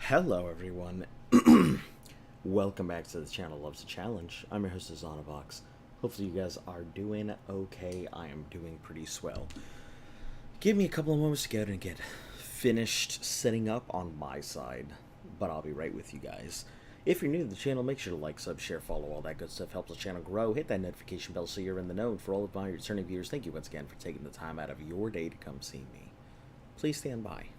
Hello everyone, welcome back to the channel Loves a Challenge. I'm your host Zonavox. Hopefully you guys are doing okay. I am doing pretty swell. Give me a couple of moments to get and get finished setting up on my side, but I'll be right with you guys. If you're new to the channel, make sure to like, sub, share, follow, all that good stuff. Helps the channel grow. Hit that notification bell so you're in the know. For all of my returning viewers, thank you once again for taking the time out of your day to come see me. Please stand by.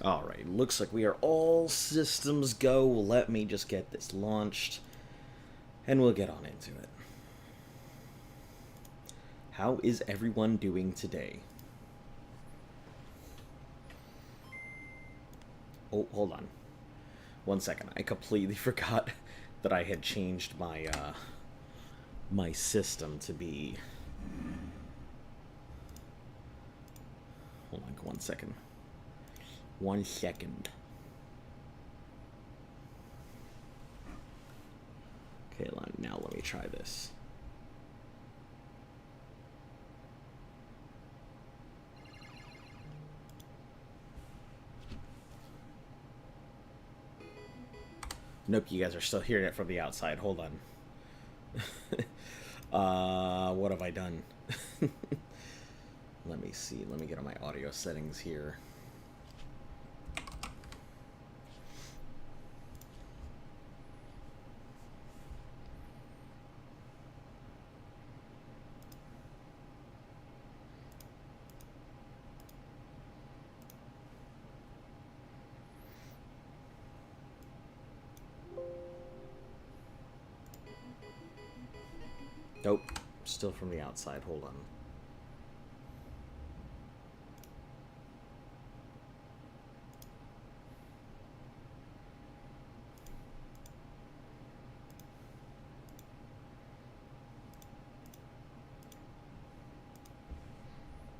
Alright, looks like we are all systems go. Let me just get this launched, and we'll get on into it. How is everyone doing today? Oh, hold on. 1 second. I completely forgot that I had changed my, my system to be... Hold on 1 second. 1 second. Okay, now let me try this. Nope, you guys are still hearing it from the outside. Hold on. What have I done? Let me see. Let me get on my audio settings here. Nope, still from the outside. Hold on.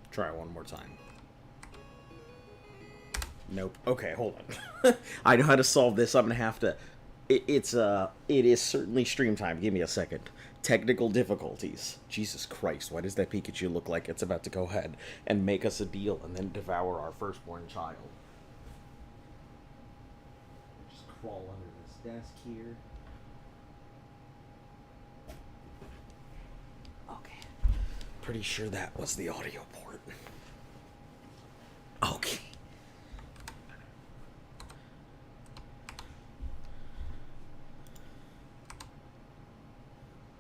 Try one more time. Nope. Okay, hold on. I know how to solve this. I'm gonna have to... It is certainly stream time. Give me a second. Technical difficulties. Jesus Christ, why does that Pikachu look like it's about to go ahead and make us a deal and then devour our firstborn child? Just crawl under this desk here. Okay. Pretty sure that was the audio port. Okay.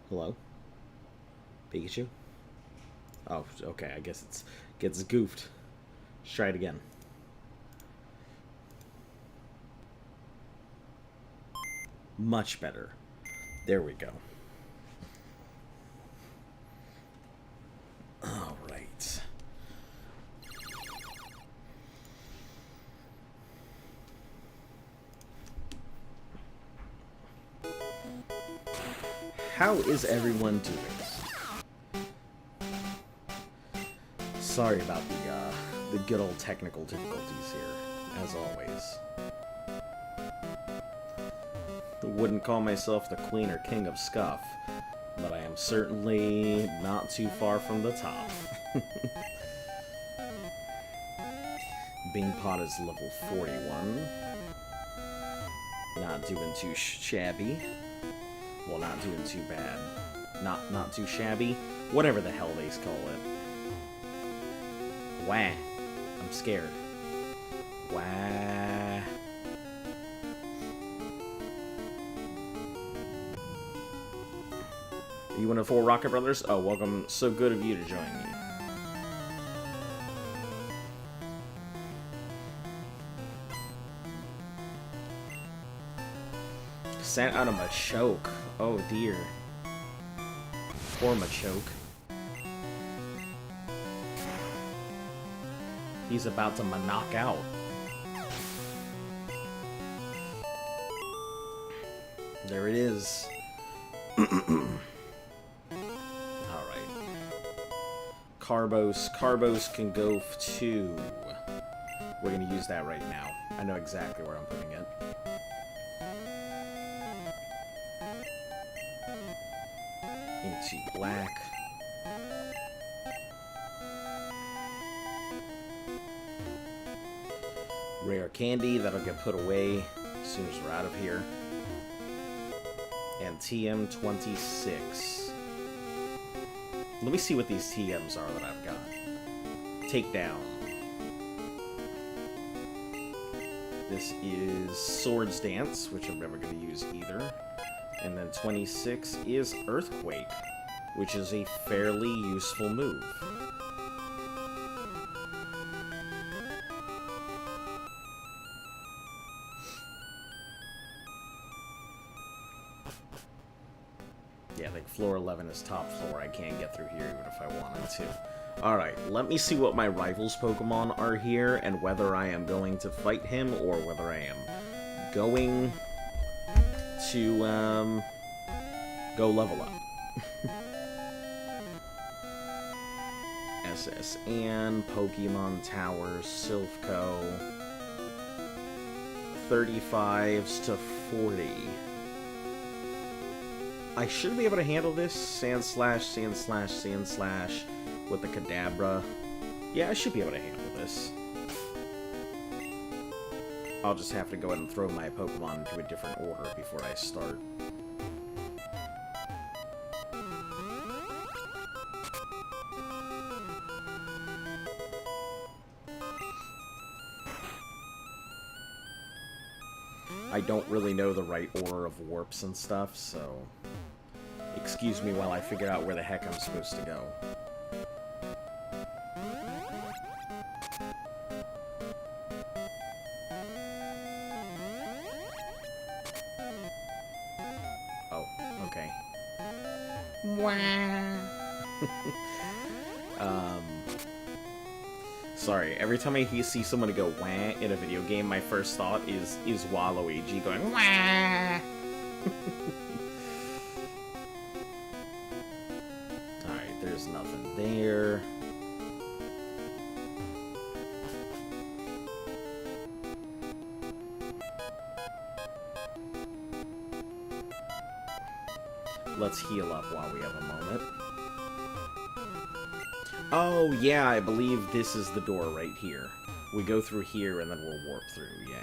Hello? Pikachu? Oh, okay, I guess it gets goofed. Let's try it again. Much better. There we go. Alright. how is everyone doing? Sorry about the good old technical difficulties here, as always. Wouldn't call myself the queen or king of scuff, but I am certainly not too far from the top. Bingpot is level 41. Not doing too shabby. Well, not doing too bad. Not too shabby. Whatever the hell they call it. Wah. I'm scared. Wah. Are you one of 4 Rocket Brothers? Oh, welcome. So good of you to join me. Sent out a Machoke. Oh dear. Poor Machoke. He's about to knock out. There it is. Alright. Carbos can go to... We're gonna use that right now. I know exactly where I'm putting it. Into black. Rare candy, that'll get put away as soon as we're out of here. And TM26. Let me see what these TMs are that I've got. Takedown. This is Swords Dance, which I'm never going to use either. And then 26 is Earthquake, which is a fairly useful move. Yeah, like floor 11 is top floor. I can't get through here even if I wanted to. Alright, let me see what my rivals Pokemon are here, and whether I am going to fight him, or whether I am going to, go level up. SSN, Pokemon Tower, Silphco, 35s to 40. I should be able to handle this. Sand Slash, Sand Slash, Sand Slash with the Kadabra. Yeah, I should be able to handle this. I'll just have to go ahead and throw my Pokemon into a different order before I start. I don't really know the right order of warps and stuff, so excuse me while I figure out where the heck I'm supposed to go. Oh, okay. Sorry, every time I see someone go wah in a video game, my first thought is Waluigi going wah. Alright, there's nothing there. Let's heal up while we have a moment. Oh, yeah, I believe this is the door right here. We go through here and then we'll warp through. Yeah.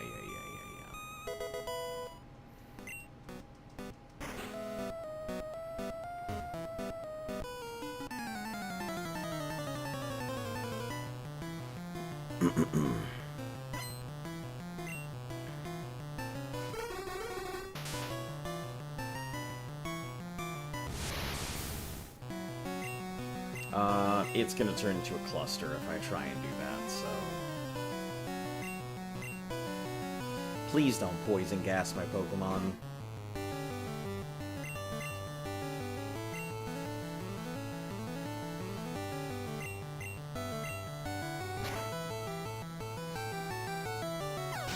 It's gonna turn into a cluster if I try and do that, so... Please don't poison gas my Pokemon.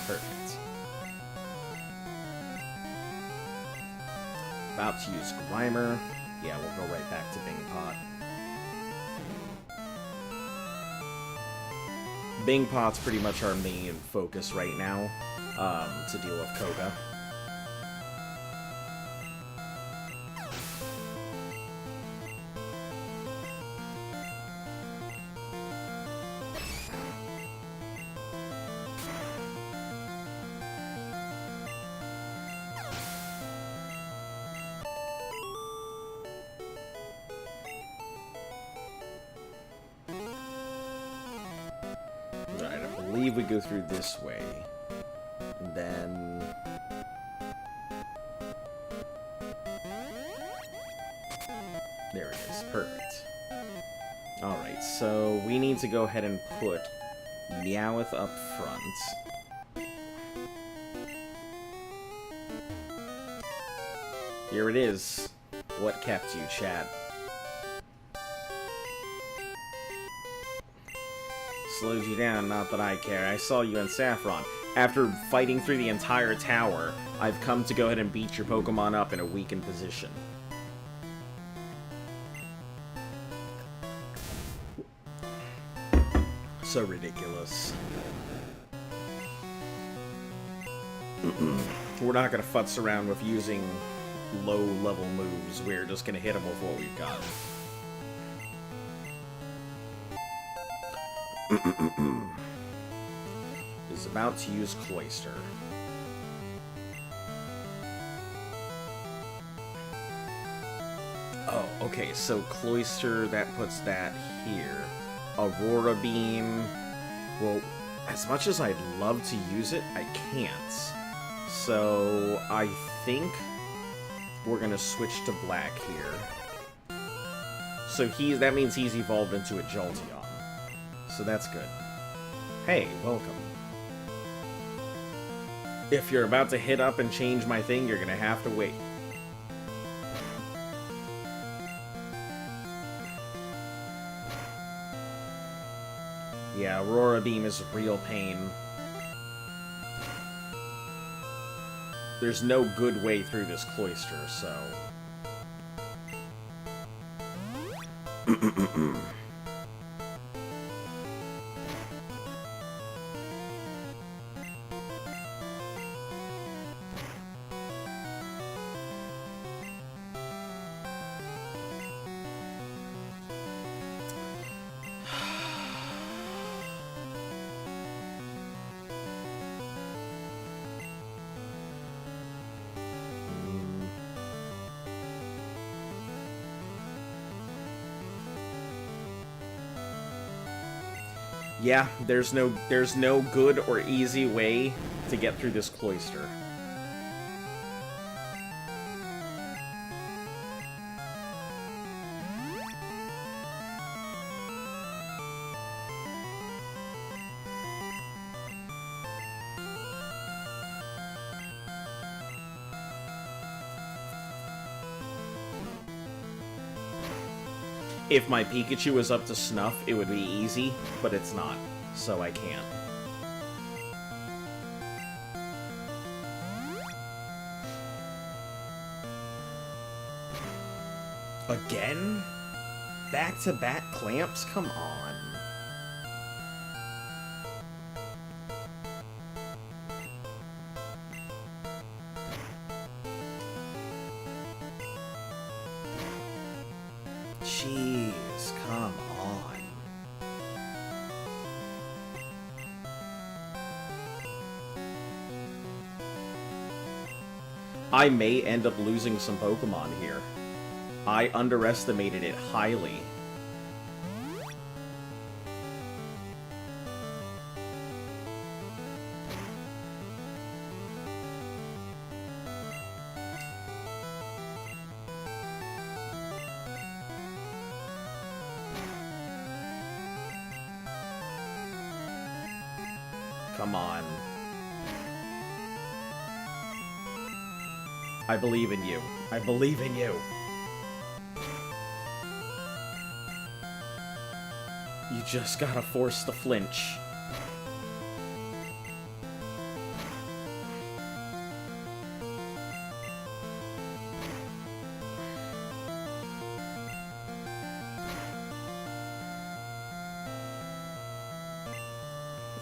Perfect. About to use Grimer. Yeah, we'll go right back to Bing Pot. Bing Pot's pretty much our main focus right now, to deal with Koga. We go through this way, and then there it is. Perfect. Alright, so we need to go ahead and put Meowth up front. Here it is. What kept you, chat? Slowed you down, not that I care. I saw you in Saffron. After fighting through the entire tower, I've come to go ahead and beat your Pokemon up in a weakened position. So ridiculous. We're not gonna futz around with using low-level moves. We're just gonna hit them with what we've got. Is about to use Cloyster. Oh, okay, so Cloyster, that puts that here. Aurora Beam. Well, as much as I'd love to use it, I can't. So, I think we're gonna switch to Black here. So that means he's evolved into a Jolteon. So that's good. Hey, welcome. If you're about to hit up and change my thing, you're gonna have to wait. Yeah, Aurora Beam is a real pain. There's no good way through this Cloyster, so... Yeah, there's no good or easy way to get through this Cloyster. If my Pikachu was up to snuff, it would be easy, but it's not, so I can't. Again? Back-to-back clamps? Come on. Jeez, come on. I may end up losing some Pokemon here. I underestimated it highly. Come on. I believe in you. I believe in you. You just gotta force the flinch.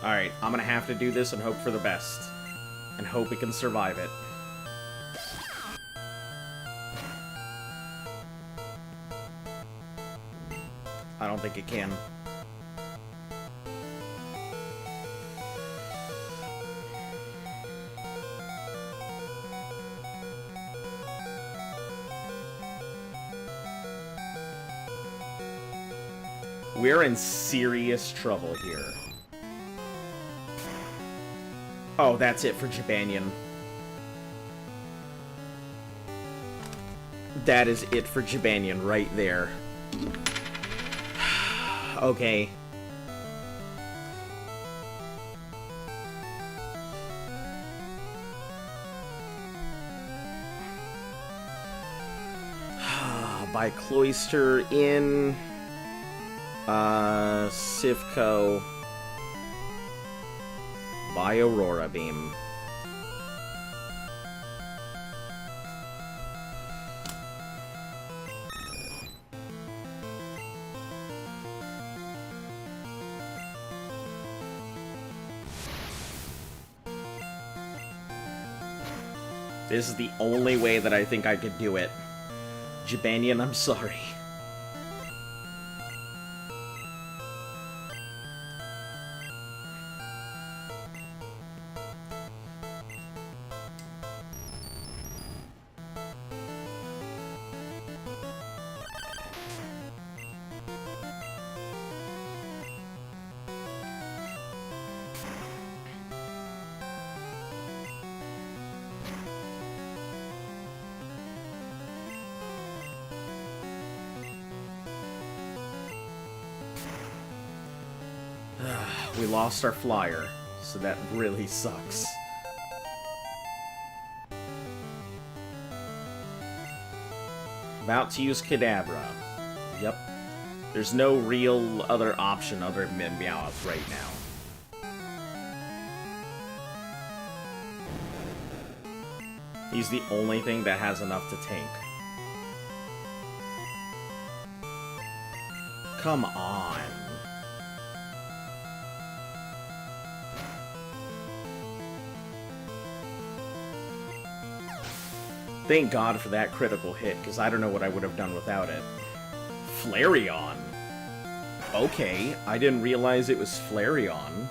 Alright, I'm gonna have to do this and hope for the best. And hope it can survive it. I don't think it can. We're in serious trouble here. Oh, that's it for Jabanian. That is it for Jabanian right there. Okay. By Cloister in... Sivco by Aurora Beam. This is the only way that I think I could do it. Jabanian, I'm sorry. We lost our flyer, so that really sucks. About to use Kadabra. Yep. There's no real other option other than Meowth right now. He's the only thing that has enough to tank. Come on. Thank God for that critical hit, because I don't know what I would have done without it. Flareon? Okay, I didn't realize it was Flareon.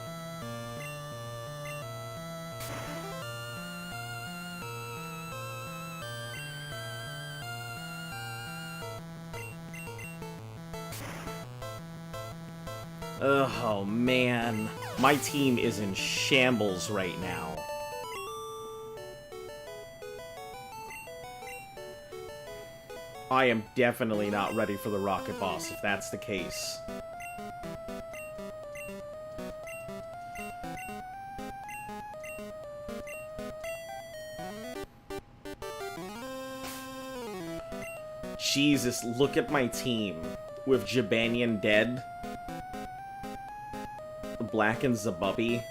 Oh, man. My team is in shambles right now. I am definitely not ready for the Rocket Boss, if that's the case. Jesus, look at my team. With Jabanian dead, Black and Zabubby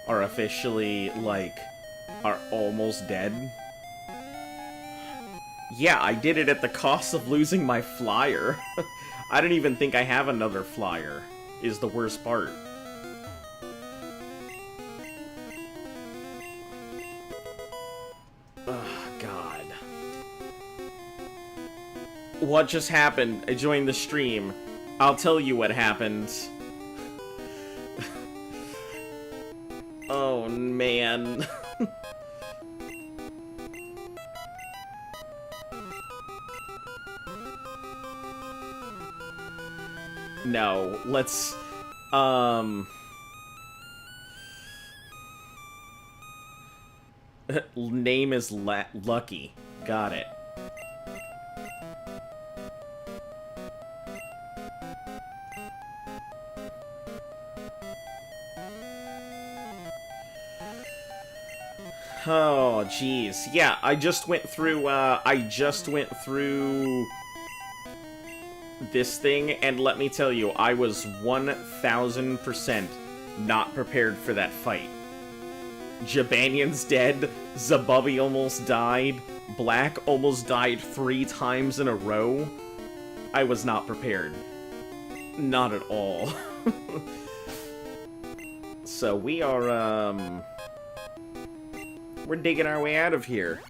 are officially, like, are almost dead. Yeah, I did it at the cost of losing my flyer. I don't even think I have another flyer, is the worst part. Oh, God. What just happened? I joined the stream. I'll tell you what happened. Oh, man. No, let's, name is Lucky. Got it. Oh, jeez. Yeah, I just went through this thing, and let me tell you, I was 1000% not prepared for that fight. Jabanian's dead, Zabubby almost died, Black almost died 3 times in a row. I was not prepared. Not at all. So we are, we're digging our way out of here.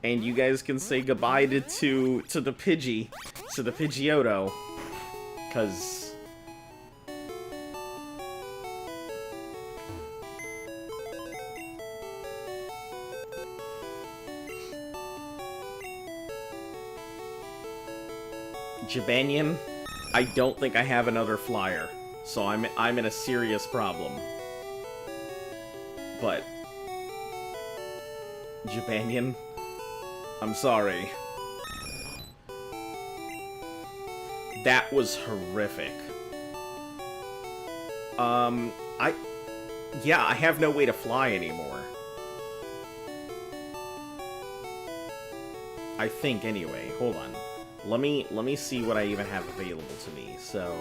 And you guys can say goodbye to the Pidgey, to the Pidgeotto. Because... Jabanian, I don't think I have another flyer. So I'm in a serious problem. But... Jabanian, I'm sorry. That was horrific. Yeah, I have no way to fly anymore. I think, anyway. Hold on. Let me see what I even have available to me. So...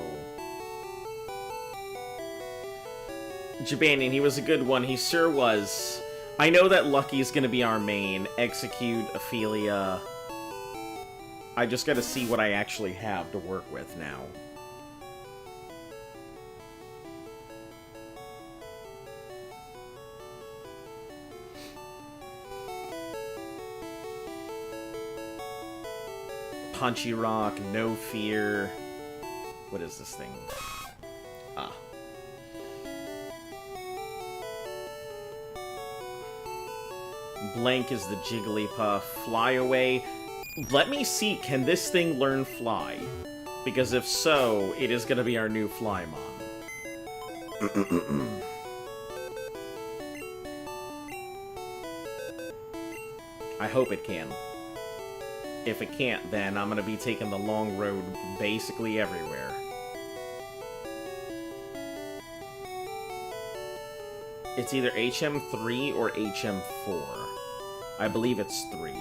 Jabanian, he was a good one. He sure was. I know that Lucky's gonna be our main. Execute, Ophelia... I just gotta see what I actually have to work with now. Punchy Rock, No Fear. What is this thing? Ah. Blank is the Jigglypuff. Fly Away. Let me see, can this thing learn Fly? Because if so, it is gonna be our new Flymon. I hope it can. If it can't, then I'm gonna be taking the long road basically everywhere. It's either HM3 or HM4. I believe it's 3.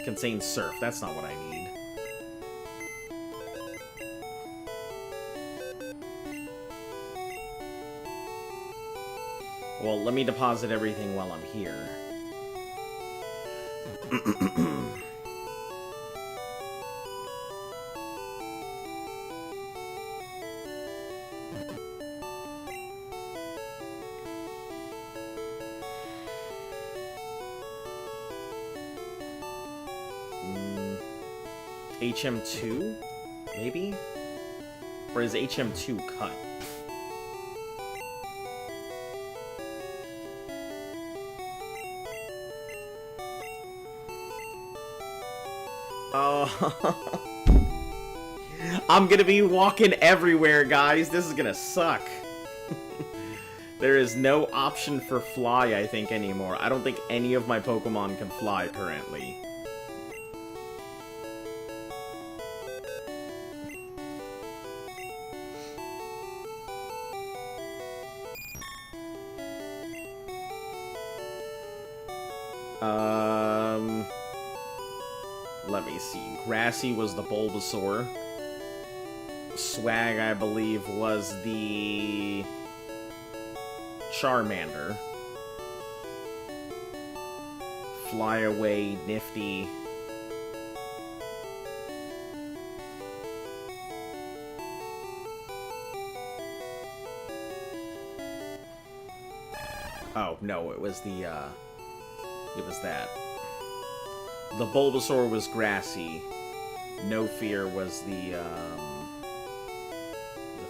Contains Surf. That's not what I need. Well, let me deposit everything while I'm here. HM2? Maybe? Or is HM2 cut? Oh. I'm gonna be walking everywhere, guys. This is gonna suck. There is no option for fly, I think, anymore. I don't think any of my Pokemon can fly currently. Let me see. Grassy was the Bulbasaur. Swag, I believe, was the Charmander. Fly Away, Nifty. Oh, no, it was the, it was that. The Bulbasaur was Grassy. No Fear was the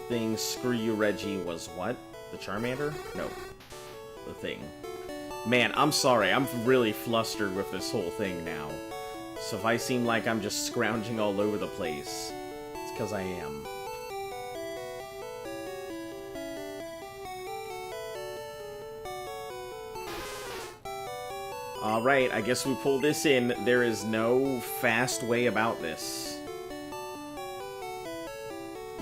thing. Screw You, Reggie was what? The Charmander? No. The thing. Man, I'm sorry. I'm really flustered with this whole thing now. So if I seem like I'm just scrounging all over the place, it's because I am. Alright, I guess we pull this in. There is no fast way about this.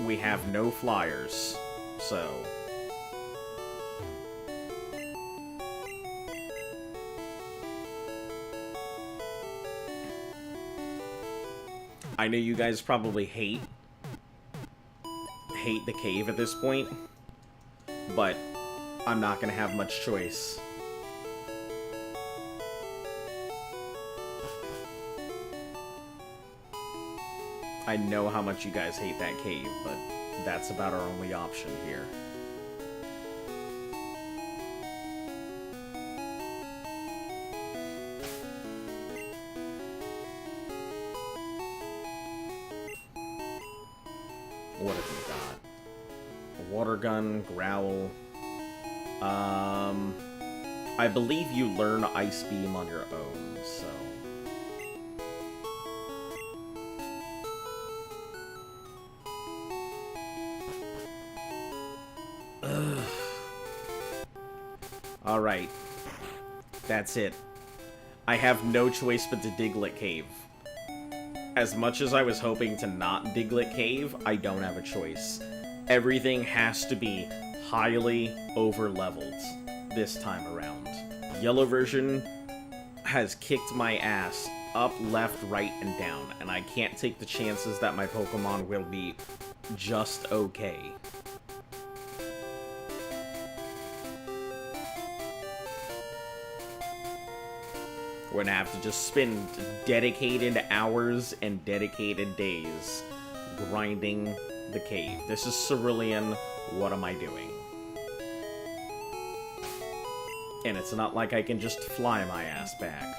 We have no flyers, so... I know you guys probably hate the cave at this point, but I'm not gonna have much choice. I know how much you guys hate that cave, but that's about our only option here. What have you got? A water gun, growl. I believe you learn Ice Beam on your own, so... Alright. That's it. I have no choice but to Diglett Cave. As much as I was hoping to not Diglett Cave, I don't have a choice. Everything has to be highly over-leveled this time around. Yellow version has kicked my ass up, left, right, and down, and I can't take the chances that my Pokemon will be just okay. We're gonna have to just spend dedicated hours and dedicated days grinding the cave. This is Cerulean. What am I doing? And it's not like I can just fly my ass back.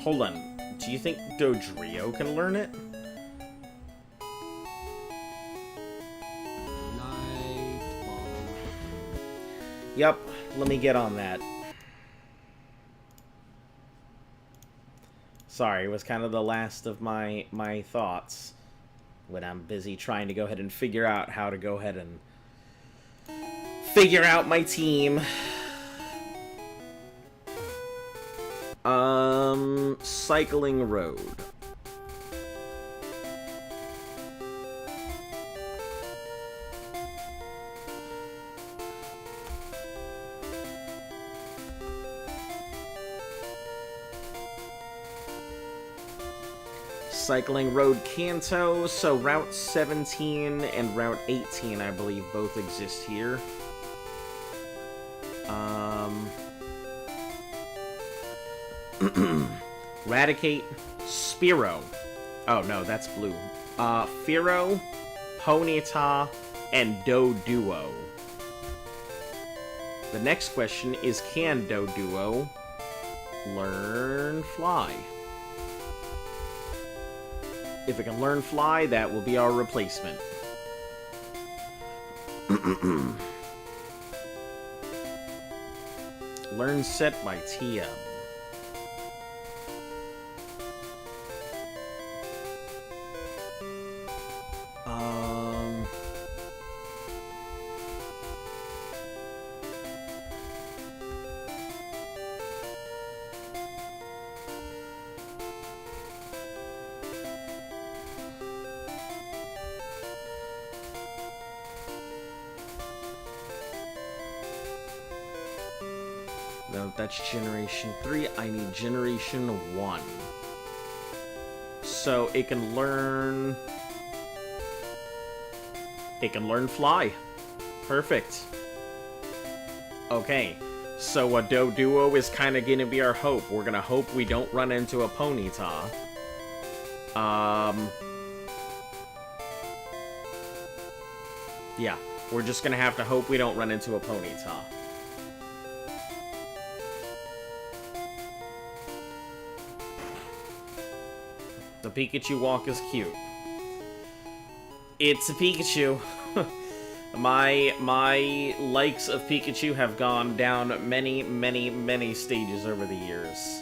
Hold on. Do you think Dodrio can learn it? Yep, let me get on that. Sorry, it was kind of the last of my thoughts when I'm busy trying to go ahead and figure out how to go ahead and figure out my team. Cycling road. Cycling Road Kanto, so Route 17 and Route 18, I believe, both exist here. Raticate, Spearow. Oh, no, that's blue. Fearow, Ponyta, and Doduo. The next question is, can Doduo learn Fly? If it can learn Fly, that will be our replacement. Learn Set by TM. No, that's Generation 3. I need Generation 1. So it can learn... It can learn Fly. Perfect. Okay. So a Doduo is kind of going to be our hope. We're going to hope we don't run into a Ponyta. Yeah. We're just going to have to hope we don't run into a Ponyta. The Pikachu walk is cute. It's a Pikachu. My likes of Pikachu have gone down many, many, many stages over the years.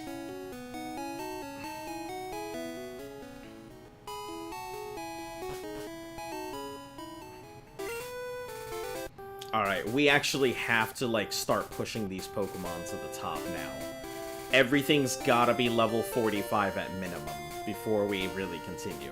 Alright, we actually have to, like, start pushing these Pokemon to the top now. Everything's gotta be level 45 at minimum before we really continue.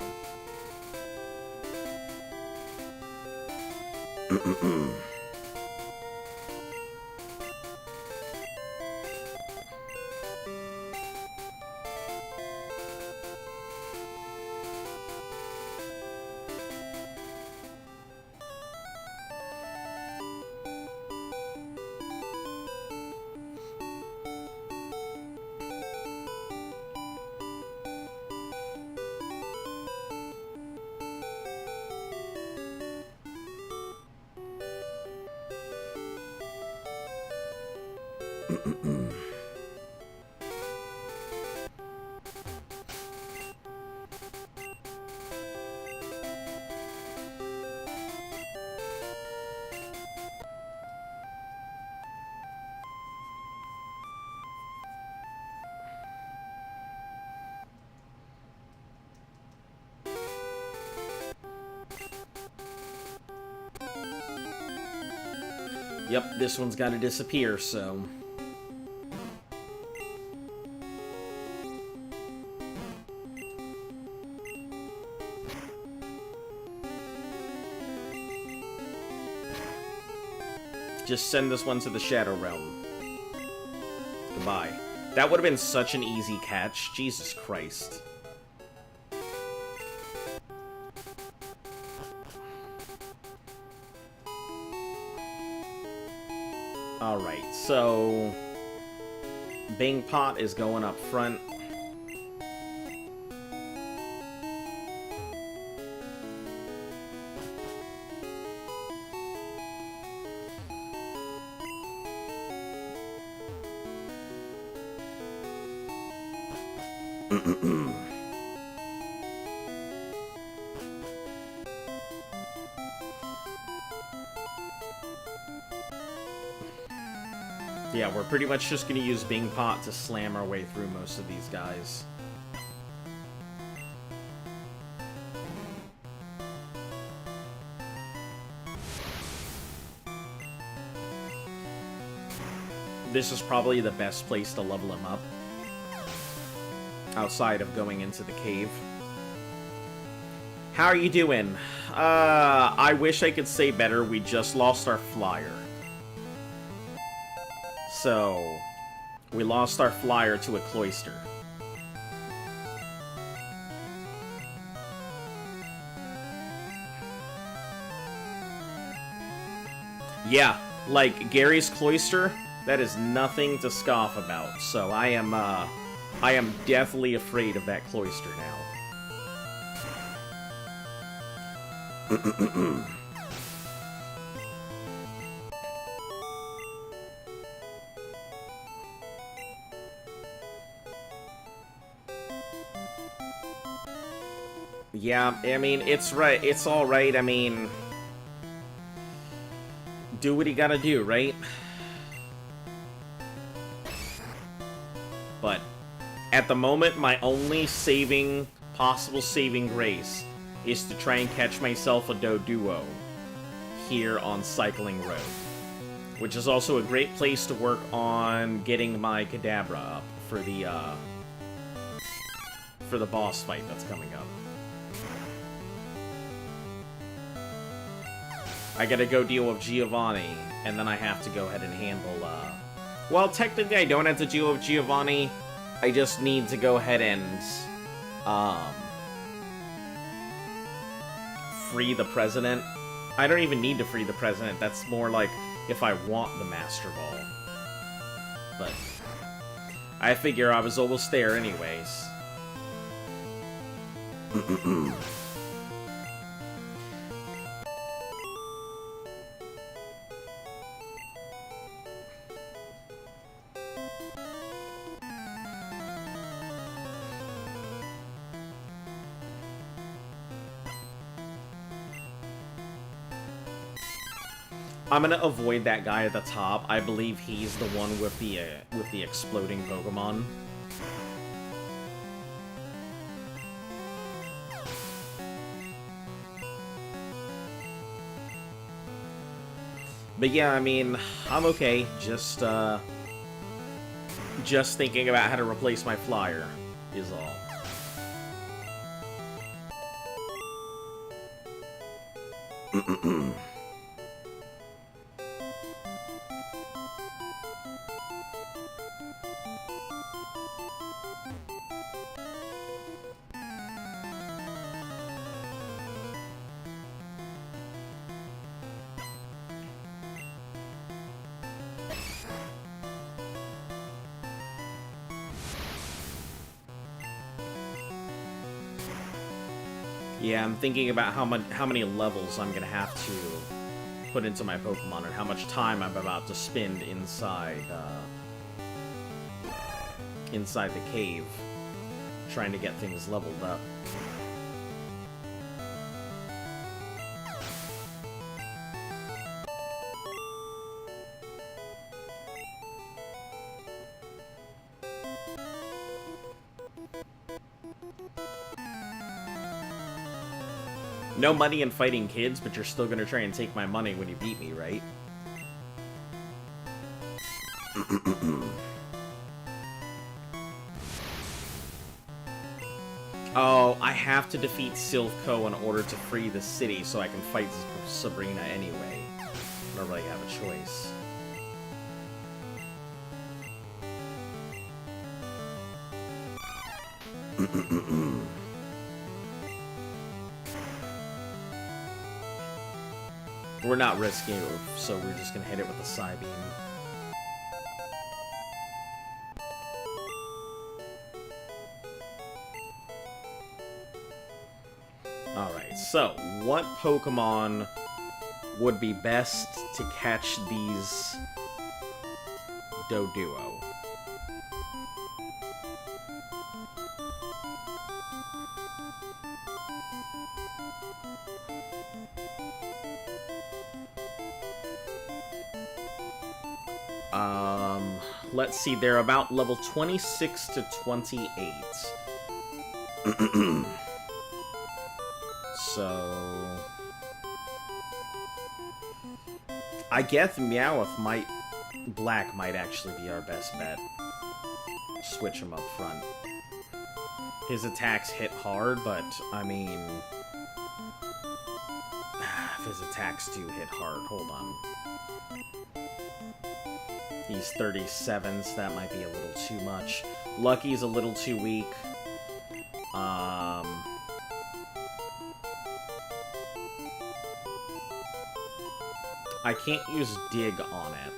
Yep, this one's gotta disappear, so... Just send this one to the Shadow Realm. Goodbye. That would have been such an easy catch. Jesus Christ. Alright, so... Bing Pot is going up front. Yeah, we're pretty much just gonna use Bing Pot to slam our way through most of these guys. This is probably the best place to level him up, outside of going into the cave. How are you doing? I wish I could say better. We just lost our flyer. So, we lost our flyer to a cloister. Yeah, like Gary's cloister, that is nothing to scoff about. So I am deathly afraid of that cloister now. Yeah, I mean, it's right. It's all right. I mean, do what you gotta do, right? But at the moment, my only possible saving grace is to try and catch myself a Doduo here on Cycling Road, which is also a great place to work on getting my Kadabra up for the boss fight that's coming up. I gotta go deal with Giovanni, and then I have to go ahead and handle, well, technically I don't have to deal with Giovanni, I just need to go ahead and, free the President. I don't even need to free the President, that's more like if I want the Master Ball. But, I figure I was almost there anyways. I'm gonna avoid that guy at the top. I believe he's the one with the exploding Pokemon. But yeah, I mean, I'm okay. Just thinking about how to replace my flyer is all. Yeah, I'm thinking about how many levels I'm gonna have to put into my Pokemon and how much time I'm about to spend inside inside the cave, trying to get things leveled up. No money in fighting kids, but you're still gonna try and take my money when you beat me, right? Oh, I have to defeat Silphco in order to free the city so I can fight Sabrina anyway. I don't really have a choice. We're not risking it, so we're just gonna hit it with a Psy Beam. Alright, so what Pokemon would be best to catch these Doduo? Let's see, they're about level 26 to 28. So... I guess Meowth Black might actually be our best bet. Switch him up front. His attacks hit hard, but, I mean... if his attacks do hit hard, hold on. He's 37, so that might be a little too much. Lucky's a little too weak. I can't use Dig on it.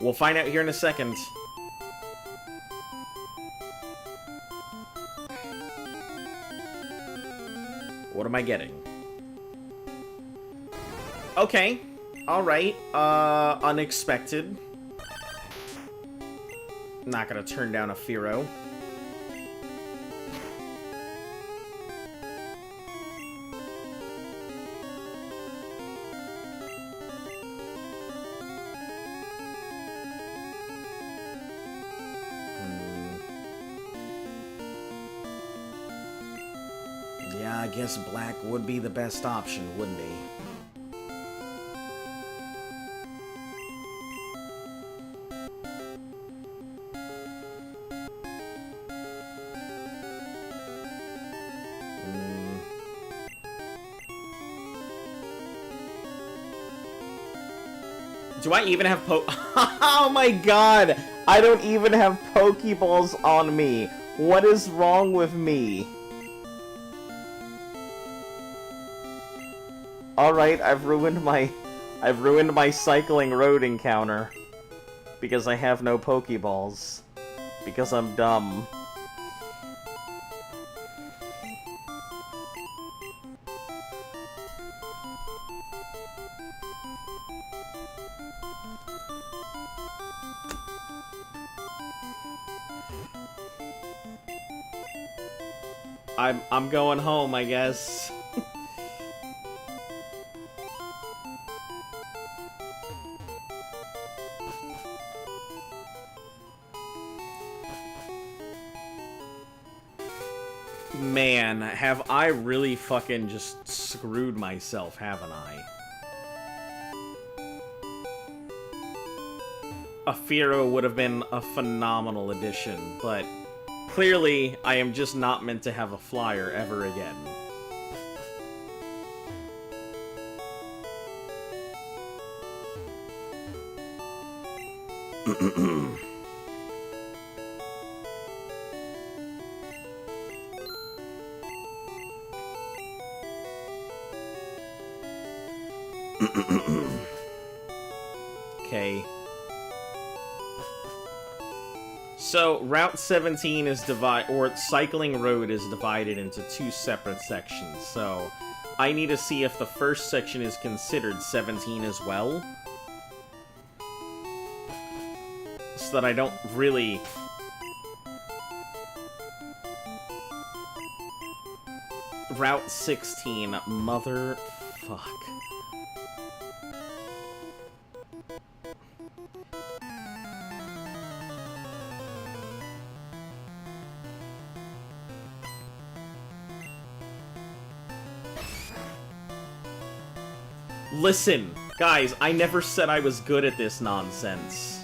We'll find out here in a second. What am I getting? Okay. Alright. Unexpected. Not gonna turn down a Fearow. Yeah, I guess Black would be the best option, wouldn't he? Do I even have Oh my god! I don't even have Pokeballs on me. What is wrong with me? Alright, I've ruined my cycling road encounter. Because I have no Pokeballs. Because I'm dumb. I'm going home, I guess. Man, have I really fucking just screwed myself, haven't I? A Fearow would have been a phenomenal addition, but clearly I am just not meant to have a flyer ever again. Okay. So, Route 17 is cycling road is divided into two separate sections. So, I need to see if the first section is considered 17 as well. So that I don't really... Route 16, motherfuck. Listen, guys, I never said I was good at this nonsense.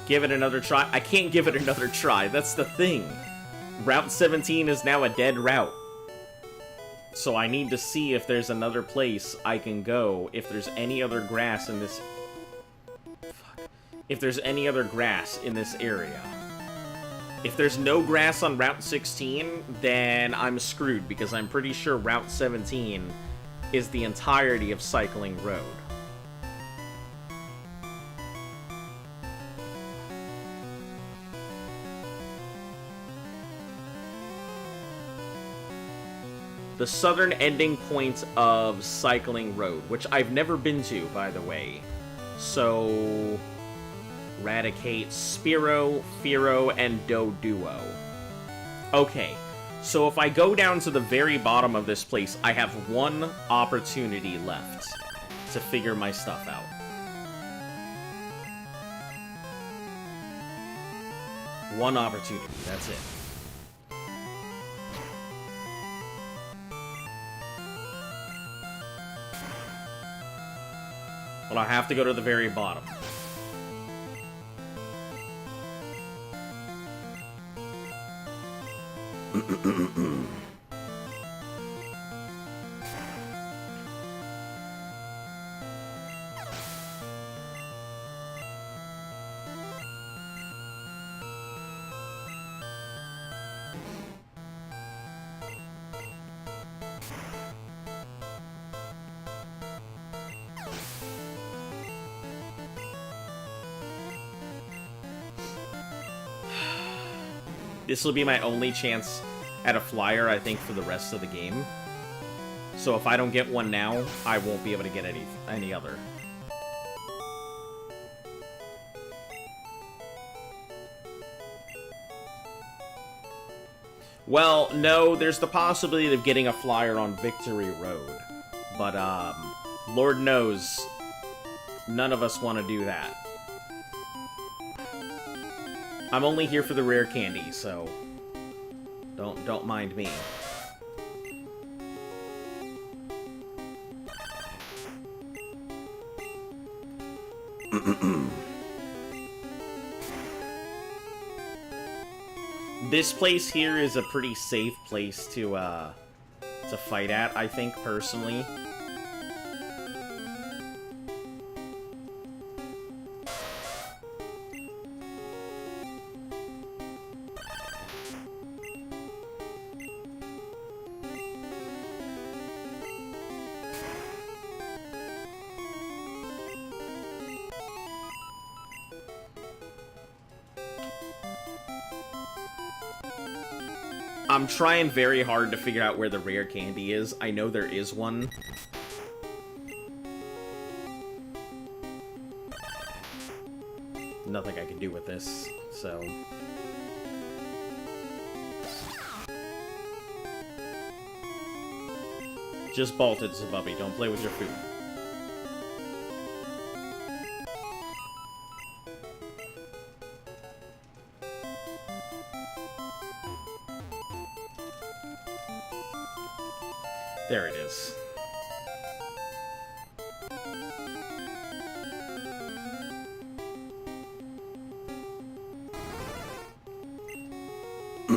Give it another try? I can't give it another try, that's the thing. Route 17 is now a dead route. So I need to see if there's another place I can go, if there's any other grass in this... Fuck. If there's any other grass in this area. If there's no grass on Route 16, then I'm screwed, because I'm pretty sure Route 17 is the entirety of Cycling Road. The southern ending point of Cycling Road, which I've never been to, by the way. So, Eradicate Spiro, Firo, and Doduo. Okay, so if I go down to the very bottom of this place, I have one opportunity left to figure my stuff out. One opportunity, that's it. Well, I have to go to the very bottom. This will be my only chance at a flyer, I think, for the rest of the game. So if I don't get one now, I won't be able to get any other. Well, no, there's the possibility of getting a flyer on Victory Road. But, Lord knows, none of us want to do that. I'm only here for the rare candy, so don't mind me. This place here is a pretty safe place to fight at, I think, personally. I'm trying very hard to figure out where the rare candy is. I know there is one. Nothing I can do with this, so... Just bolt it, Zabubby. Don't play with your food. There it is. I'm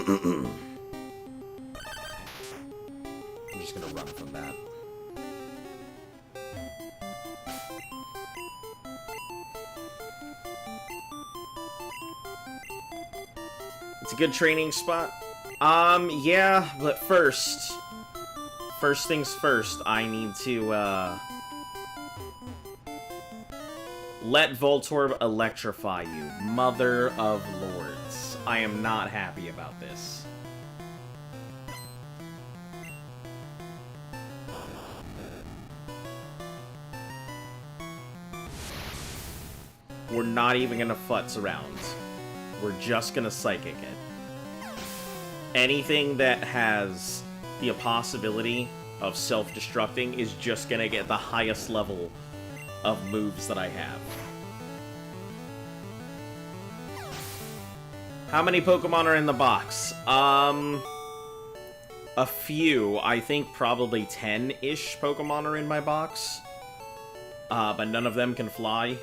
just gonna run from that. It's a good training spot. Yeah, but first things first, I need to, let Voltorb electrify you. Mother of Lords. I am not happy about this. We're not even gonna futz around. We're just gonna Psychic it. Anything that has the possibility of self-destructing is just gonna get the highest level of moves that I have. How many Pokemon are in the box? A few. I think probably 10-ish Pokemon are in my box. But none of them can fly.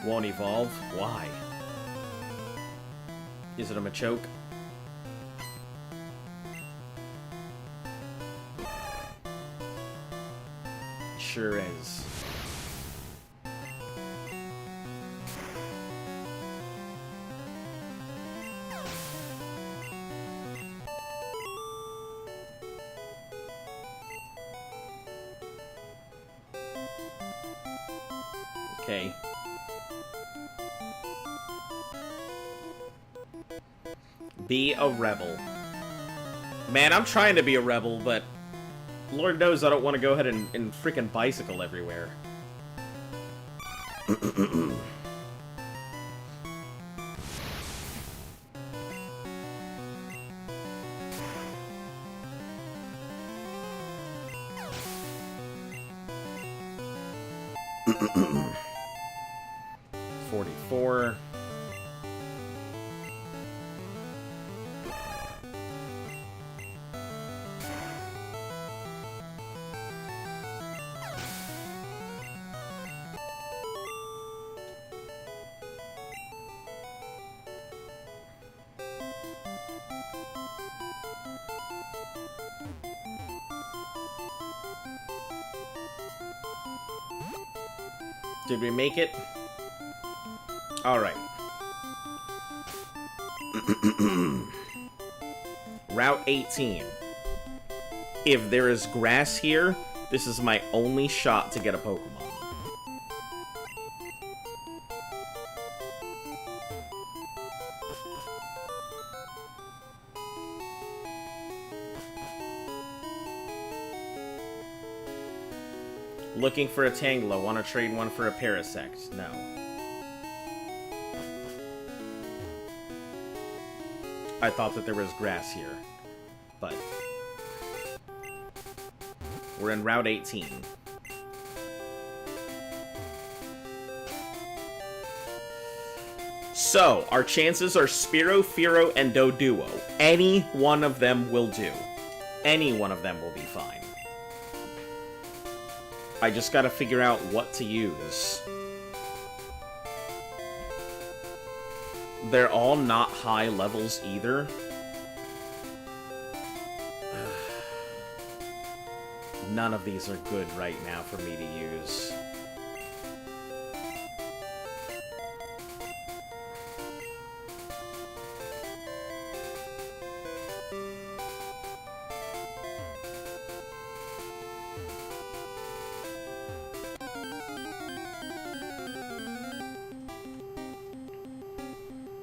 Won't evolve? Why? Is it a Machoke? Sure is. Okay. Be a rebel. Man, I'm trying to be a rebel, but Lord knows I don't want to go ahead and freaking bicycle everywhere. $44. Did we make it? Alright. Route 18. If there is grass here, this is my only shot to get a Pokemon. Looking for a Tangela. Want to trade one for a Parasect? No. I thought that there was grass here. But we're in Route 18. So, our chances are Spearow, Fearow, and Doduo. Any one of them will do. Any one of them will be fine. I just gotta figure out what to use. They're all not high levels either. None of these are good right now for me to use.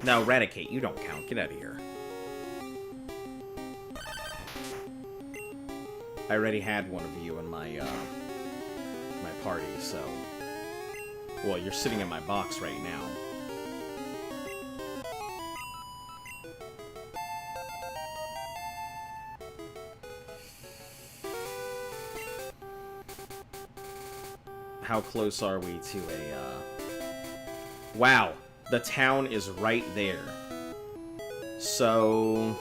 No, Eradicate, you don't count. Get out of here. I already had one of you in my, my party, so... Well, you're sitting in my box right now. How close are we to a, Wow! The town is right there. So...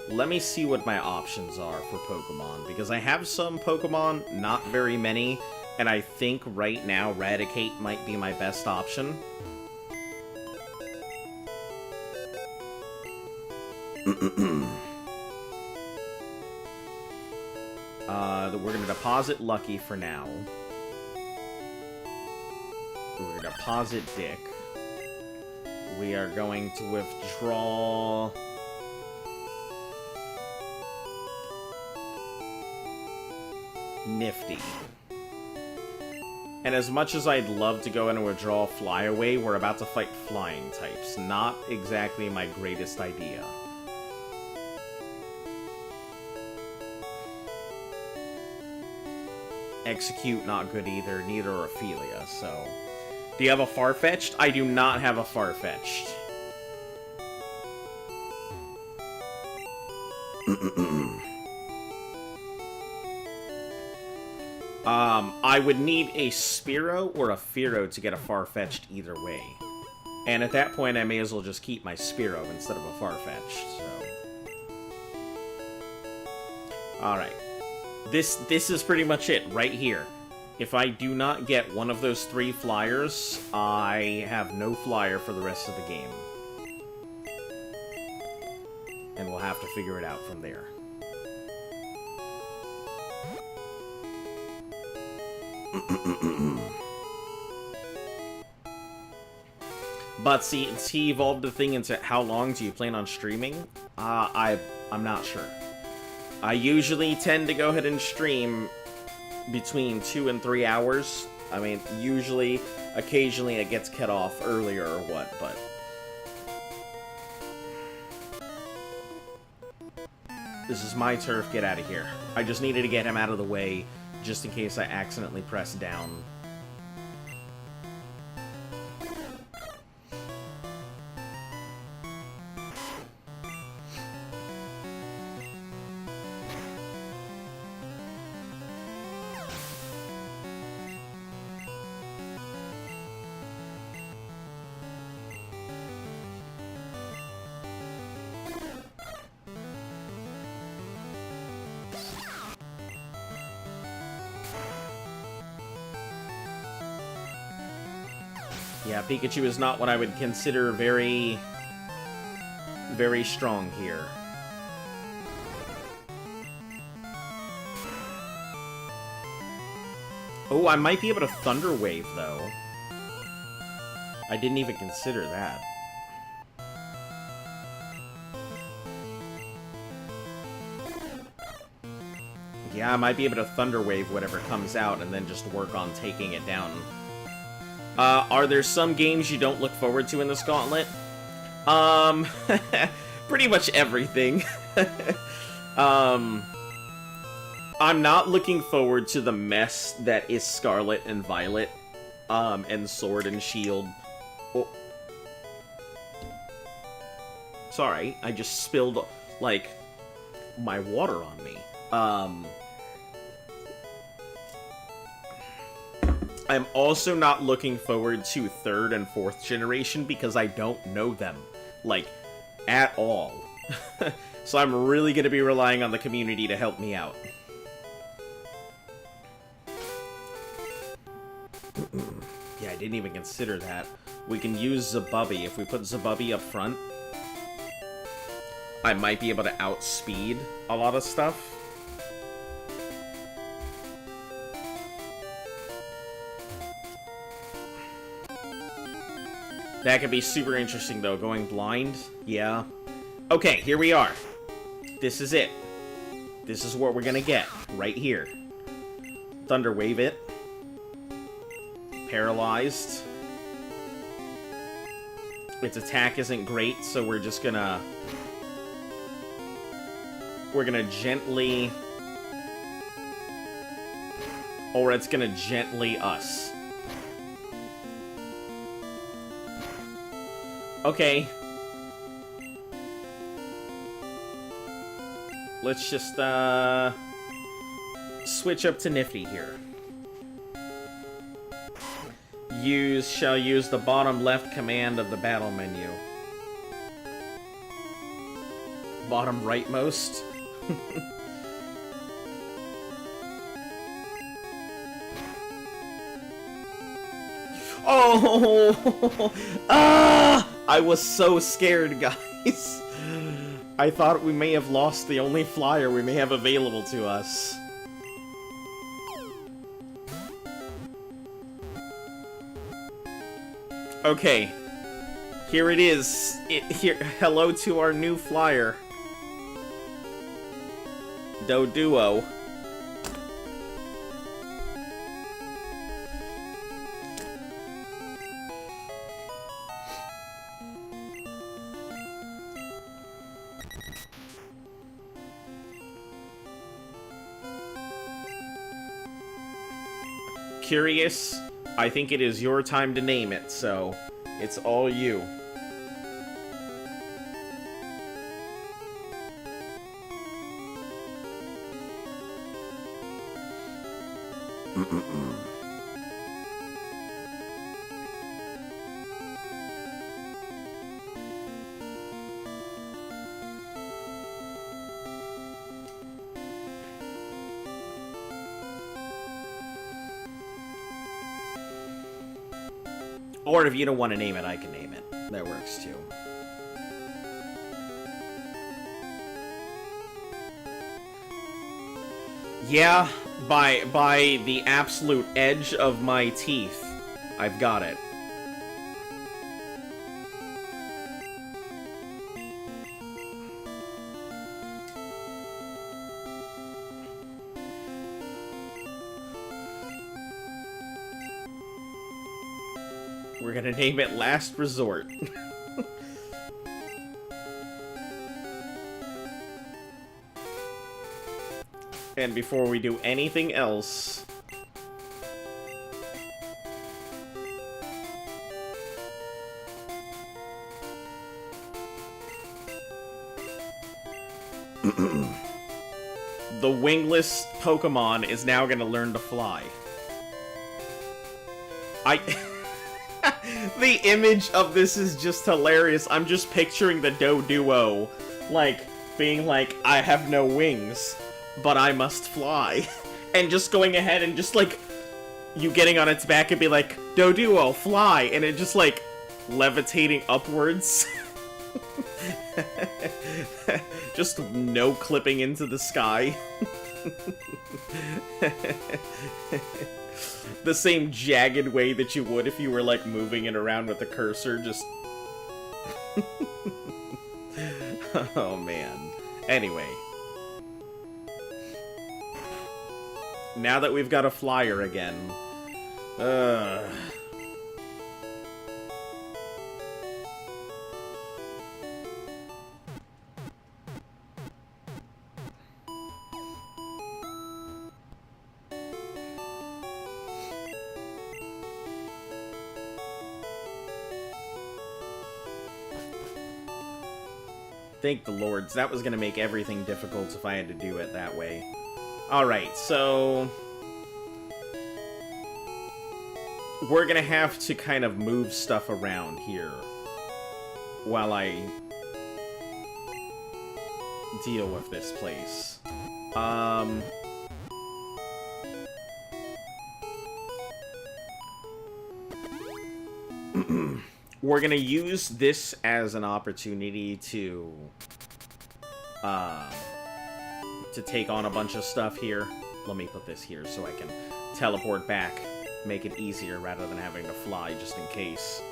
let me see what my options are for Pokemon, because I have some Pokemon, not very many, and I think right now Eradicate might be my best option. We're gonna deposit Lucky for now. We're gonna deposit Dick. We are going to withdraw... Nifty. And as much as I'd love to go in and withdraw Flyaway, we're about to fight flying types. Not exactly my greatest idea. Execute, not good either. Neither are Ophelia, so... Do you have a Farfetch'd? I do not have a Farfetch'd. I would need a Spearow or a Fearow to get a Farfetch'd either way. And at that point, I may as well just keep my Spearow instead of a Farfetch'd, so... Alright. This is pretty much it, right here. If I do not get one of those 3 flyers, I have no flyer for the rest of the game. And we'll have to figure it out from there. But see, he evolved the thing into how long do you plan on streaming? I'm not sure. I usually tend to go ahead and stream between 2 and 3 hours. I mean, usually, occasionally it gets cut off earlier or what, but... This is my turf, get out of here. I just needed to get him out of the way, just in case I accidentally press down. Yeah, Pikachu is not what I would consider very strong here. Oh, I might be able to Thunder Wave, though. I didn't even consider that. Yeah, I might be able to Thunder Wave whatever comes out and then just work on taking it down. Are there some games you don't look forward to in this gauntlet? Pretty much everything. I'm not looking forward to the mess that is Scarlet and Violet, and Sword and Shield. Oh. Sorry, I just spilled, like, my water on me. I'm also not looking forward to 3rd and 4th generation because I don't know them, like, at all. So I'm really going to be relying on the community to help me out. Yeah, I didn't even consider that. We can use Zabubby. If we put Zabubby up front, I might be able to outspeed a lot of stuff. That could be super interesting, though. Going blind? Yeah. Okay, here we are. This is it. This is what we're gonna get. Right here. Thunder Wave it. Paralyzed. Its attack isn't great, so we're just gonna... We're gonna gently... Or it's gonna gently us. Okay. Let's just, switch up to Nifty here. Shall use the bottom left command of the battle menu. Bottom rightmost? Oh! Ah! I was so scared, guys. I thought we may have lost the only flyer we may have available to us. Okay. Here it is. Hello to our new flyer. Doduo. Curious, I think it is your time to name it, so it's all you. Or if you don't want to name it, I can name it. That works too. Yeah, by the absolute edge of my teeth, I've got it. We're gonna name it Last Resort. And before we do anything else... the wingless Pokemon is now gonna learn to fly. The image of this is just hilarious. I'm just picturing the Doduo, like, being like, I have no wings, but I must fly. And just going ahead and just, like, you getting on its back and be like, Doduo, fly! And it just, like, levitating upwards. Just no clipping into the sky. The same jagged way that you would if you were, like, moving it around with the cursor, just... Oh, man. Anyway. Now that we've got a flyer again... Thank the lords. That was gonna make everything difficult if I had to do it that way. Alright, so... we're gonna have to kind of move stuff around here while I deal with this place. We're gonna use this as an opportunity to take on a bunch of stuff here. Let me put this here so I can teleport back, make it easier rather than having to fly just in case.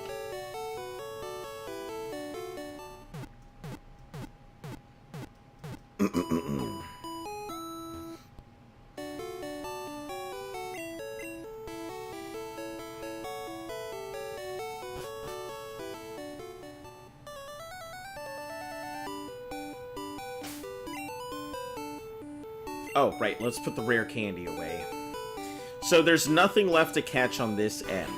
Oh, right, let's put the rare candy away. So there's nothing left to catch on this end.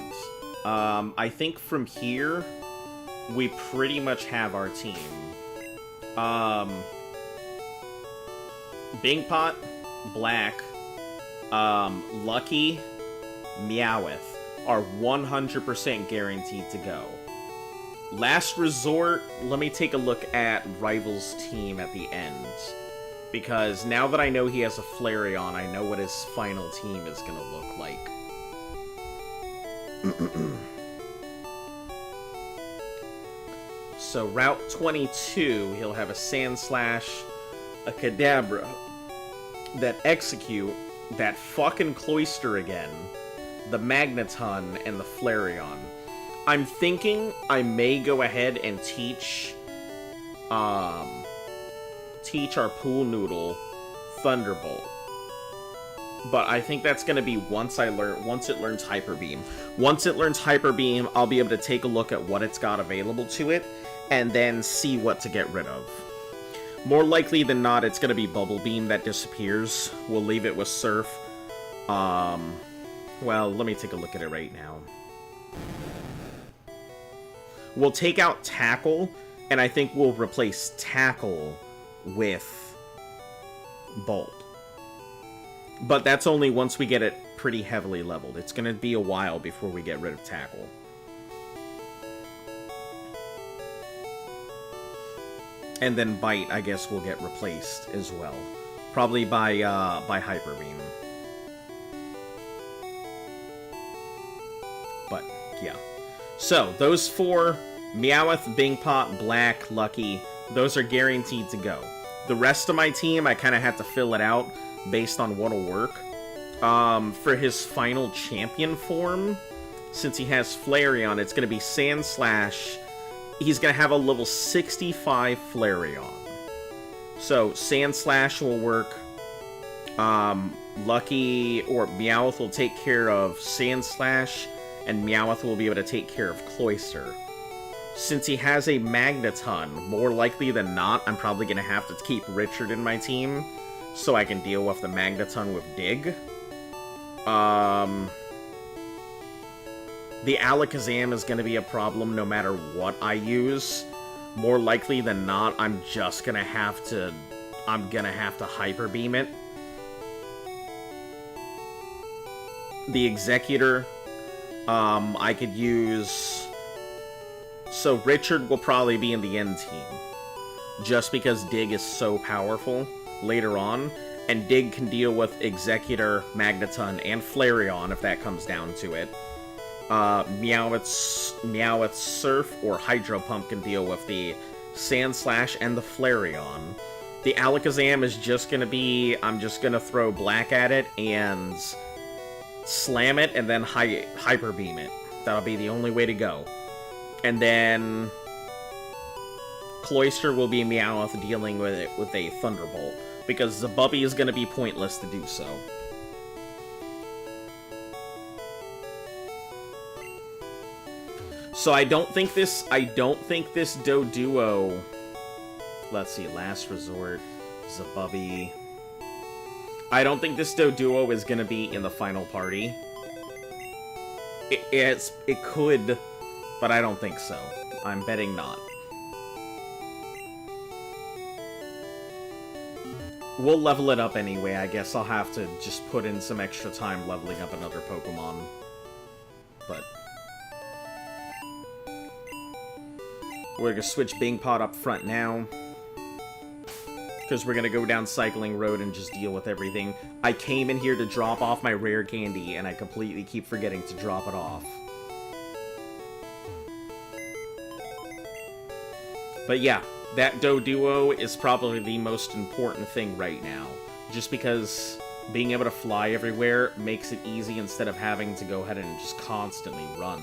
I think from here, we pretty much have our team. Bingpot, Black, Lucky, Meowth are 100% guaranteed to go. Last Resort, let me take a look at Rival's team at the end. Because now that I know he has a Flareon, I know what his final team is going to look like. So Route 22, he'll have a Sandslash, a Kadabra, that Execute, that fucking Cloyster again, the Magneton, and the Flareon. I'm thinking I may go ahead and teach our pool noodle Thunderbolt. But I think that's going to be once it learns Hyper Beam. Once it learns Hyper Beam, I'll be able to take a look at what it's got available to it, and then see what to get rid of. More likely than not, it's going to be Bubble Beam that disappears. We'll leave it with Surf. Well, let me take a look at it right now. We'll take out Tackle, and I think we'll replace Tackle with Bolt. But that's only once we get it pretty heavily leveled. It's going to be a while before we get rid of Tackle. And then Bite, I guess, will get replaced as well. Probably by Hyper Beam. But, yeah. So, those 4, Meowth, Bingpot, Black, Lucky, those are guaranteed to go. The rest of my team, I kind of have to fill it out based on what'll work. For his final champion form, since he has Flareon, it's going to be Sandslash. He's going to have a level 65 Flareon. So, Sandslash will work. Lucky or Meowth will take care of Sandslash, and Meowth will be able to take care of Cloyster. Since he has a Magneton, more likely than not, I'm probably going to have to keep Richard in my team, so I can deal with the Magneton with Dig. The Alakazam is going to be a problem no matter what I use. More likely than not, I'm gonna have to Hyper Beam it. The Executor, I could use... So Richard will probably be in the end team, just because Dig is so powerful later on, and Dig can deal with Executor, Magneton, and Flareon if that comes down to it. Meowth's Surf or Hydro Pump can deal with the Sandslash and the Flareon. The Alakazam is just gonna be, I'm just gonna throw Black at it and slam it and then Hyper Beam it. That'll be the only way to go. And then Cloyster will be Meowth dealing with it with a Thunderbolt, because Zabubby is gonna be pointless to do so. So I don't think this Doduo... Let's see, Last Resort, Zabubby... I don't think this Doduo is gonna be in the final party. It could, but I don't think so. I'm betting not. We'll level it up anyway. I guess I'll have to just put in some extra time leveling up another Pokemon. But... we're gonna switch Bingpot up front now, because we're gonna go down Cycling Road and just deal with everything. I came in here to drop off my rare candy, and I completely keep forgetting to drop it off. But yeah, that Doduo is probably the most important thing right now, just because being able to fly everywhere makes it easy instead of having to go ahead and just constantly run.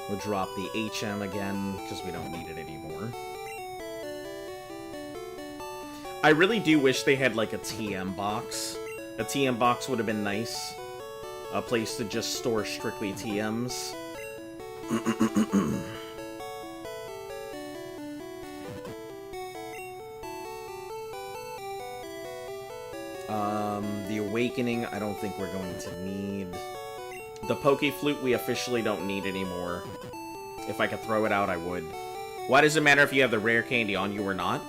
We'll drop the HM again, because we don't need it anymore. I really do wish they had, like, a TM box. A TM box would have been nice. A place to just store strictly TMs. The Awakening, I don't think we're going to need... The Pokeflute we officially don't need anymore. If I could throw it out, I would. Why does it matter if you have the rare candy on you or not?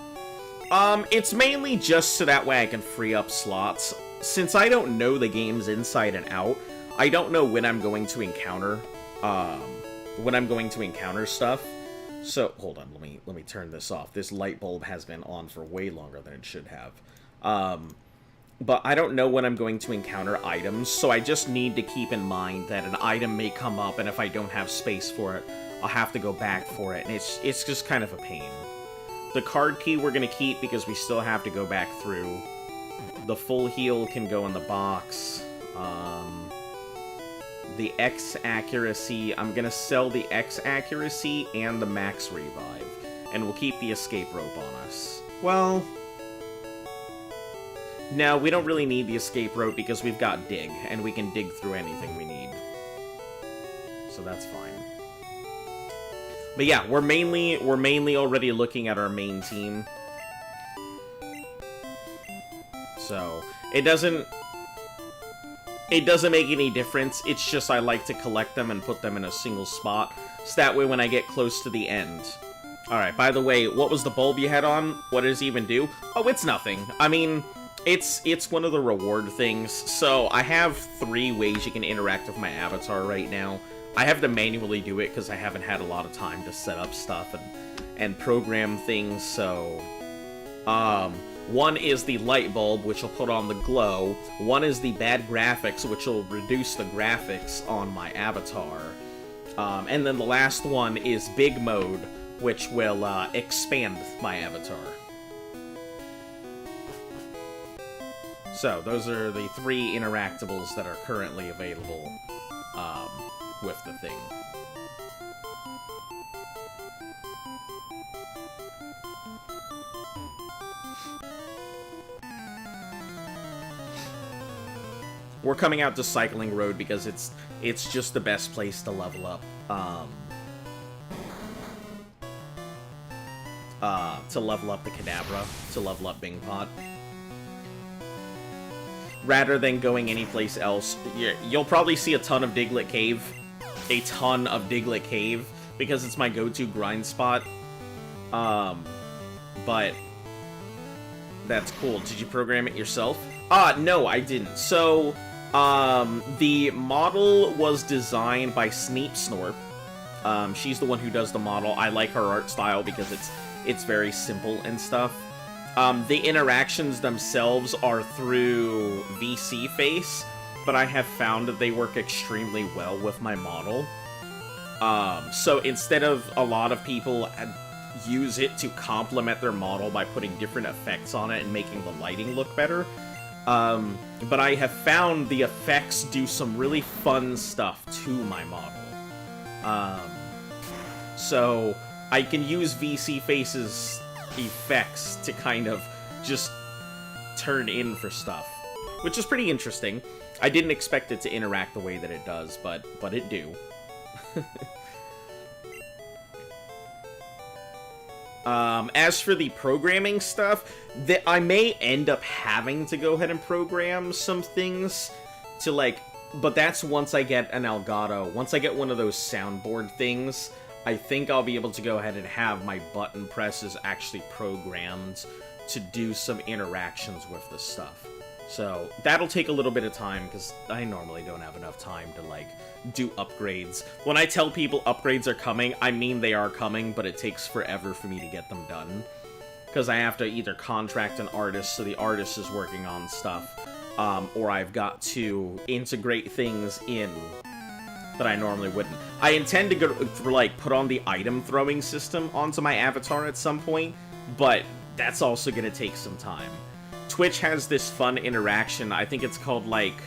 It's mainly just so that way I can free up slots. Since I don't know the games inside and out, I don't know when I'm going to encounter, stuff. So, hold on, let me turn this off. This light bulb has been on for way longer than it should have. But I don't know when I'm going to encounter items, so I just need to keep in mind that an item may come up, and if I don't have space for it, I'll have to go back for it, and it's just kind of a pain. The card key we're going to keep because we still have to go back through The full heal can go in the box. The X accuracy, I'm gonna sell the X accuracy and the max revive. And we'll keep the escape rope on us. Well, no, we don't really need the escape rope because we've got dig, and we can dig through anything we need. So that's fine. But yeah, we're mainly already looking at our main team. So it doesn't make any difference. It's just I like to collect them and put them in a single spot, so that way when I get close to the end. Alright, by the way, what was the bulb you had on? What does it even do? Oh, it's nothing. I mean, it's one of the reward things. So I have 3 ways you can interact with my avatar right now. I have to manually do it because I haven't had a lot of time to set up stuff and program things, so... one is the light bulb, which will put on the glow. One is the bad graphics, which will reduce the graphics on my avatar. And then the last one is big mode, which will expand my avatar. So, those are the 3 interactables that are currently available with the thing. We're coming out to Cycling Road because it's just the best place to level up. To level up the Kadabra, to level up Bingpot. Rather than going anyplace else, you'll probably see a ton of Diglett Cave. A ton of Diglett Cave, because it's my go-to grind spot. But that's cool. Did you program it yourself? No, I didn't. So, the model was designed by Sneep Snorp. She's the one who does the model. I like her art style because it's very simple and stuff. The interactions themselves are through VC Face, but I have found that they work extremely well with my model. So instead of a lot of people use it to complement their model by putting different effects on it and making the lighting look better, but I have found the effects do some really fun stuff to my model. So I can use VC Face's effects to kind of just turn in for stuff, which is pretty interesting. I didn't expect it to interact the way that it does, but it do. As for the programming stuff, I may end up having to go ahead and program some things to, like, but that's once I get an Elgato. Once I get one of those soundboard things, I think I'll be able to go ahead and have my button presses actually programmed to do some interactions with the stuff. So that'll take a little bit of time, because I normally don't have enough time to, like, do upgrades. When I tell people upgrades are coming, I mean they are coming, but it takes forever for me to get them done. Because I have to either contract an artist, so the artist is working on stuff, or I've got to integrate things in that I normally wouldn't. I intend to go for, like, put on the item throwing system onto my avatar at some point, but that's also gonna take some time. Twitch has this fun interaction, I think it's called, like,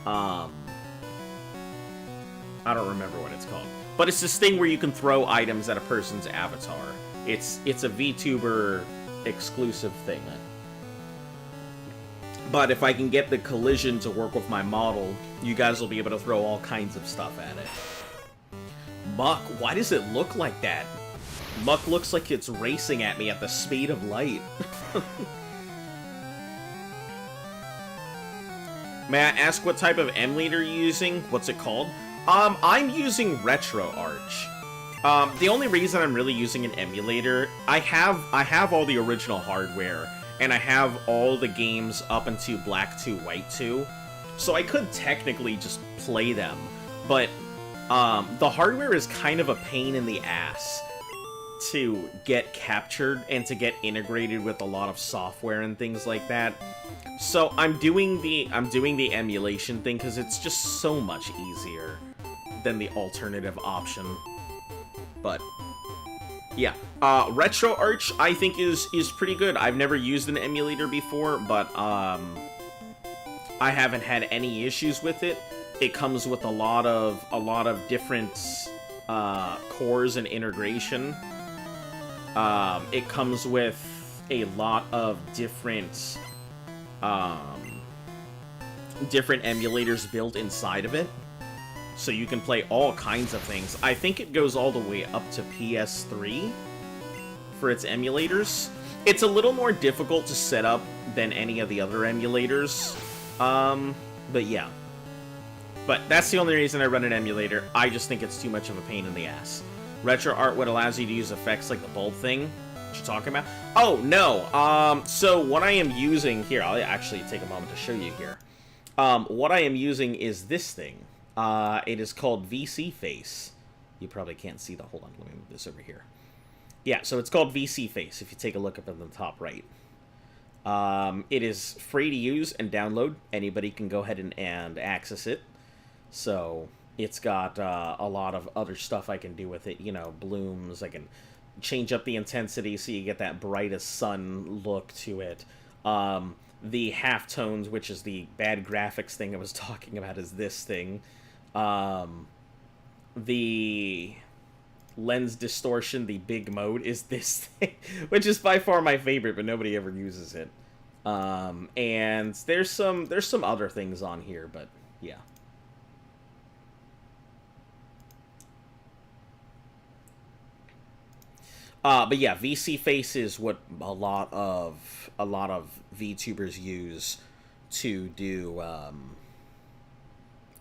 I don't remember what it's called. But it's this thing where you can throw items at a person's avatar. It's a VTuber exclusive thing. But if I can get the collision to work with my model, you guys will be able to throw all kinds of stuff at it. Muck, why does it look like that? Muck looks like it's racing at me at the speed of light. May I ask what type of emulator you're using? What's it called? I'm using RetroArch. The only reason I'm really using an emulator, I have all the original hardware, and I have all the games up into Black 2, White 2, so I could technically just play them, but the hardware is kind of a pain in the ass to get captured and to get integrated with a lot of software and things like that. So I'm doing the emulation thing because it's just so much easier than the alternative option. But yeah, RetroArch I think is pretty good. I've never used an emulator before, but I haven't had any issues with it. It comes with a lot of different cores and integration. It comes with a lot of different emulators built inside of it, so you can play all kinds of things. I think it goes all the way up to PS3 for its emulators. It's a little more difficult to set up than any of the other emulators, but yeah. But that's the only reason I run an emulator. I just think it's too much of a pain in the ass. Retro art would allows you to use effects like the bulb thing. What you talking about? Oh, no. So what I am using here, I'll actually take a moment to show you here. What I am using is this thing. It is called VC Face. You probably can't see the, hold on, let me move this over here. Yeah, so it's called VC Face, if you take a look up at the top right. It is free to use and download. Anybody can go ahead and access it. So it's got a lot of other stuff I can do with it. You know, blooms. I can change up the intensity so you get that brightest sun look to it. The halftones, which is the bad graphics thing I was talking about, is this thing. The lens distortion, the big mode, is this thing, which is by far my favorite, but nobody ever uses it. And there's some other things on here, but yeah. But yeah, VC Face is what a lot of VTubers use to do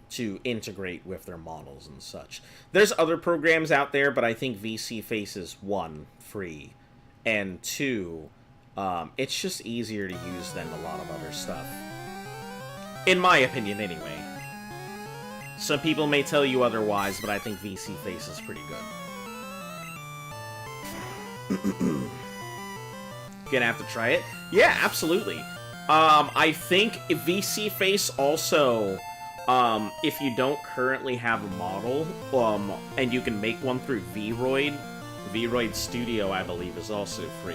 to integrate with their models and such. There's other programs out there, but I think VC Face is one, free, and two, it's just easier to use than a lot of other stuff. In my opinion, anyway. Some people may tell you otherwise, but I think VC Face is pretty good. Gonna have to try it? Yeah, absolutely. I think VC Face also, if you don't currently have a model, and you can make one through Vroid Studio, I believe, is also free.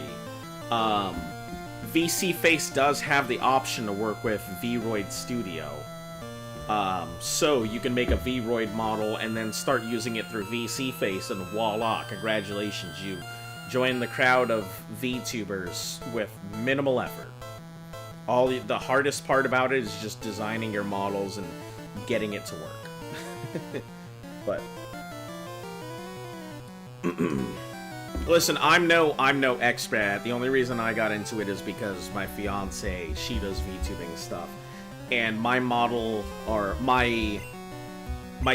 VC Face does have the option to work with Vroid Studio. So you can make a Vroid model and then start using it through VC Face, and voila, congratulations, you join the crowd of VTubers with minimal effort. The hardest part about it is just designing your models and getting it to work. But listen, I'm no expert. The only reason I got into it is because my fiance, she does VTubing stuff, and my model, or my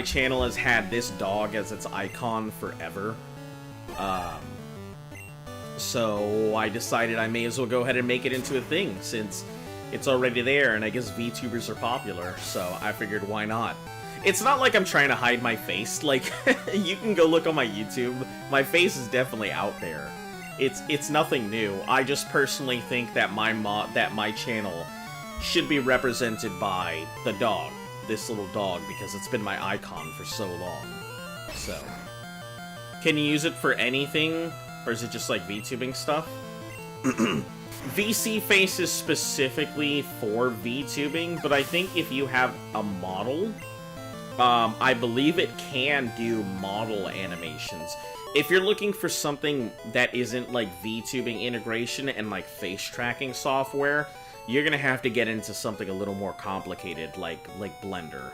channel, has had this dog as its icon forever. So I decided I may as well go ahead and make it into a thing, since it's already there, and I guess VTubers are popular, so I figured why not. It's not like I'm trying to hide my face. Like, you can go look on my YouTube. My face is definitely out there. It's nothing new. I just personally think that my channel should be represented by the dog, this little dog, because it's been my icon for so long. So, can you use it for anything? Or is it just like VTubing stuff? VC Face is specifically for VTubing, but I think if you have a model, I believe it can do model animations. If you're looking for something that isn't like VTubing integration and like face tracking software, you're gonna have to get into something a little more complicated, like Blender.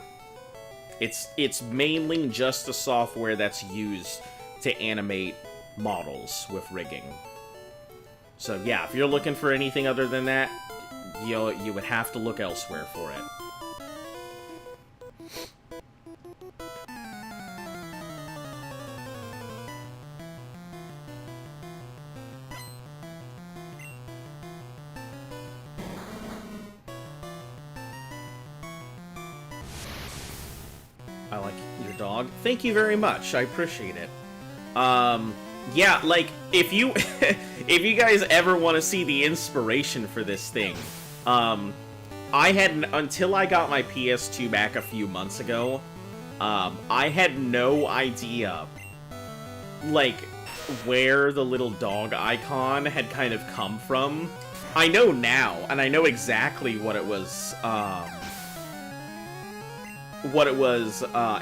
It's mainly just the software that's used to animate models with rigging. So yeah, if you're looking for anything other than that, you would have to look elsewhere for it. I like your dog. Thank you very much. I appreciate it. Yeah, like, if you if you guys ever want to see the inspiration for this thing, I had, until I got my PS2 back a few months ago, I had no idea, like, where the little dog icon had kind of come from. I know now, and I know exactly what it was,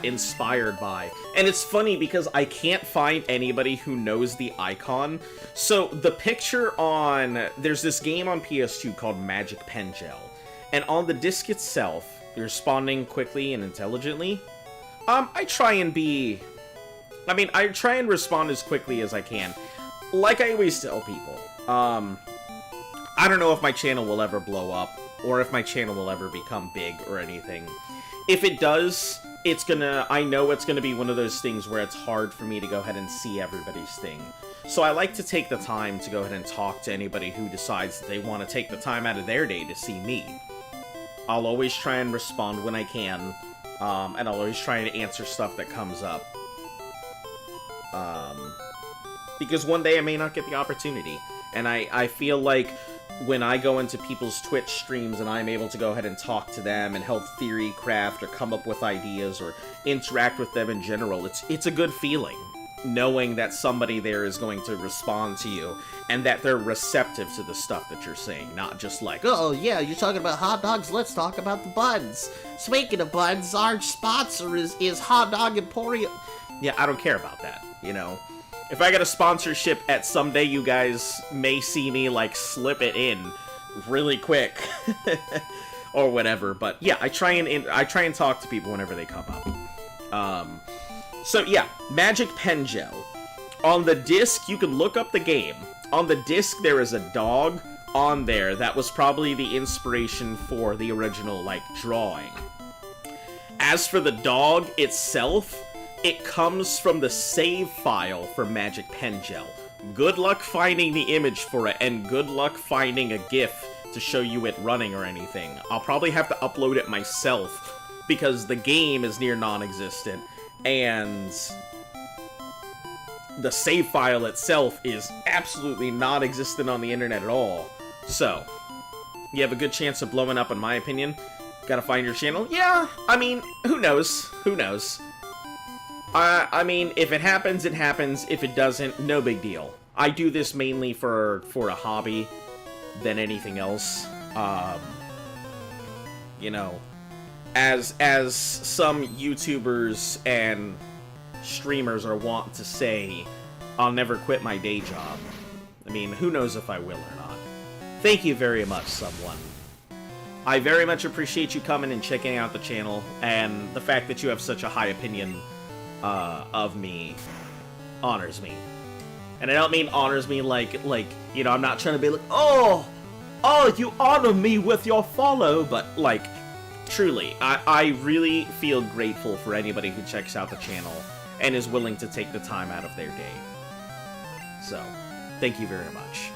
inspired by. And it's funny because I can't find anybody who knows the icon. So the picture on... There's this game on PS2 called Magic Pen Gel. And on the disc itself, you're responding quickly and intelligently. I try and respond as quickly as I can. Like I always tell people, I don't know if my channel will ever blow up, or if my channel will ever become big or anything. If it does, I know it's gonna be one of those things where it's hard for me to go ahead and see everybody's thing. So I like to take the time to go ahead and talk to anybody who decides that they want to take the time out of their day to see me. I'll always try and respond when I can, and I'll always try and answer stuff that comes up. Because one day I may not get the opportunity, and I feel like when I go into people's Twitch streams and I'm able to go ahead and talk to them and help theory craft or come up with ideas or interact with them in general, it's a good feeling, knowing that somebody there is going to respond to you and that they're receptive to the stuff that you're saying, not just like, oh yeah, you're talking about hot dogs, let's talk about the buns. Speaking of buns, our sponsor is Hot Dog Emporium. Yeah, I don't care about that, you know? If I get a sponsorship at someday, you guys may see me, like, slip it in really quick. Or whatever, but yeah, I try and talk to people whenever they come up. So yeah, Magic Pen Gel. On the disc, you can look up the game. On the disc, there is a dog on there that was probably the inspiration for the original, like, drawing. As for the dog itself, it comes from the save file for Magic Pen Gel. Good luck finding the image for it, and good luck finding a GIF to show you it running or anything. I'll probably have to upload it myself, because the game is near non-existent, and the save file itself is absolutely non-existent on the internet at all. So, you have a good chance of blowing up, in my opinion. Gotta find your channel? Yeah, I mean, who knows? Who knows? I mean, if it happens, it happens. If it doesn't, no big deal. I do this mainly for a hobby than anything else. You know, as some YouTubers and streamers are wont to say, I'll never quit my day job. I mean, who knows if I will or not. Thank you very much, someone. I very much appreciate you coming and checking out the channel, and the fact that you have such a high opinion of me honors me. And I don't mean honors me like, you know, I'm not trying to be like, oh, you honor me with your follow, but, like, truly, I really feel grateful for anybody who checks out the channel and is willing to take the time out of their day. So, thank you very much.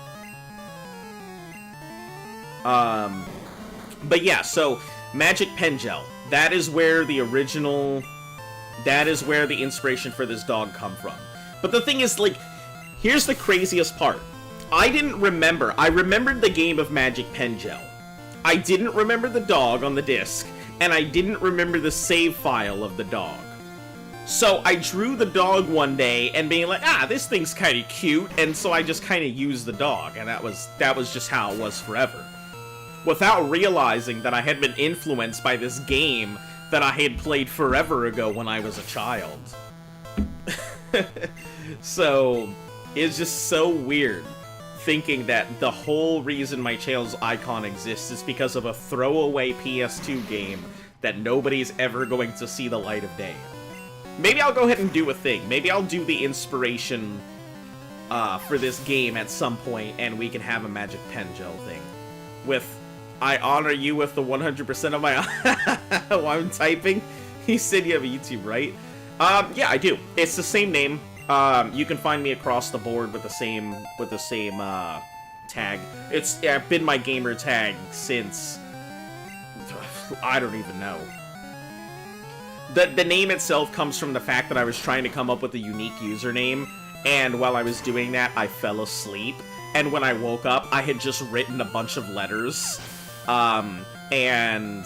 But yeah, so, Magic Pen Gel. That is where the inspiration for this dog come from. But the thing is, like, here's the craziest part. I remembered the game of Magic Pen Gel. I didn't remember the dog on the disc, and I didn't remember the save file of the dog. So I drew the dog one day and being like, this thing's kind of cute, and so I just kind of used the dog, and that was just how it was forever. Without realizing that I had been influenced by this game that I had played forever ago when I was a child. So, it's just so weird thinking that the whole reason my channel's icon exists is because of a throwaway PS2 game that nobody's ever going to see the light of day. Maybe I'll go ahead and do a thing. Maybe I'll do the inspiration for this game at some point, and we can have a Magic Pen Gel thing. With, I honor you with the 100% of my... while I'm typing. He said you have a YouTube, right? Yeah, I do. It's the same name. You can find me across the board with the same tag. It's been my gamer tag since... I don't even know. The name itself comes from the fact that I was trying to come up with a unique username, and while I was doing that, I fell asleep. And when I woke up, I had just written a bunch of letters. And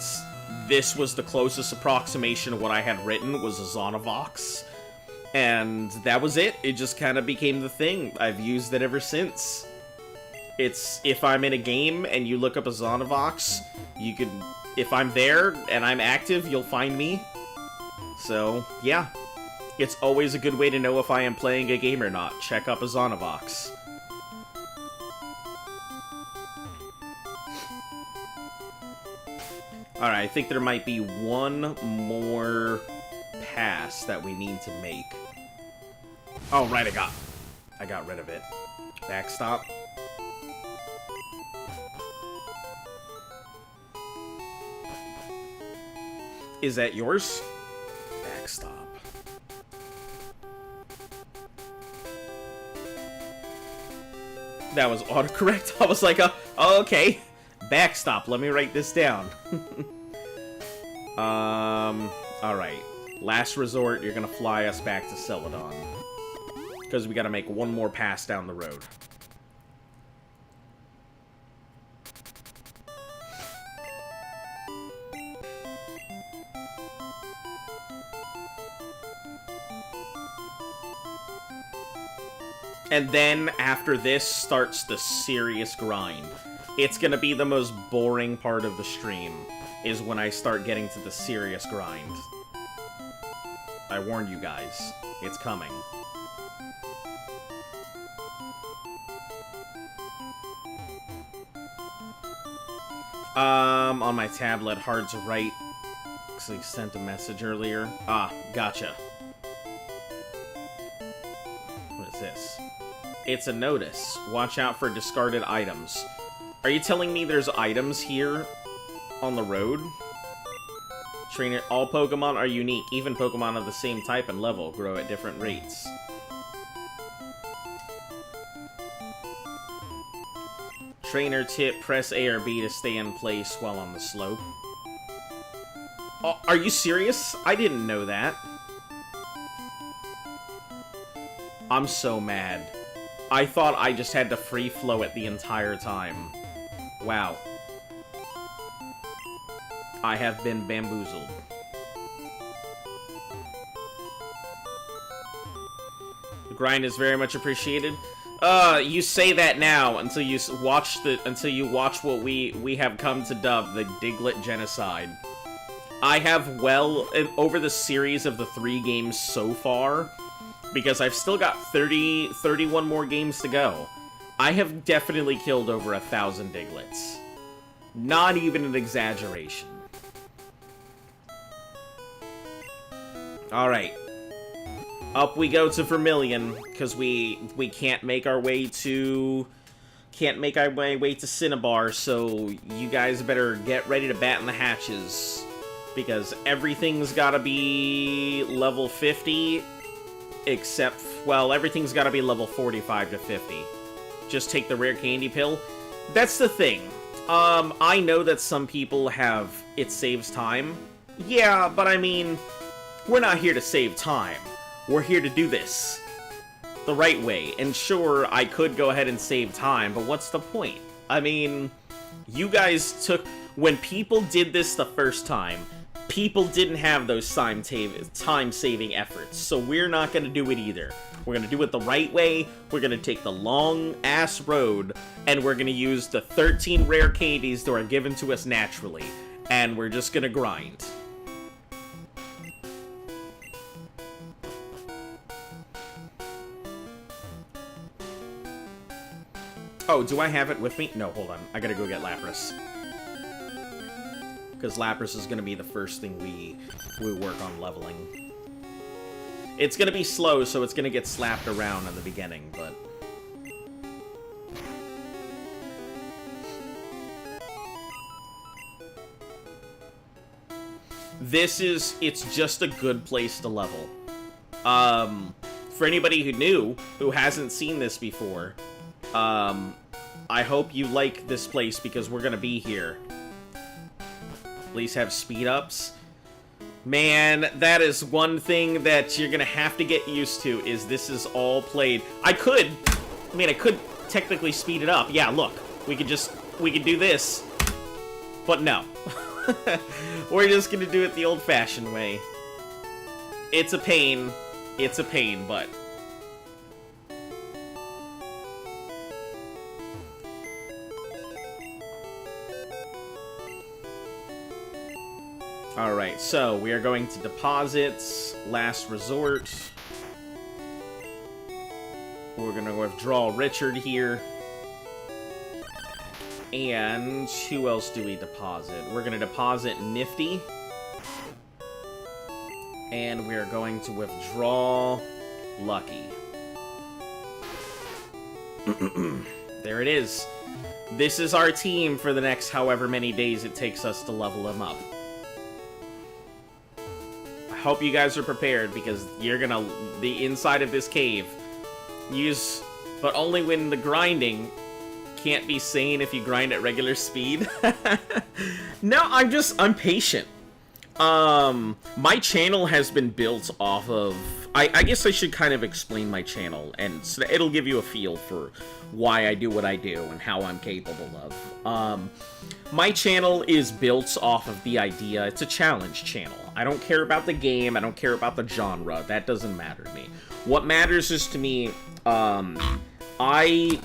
this was the closest approximation of what I had written, was a Zonavox. And that was it. It just kind of became the thing. I've used it ever since. It's, if I'm in a game and you look up a Zonavox, you could, if I'm there and I'm active, you'll find me. So, yeah. It's always a good way to know if I am playing a game or not. Check up a Zonavox. Alright, I think there might be one more pass that we need to make. Oh, right, I got rid of it. Backstop. Is that yours? Backstop. That was autocorrect. I was like, oh, okay. Backstop. Let me write this down. Alright. Last resort, you're gonna fly us back to Celadon. Because we gotta make one more pass down the road. And then, after this, starts the serious grind. It's gonna be the most boring part of the stream, is when I start getting to the serious grind. I warned you guys. It's coming. On my tablet, hard to write. Looks like sent a message earlier. Ah, gotcha. What is this? It's a notice. Watch out for discarded items. Are you telling me there's items here on the road? Trainer, all Pokemon are unique. Even Pokemon of the same type and level grow at different rates. Trainer tip, press A or B to stay in place while on the slope. Oh, are you serious? I didn't know that. I'm so mad. I thought I just had to free flow it the entire time. Wow. I have been bamboozled. The grind is very much appreciated. You say that now until you watch what we have come to dub the Diglett Genocide. I have over the series of the 3 games so far, because I've still got 31 more games to go. I have definitely killed over 1,000 Digletts. Not even an exaggeration. Alright. Up we go to Vermilion, because we can't make our way to... Can't make our way to Cinnabar, so you guys better get ready to batten the hatches. Because everything's gotta be level 50, except, well, everything's gotta be level 45 to 50. Just take the rare candy pill. That's the thing. I know that some people have it saves time. Yeah, but I mean, we're not here to save time. We're here to do this the right way. And sure, I could go ahead and save time, but what's the point? I mean, you guys took... When people did this the first time, people didn't have those time-saving efforts, so we're not going to do it either. We're going to do it the right way, we're going to take the long-ass road, and we're going to use the 13 rare candies that are given to us naturally, and we're just going to grind. Oh, do I have it with me? No, hold on. I gotta go get Lapras. Because Lapras is going to be the first thing we work on leveling. It's going to be slow, so it's going to get slapped around in the beginning, but... It's just a good place to level. For anybody who hasn't seen this before, I hope you like this place because we're going to be here. At least have speed ups. Man, that is one thing that you're gonna have to get used to, is this is all played. I could technically speed it up. Yeah, look, we could do this, but no. We're just gonna do it the old-fashioned way. It's a pain, but... Alright, so we are going to deposits, last resort. We're gonna withdraw Richard here. And who else do we deposit? We're gonna deposit Nifty. And we are going to withdraw Lucky. There it is. This is our team for the next however many days it takes us to level them up. I hope you guys are prepared, because you're gonna... the inside of this cave... use... but only when the grinding can't be sane if you grind at regular speed. No, I'm patient. My channel has been built off of... I guess I should kind of explain my channel, and so it'll give you a feel for why I do what I do and how I'm capable of. My channel is built off of the idea, it's a challenge channel. I don't care about the game, I don't care about the genre, that doesn't matter to me. What matters is to me, I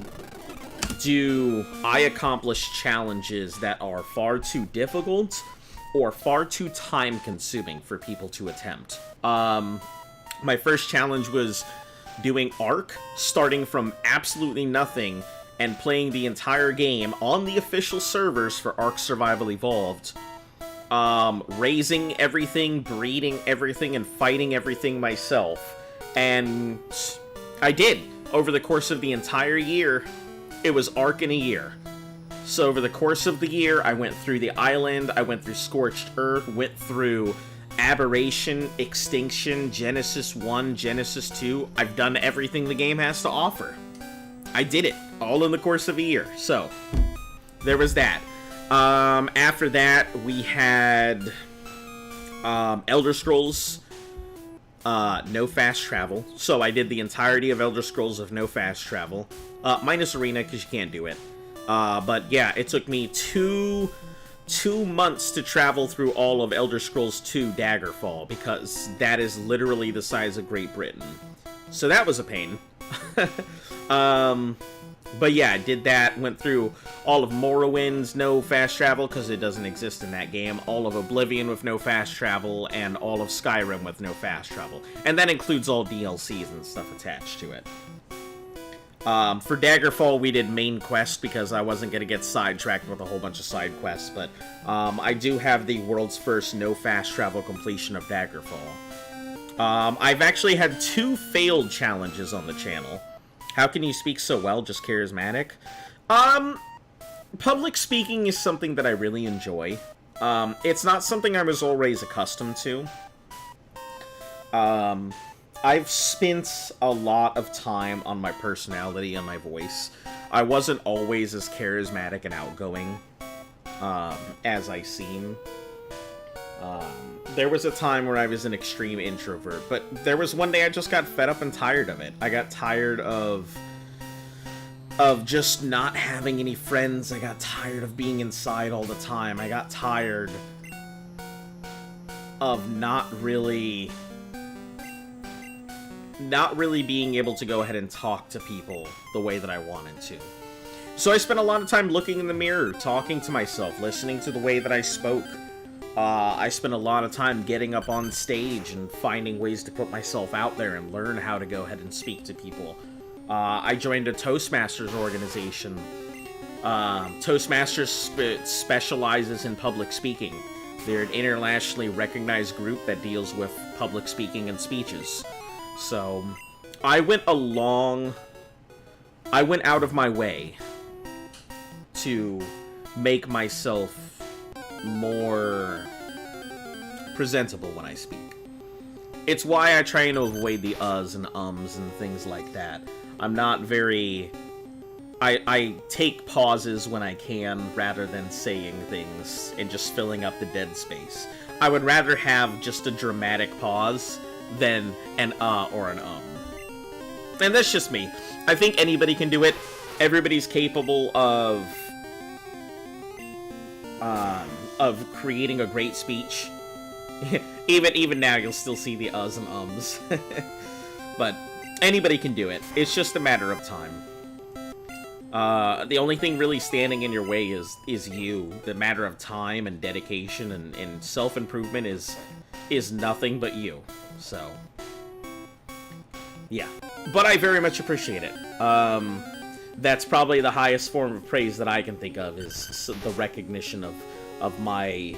accomplish challenges that are far too difficult or far too time-consuming for people to attempt. My first challenge was doing Ark, starting from absolutely nothing, and playing the entire game on the official servers for Ark Survival Evolved. Raising everything, breeding everything, and fighting everything myself. And I did. Over the course of the entire year, it was Ark in a year. So over the course of the year, I went through the island, I went through Scorched Earth, went through Aberration, Extinction, Genesis 1, Genesis 2. I've done everything the game has to offer. I did it, all in the course of a year. So, there was that. After that, we had Elder Scrolls, no fast travel. So I did the entirety of Elder Scrolls of no fast travel. Minus Arena, because you can't do it. But yeah, it took me two months to travel through all of Elder Scrolls 2 Daggerfall, because that is literally the size of Great Britain. So that was a pain. But yeah, I did that, went through all of Morrowind's no fast travel, because it doesn't exist in that game, all of Oblivion with no fast travel, and all of Skyrim with no fast travel. And that includes all DLCs and stuff attached to it. For Daggerfall, we did main quest because I wasn't going to get sidetracked with a whole bunch of side quests, but I do have the world's first no fast travel completion of Daggerfall. I've actually had 2 failed challenges on the channel. How can you speak so well, just charismatic? Public speaking is something that I really enjoy. It's not something I was always accustomed to. I've spent a lot of time on my personality and my voice. I wasn't always as charismatic and outgoing as I seem. There was a time where I was an extreme introvert, but there was one day I just got fed up and tired of it. I got tired of just not having any friends. I got tired of being inside all the time. I got tired of not really being able to go ahead and talk to people the way that I wanted to. So I spent a lot of time looking in the mirror, talking to myself, listening to the way that I spoke. I spent a lot of time getting up on stage and finding ways to put myself out there and learn how to go ahead and speak to people. I joined a Toastmasters organization. Toastmasters specializes in public speaking. They're an internationally recognized group that deals with public speaking and speeches. So, I went out of my way to make myself more presentable when I speak. It's why I try and avoid the uhs and ums and things like that. I'm not very... I take pauses when I can rather than saying things and just filling up the dead space. I would rather have just a dramatic pause than an or an And that's just me. I think anybody can do it. Everybody's capable of creating a great speech. even now, you'll still see the uhs and ums. But anybody can do it. It's just a matter of time. The only thing really standing in your way is you. The matter of time and dedication and self-improvement is nothing but you. So, yeah. But I very much appreciate it. That's probably the highest form of praise that I can think of, is the recognition of my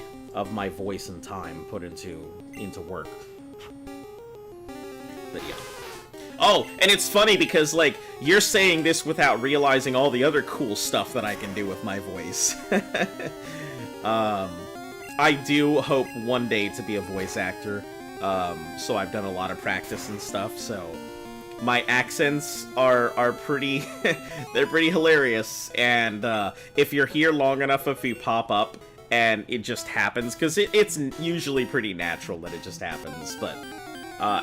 voice and time put into work. But yeah. Oh, and it's funny because, like, you're saying this without realizing all the other cool stuff that I can do with my voice. I do hope one day to be a voice actor, so I've done a lot of practice and stuff, so my accents are pretty, they're pretty hilarious, and if you're here long enough, if you pop up, and it just happens, because it's usually pretty natural that it just happens, but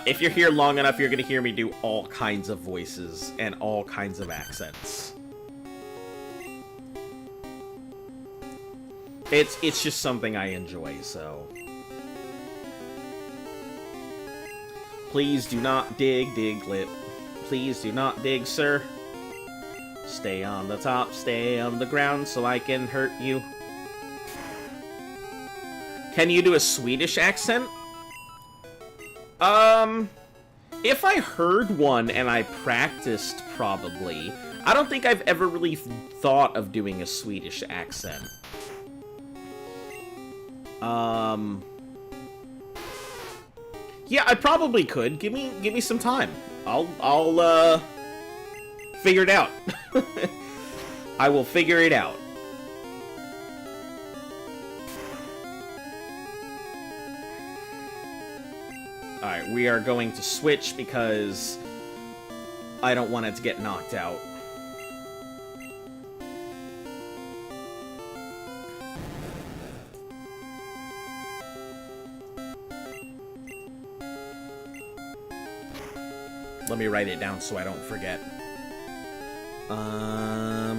if you're here long enough, you're gonna hear me do all kinds of voices and all kinds of accents. It's just something I enjoy, so. Please do not dig, Diglett. Please do not dig, sir. Stay on the top, stay on the ground so I can hurt you. Can you do a Swedish accent? If I heard one and I practiced, probably. I don't think I've ever really thought of doing a Swedish accent. Yeah, I probably could. Give me some time. I'll figure it out. I will figure it out. Alright, we are going to switch because I don't want it to get knocked out. Let me write it down so I don't forget.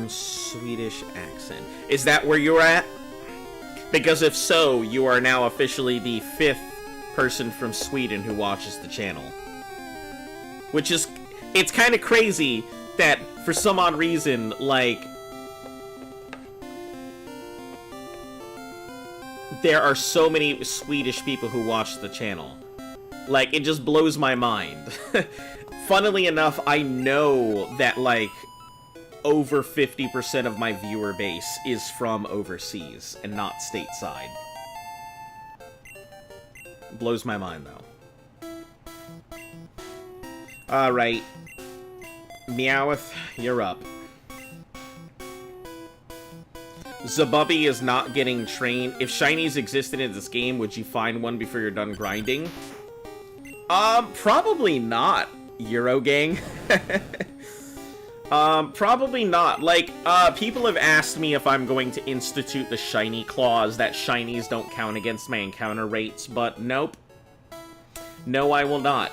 Swedish accent. Is that where you're at? Because if so, you are now officially the 5th person from Sweden who watches the channel. Which is, it's kind of crazy that for some odd reason, like, there are so many Swedish people who watch the channel. Like, it just blows my mind. Funnily enough, I know that, like, over 50% of my viewer base is from overseas and not stateside. Blows my mind, though. Alright. Meowth, you're up. Zabubby is not getting trained. If shinies existed in this game, would you find one before you're done grinding? Probably not, Eurogang. Probably not. Like, people have asked me if I'm going to institute the shiny clause that shinies don't count against my encounter rates, but nope. No, I will not.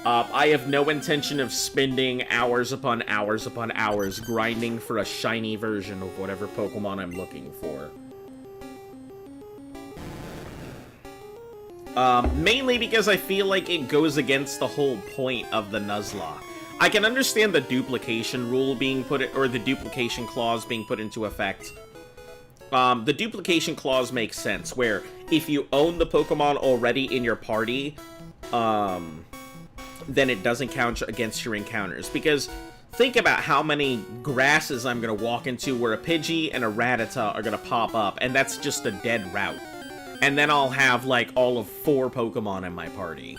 I have no intention of spending hours upon hours upon hours grinding for a shiny version of whatever Pokemon I'm looking for. Mainly because I feel like it goes against the whole point of the Nuzlocke. I can understand the duplication rule being or the duplication clause being put into effect. The duplication clause makes sense, where if you own the Pokemon already in your party, then it doesn't count against your encounters. Because think about how many grasses I'm gonna walk into where a Pidgey and a Rattata are gonna pop up, and that's just a dead route. And then I'll have, like, all of 4 Pokemon in my party.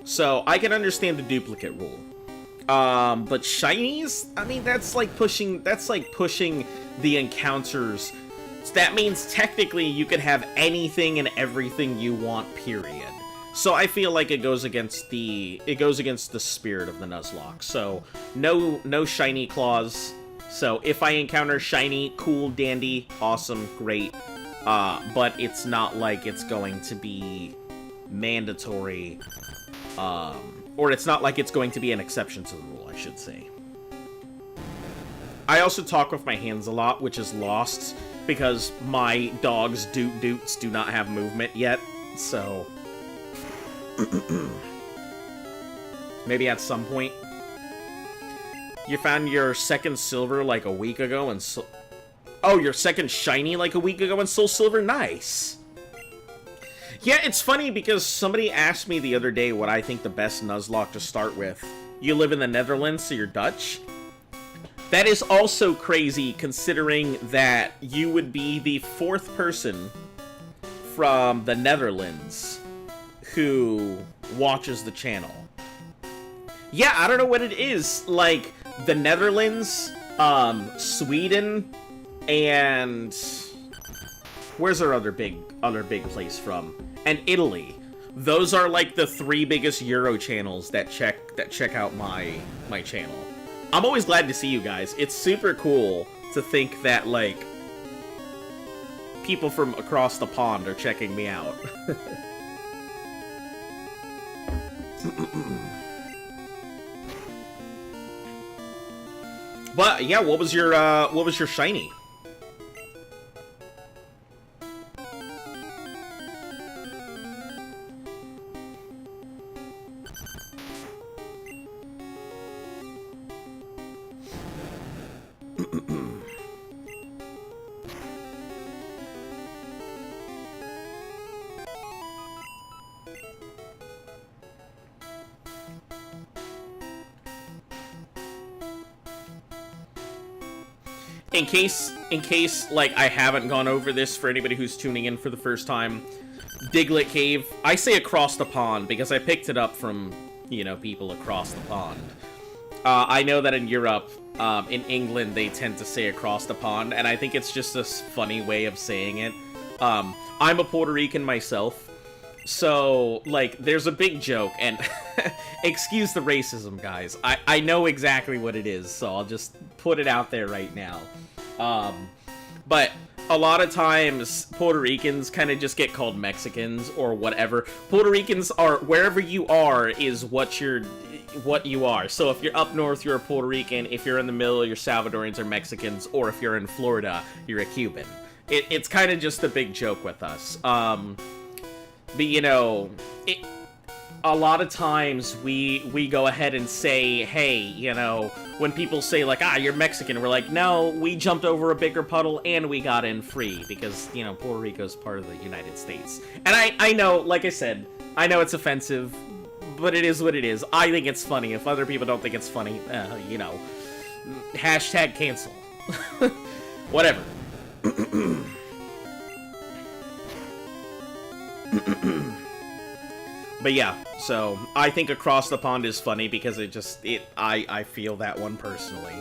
So, I can understand the duplicate rule. But shinies? I mean, that's like pushing the encounters. So that means technically you could have anything and everything you want, period. So I feel like it goes against the spirit of the Nuzlocke. So, no shiny clause. So, if I encounter shiny, cool, dandy, awesome, great. But it's not like it's going to be mandatory, or it's not like it's going to be an exception to the rule, I should say. I also talk with my hands a lot, which is lost, because my dog's Doots do not have movement yet, so... Maybe at some point. You found your second silver like a week ago and oh, your second shiny like a week ago and Soul Silver? Nice. Yeah, it's funny because somebody asked me the other day what I think the best Nuzlocke to start with. You live in the Netherlands, so you're Dutch? That is also crazy considering that you would be the 4th person from the Netherlands who watches the channel. Yeah, I don't know what it is. Like, the Netherlands, Sweden, and where's our other big place from? And Italy. Those are like the 3 biggest Euro channels that check out my channel. I'm always glad to see you guys. It's super cool to think that like people from across the pond are checking me out. But yeah, what was your shiny? In case, like, I haven't gone over this for anybody who's tuning in for the first time, Diglett Cave, I say across the pond because I picked it up from, you know, people across the pond. I know that in Europe, in England, they tend to say across the pond, and I think it's just a funny way of saying it. I'm a Puerto Rican myself, so, like, there's a big joke, and excuse the racism, guys. I know exactly what it is, so I'll just put it out there right now. But a lot of times, Puerto Ricans kind of just get called Mexicans or whatever. Puerto Ricans are, wherever you are, is what you are. So if you're up north, you're a Puerto Rican. If you're in the middle, you're Salvadorians or Mexicans. Or if you're in Florida, you're a Cuban. It's kind of just a big joke with us. But, you know, a lot of times we go ahead and say, hey, you know, when people say, like, you're Mexican, we're like, no, we jumped over a bigger puddle and we got in free because, you know, Puerto Rico's part of the United States. And I know, like I said, I know it's offensive, but it is what it is. I think it's funny. If other people don't think it's funny, you know, hashtag cancel. Whatever. But yeah, so I think across the pond is funny because I feel that one personally.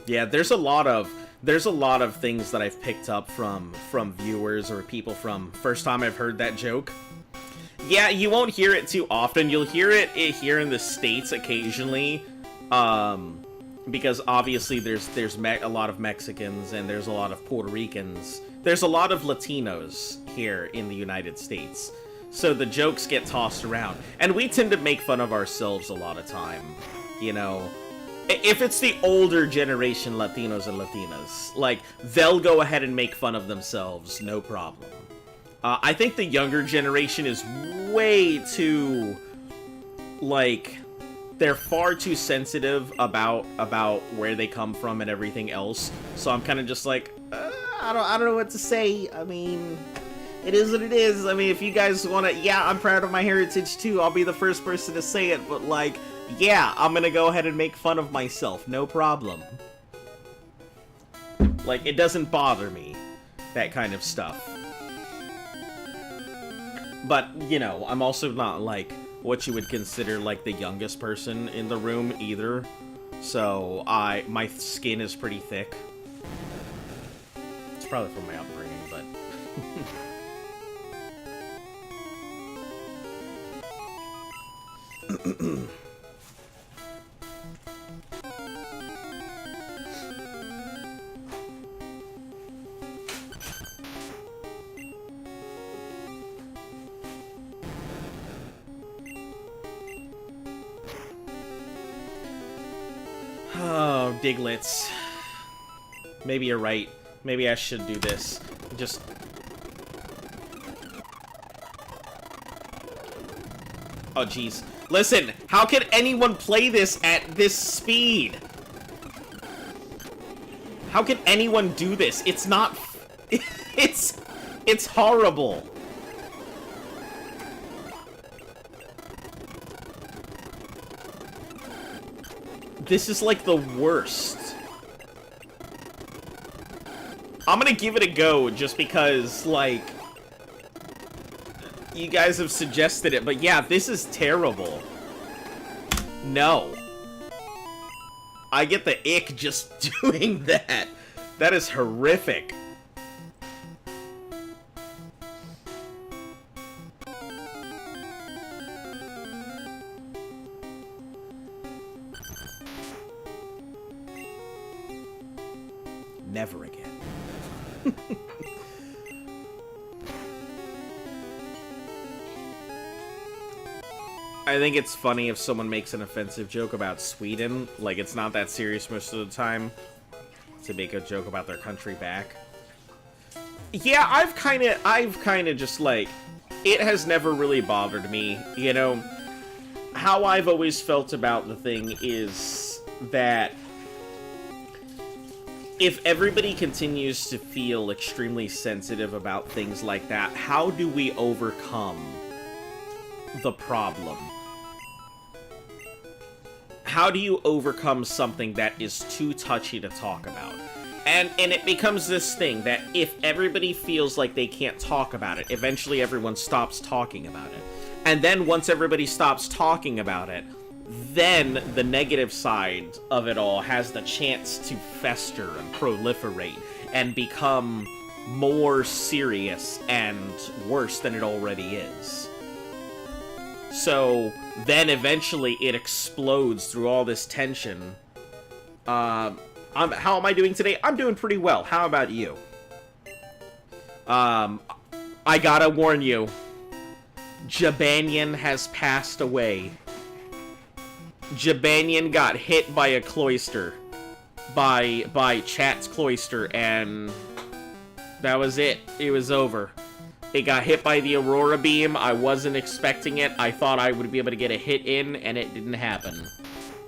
Yeah, there's a lot of things that I've picked up from viewers or people from first time I've heard that joke. Yeah, you won't hear it too often. You'll hear it here in the States occasionally, because obviously there's a lot of Mexicans and there's a lot of Puerto Ricans. There's a lot of Latinos here in the United States. So the jokes get tossed around. And we tend to make fun of ourselves a lot of time, you know. If it's the older generation Latinos and Latinas, like, they'll go ahead and make fun of themselves, no problem. I think the younger generation is way too, like, they're far too sensitive about where they come from and everything else. So I'm kind of just like, I don't know what to say. I mean, it is what it is. I mean, if you guys want to, yeah, I'm proud of my heritage too. I'll be the first person to say it, but like, yeah, I'm gonna go ahead and make fun of myself, no problem. Like, it doesn't bother me, that kind of stuff. But, you know, I'm also not, like, what you would consider, like, the youngest person in the room, either. So, my skin is pretty thick. It's probably from my upbringing, but... Diglets. Maybe you're right. Maybe I should do this. Just... Oh, jeez. Listen, how can anyone play this at this speed? How can anyone do this? It's not... It's horrible. This is like the worst. I'm gonna give it a go just because, like, you guys have suggested it, but yeah, this is terrible. No. I get the ick just doing that. That is horrific. Never again. I think it's funny if someone makes an offensive joke about Sweden. Like, it's not that serious most of the time to make a joke about their country back. Yeah, I've kind of just, like, it has never really bothered me, you know? How I've always felt about the thing is that if everybody continues to feel extremely sensitive about things like that, how do we overcome the problem? How do you overcome something that is too touchy to talk about? And it becomes this thing that if everybody feels like they can't talk about it, eventually everyone stops talking about it. And then once everybody stops talking about it, then the negative side of it all has the chance to fester and proliferate and become more serious and worse than it already is. So then eventually it explodes through all this tension. How am I doing today? I'm doing pretty well. How about you? I gotta warn you. Jabanian has passed away. Jabanian got hit by a cloister. By Chat's cloister, and that was it. It was over. It got hit by the Aurora Beam. I wasn't expecting it. I thought I would be able to get a hit in, and it didn't happen.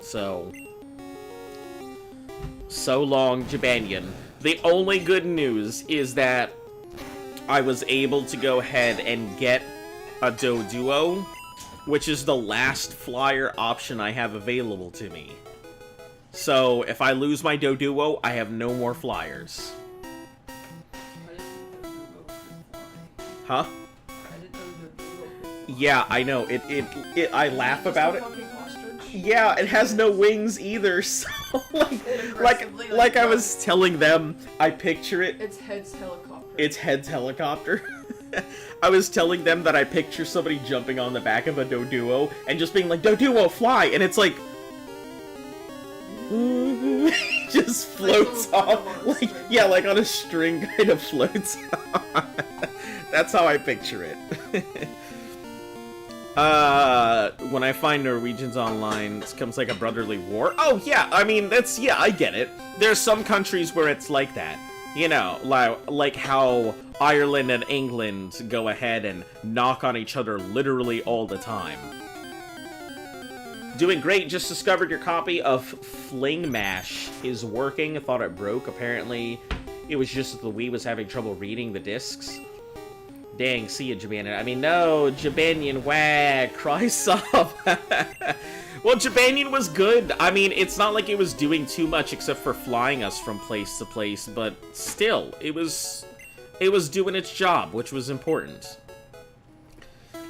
So long, Jabanian. The only good news is that I was able to go ahead and get a Doduo, which is the last flyer option I have available to me. So if I lose my Doduo, I have no more flyers. Huh? Yeah, I know. I laugh about it. Yeah, it has no wings either. So like I was telling them, I picture it. It's Head's helicopter. It's Head's helicopter. I was telling them that I picture somebody jumping on the back of a Doduo and just being like, "Doduo, fly!" And it's like, just floats off. Like, yeah, like on a string, kind of floats on. That's how I picture it. When I find Norwegians online, it becomes like a brotherly war. Oh, yeah, I mean, yeah, I get it. There's some countries where it's like that. You know, like how Ireland and England go ahead and knock on each other literally all the time. Doing great, just discovered your copy of Fling Mash is working. I thought it broke. Apparently, it was just that the Wii was having trouble reading the discs. Dang, see ya, Jabanian. I mean, no, Jabanian, wag, cry sob. Well, Jabanian was good. I mean, it's not like it was doing too much except for flying us from place to place, but still, it was doing its job, which was important.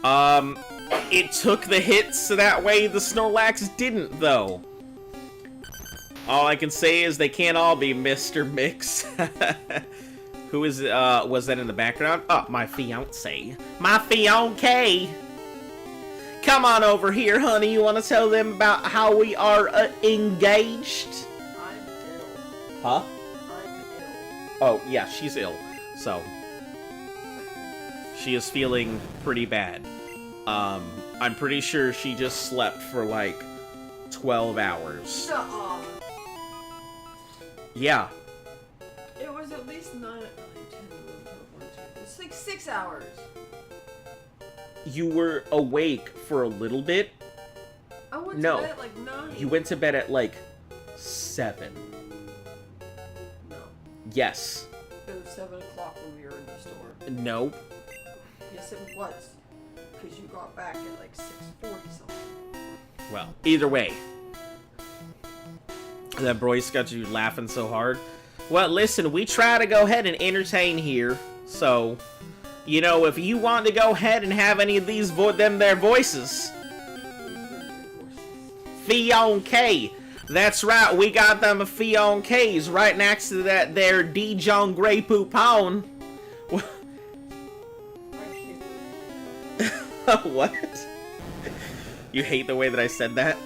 It took the hits that way, the Snorlax didn't, though. All I can say is they can't all be Mr. Mix. Who is, was that in the background? Oh, my fiancé. My fiancé! Come on over here, honey. You want to tell them about how we are engaged? I'm ill. Huh? I'm ill. Oh, yeah, she's ill. So, she is feeling pretty bad. I'm pretty sure she just slept for, like, 12 hours. Yeah. It was at least 9, 10, 11, 12, 1, 2. It's like 6 hours. You were awake for a little bit. I went No. to bed at like 9. You went to bed at like 7. No. Yes. It was 7 o'clock when we were in the store. Nope. Yes, it was. Because you got back at like 6:40 something. Well, either way. That Broy's got you laughing so hard. Well, listen, we try to go ahead and entertain here. So, you know, if you want to go ahead and have any of these their voices. Fionn-K. That's right, we got them Fionn-Ks right next to that there Dijon Grey Poupon. What? You hate the way that I said that?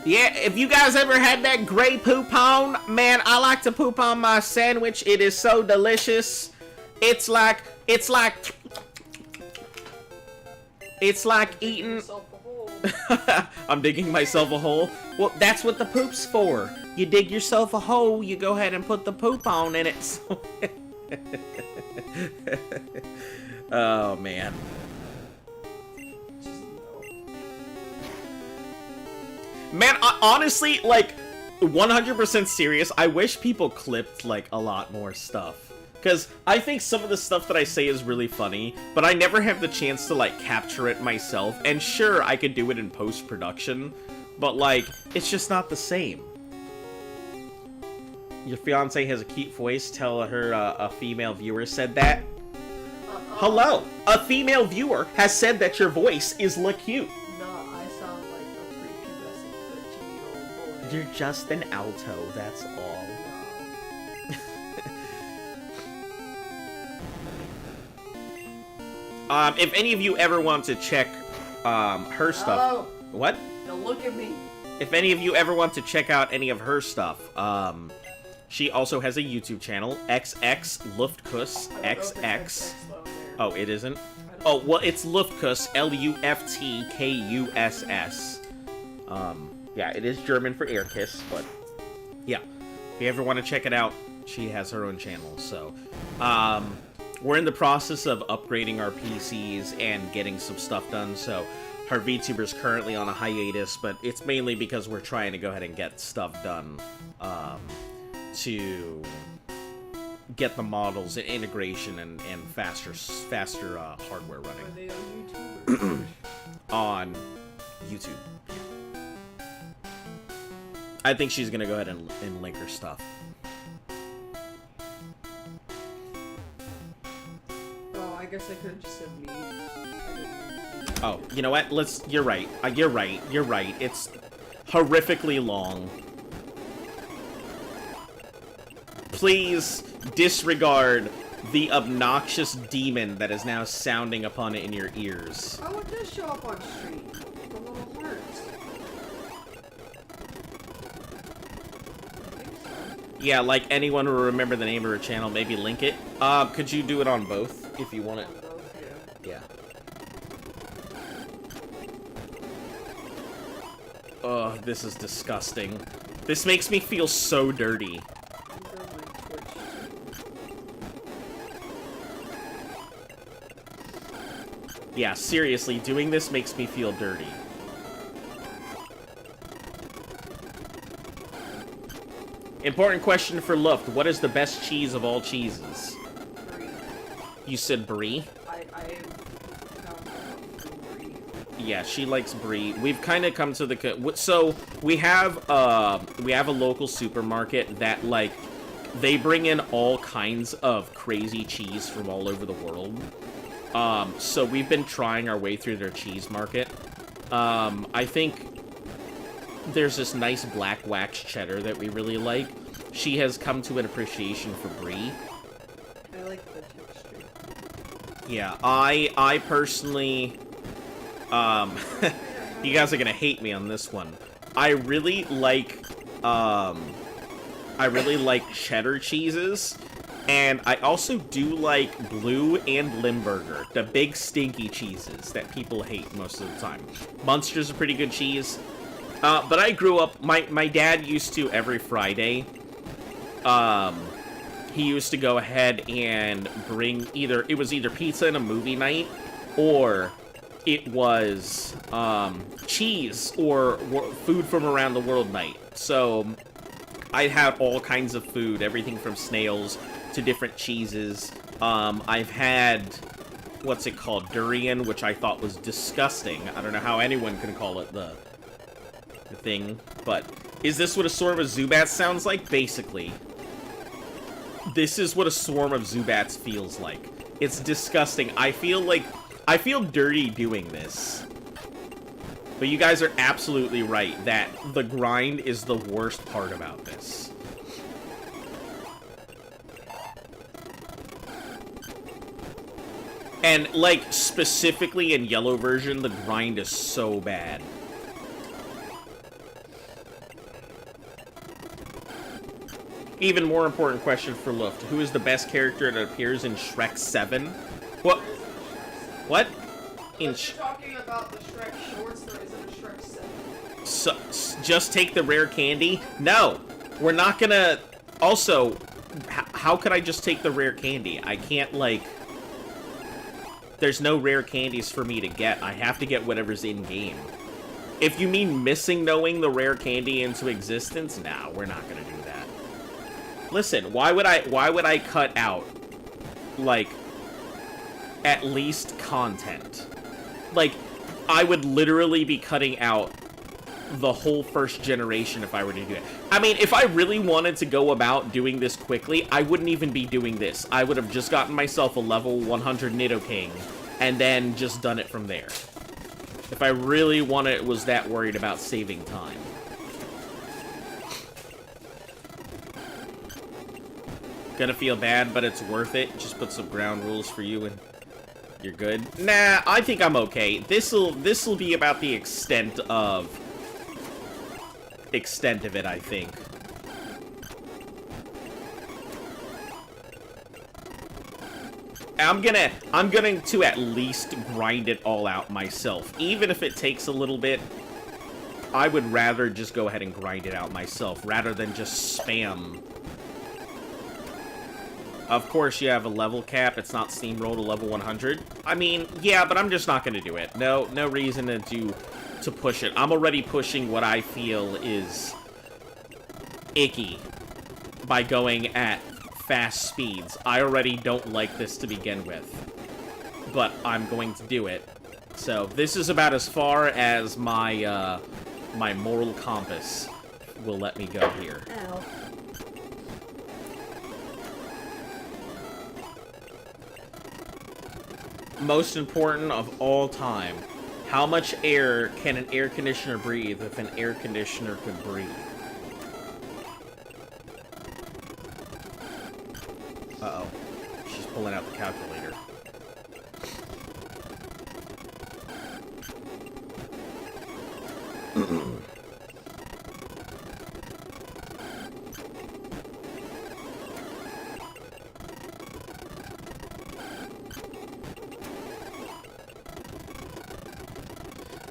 Yeah, if you guys ever had that Grey Poupon, man, I like to poop on my sandwich. It is so delicious. It's like eating. I'm digging myself a hole. Well, that's what the poop's for. You dig yourself a hole, you go ahead and put the poop on in it. So oh, man. Man, honestly, like, 100% serious, I wish people clipped, like, a lot more stuff. Because I think some of the stuff that I say is really funny, but I never have the chance to, like, capture it myself. And sure, I could do it in post-production, but, like, it's just not the same. Your fiance has a cute voice. Tell her a female viewer said that. Hello! A female viewer has said that your voice is cute. No, I sound like a prepubescent 13-year-old boy. You're just an alto, that's all. If any of you ever want to check her stuff... Oh, What? don't look at me. If any of you ever want to check out any of her stuff, she also has a YouTube channel, XX Luftkuss, XX. Oh, it isn't? Oh, well, it's Luftkuss, Luftkuss. Yeah, it is German for air kiss, but yeah. If you ever want to check it out, she has her own channel, so. We're in the process of upgrading our PCs and getting some stuff done, so her VTuber's currently on a hiatus, but it's mainly because we're trying to go ahead and get stuff done, to get the models and integration and faster hardware running. Are they on YouTube? On YouTube. I think she's gonna go ahead and link her stuff. Oh, I guess I could have just said me. Oh, you know what? You're right. You're right. It's horrifically long. Please disregard the obnoxious demon that is now sounding upon it in your ears. Oh, it does show up on stream. The little hearts. Yeah, like anyone will remember the name of her channel, maybe link it. Could you do it on both if you want it? Yeah. Ugh, this is disgusting. This makes me feel so dirty. Yeah, seriously, doing this makes me feel dirty. Important question for Luft. What is the best cheese of all cheeses? Brie. You said brie? I found brie. Yeah, she likes brie. We've kind of come to the... So, we have a local supermarket that, like, they bring in all kinds of crazy cheese from all over the world. So we've been trying our way through their cheese market. I think there's this nice black wax cheddar that we really like. She has come to an appreciation for brie. I like the texture. Yeah, I personally, you guys are gonna hate me on this one. I really like cheddar cheeses. And I also do like Blue and Limburger, the big stinky cheeses that people hate most of the time. Munster's a pretty good cheese. But I grew up, my dad used to every Friday, he used to go ahead and bring it was either pizza and a movie night, or it was, cheese or food from around the world night. So I had all kinds of food, everything from snails to different cheeses. I've had, what's it called, durian, which I thought was disgusting. I don't know how anyone can call it the thing, but is this what a swarm of Zubats sounds like? Basically. This is what a swarm of Zubats feels like. It's disgusting. I feel dirty doing this. But you guys are absolutely right that the grind is the worst part about this. And, like, specifically in yellow version, the grind is so bad. Even more important question for Luft. Who is the best character that appears in Shrek 7? What? What? You're talking about the Shrek shorts, there isn't a Shrek 7. So, just take the rare candy? No! We're not gonna... Also, how could I just take the rare candy? I can't, like... There's no rare candies for me to get. I have to get whatever's in-game. If you mean missing knowing the rare candy into existence, nah, we're not gonna do that. Listen, why would I cut out, like, at least content? Like, I would literally be cutting out the whole first generation if I were to do it. I mean, if I really wanted to go about doing this quickly, I wouldn't even be doing this. I would have just gotten myself a level 100 Nidoking, and then just done it from there. If I really was that worried about saving time. Gonna feel bad, but it's worth it. Just put some ground rules for you and you're good. Nah, I think I'm okay. This'll be about the extent of it, I think. I'm going to at least grind it all out myself. Even if it takes a little bit, I would rather just go ahead and grind it out myself rather than just spam. Of course, you have a level cap. It's not steamroll to level 100. I mean, yeah, but I'm just not going to do it. No reason to push it. I'm already pushing what I feel is icky by going at fast speeds. I already don't like this to begin with, but I'm going to do it. So this is about as far as my my moral compass will let me go here. Ow. Most important of all time, how much air can an air conditioner breathe if an air conditioner could breathe? Uh-oh. She's pulling out the calculator.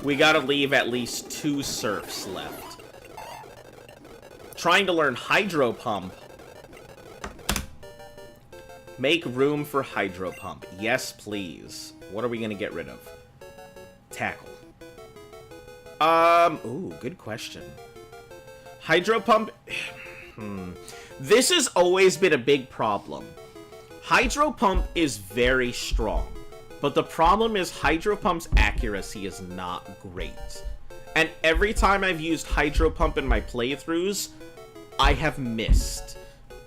We gotta leave at least 2 surfs left. Trying to learn Hydro Pump. Make room for Hydro Pump. Yes, please. What are we gonna get rid of? Tackle. Ooh, good question. Hydro Pump... This has always been a big problem. Hydro Pump is very strong. But the problem is Hydro Pump's accuracy is not great. And every time I've used Hydro Pump in my playthroughs, I have missed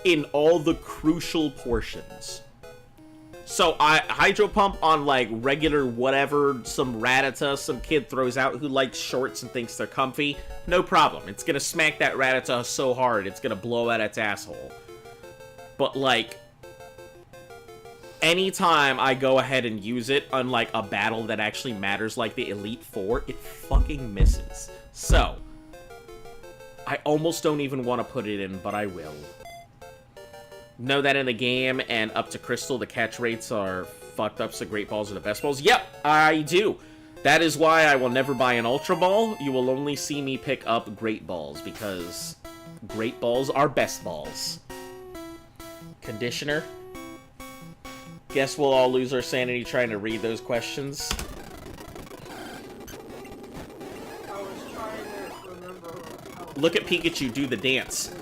in all the crucial portions. So Hydro Pump on like regular whatever, some Rattata some kid throws out who likes shorts and thinks they're comfy, no problem. It's gonna smack that Rattata so hard it's gonna blow out its asshole. But like, anytime I go ahead and use it on, like, a battle that actually matters, like the Elite Four, it fucking misses. So, I almost don't even want to put it in, but I will. Know that in the game and up to Crystal, the catch rates are fucked up, so Great Balls are the best balls? Yep, I do. That is why I will never buy an Ultra Ball. You will only see me pick up Great Balls, because Great Balls are best balls. Conditioner. Guess we'll all lose our sanity trying to read those questions. I was trying to remember how... Look at Pikachu do the dance.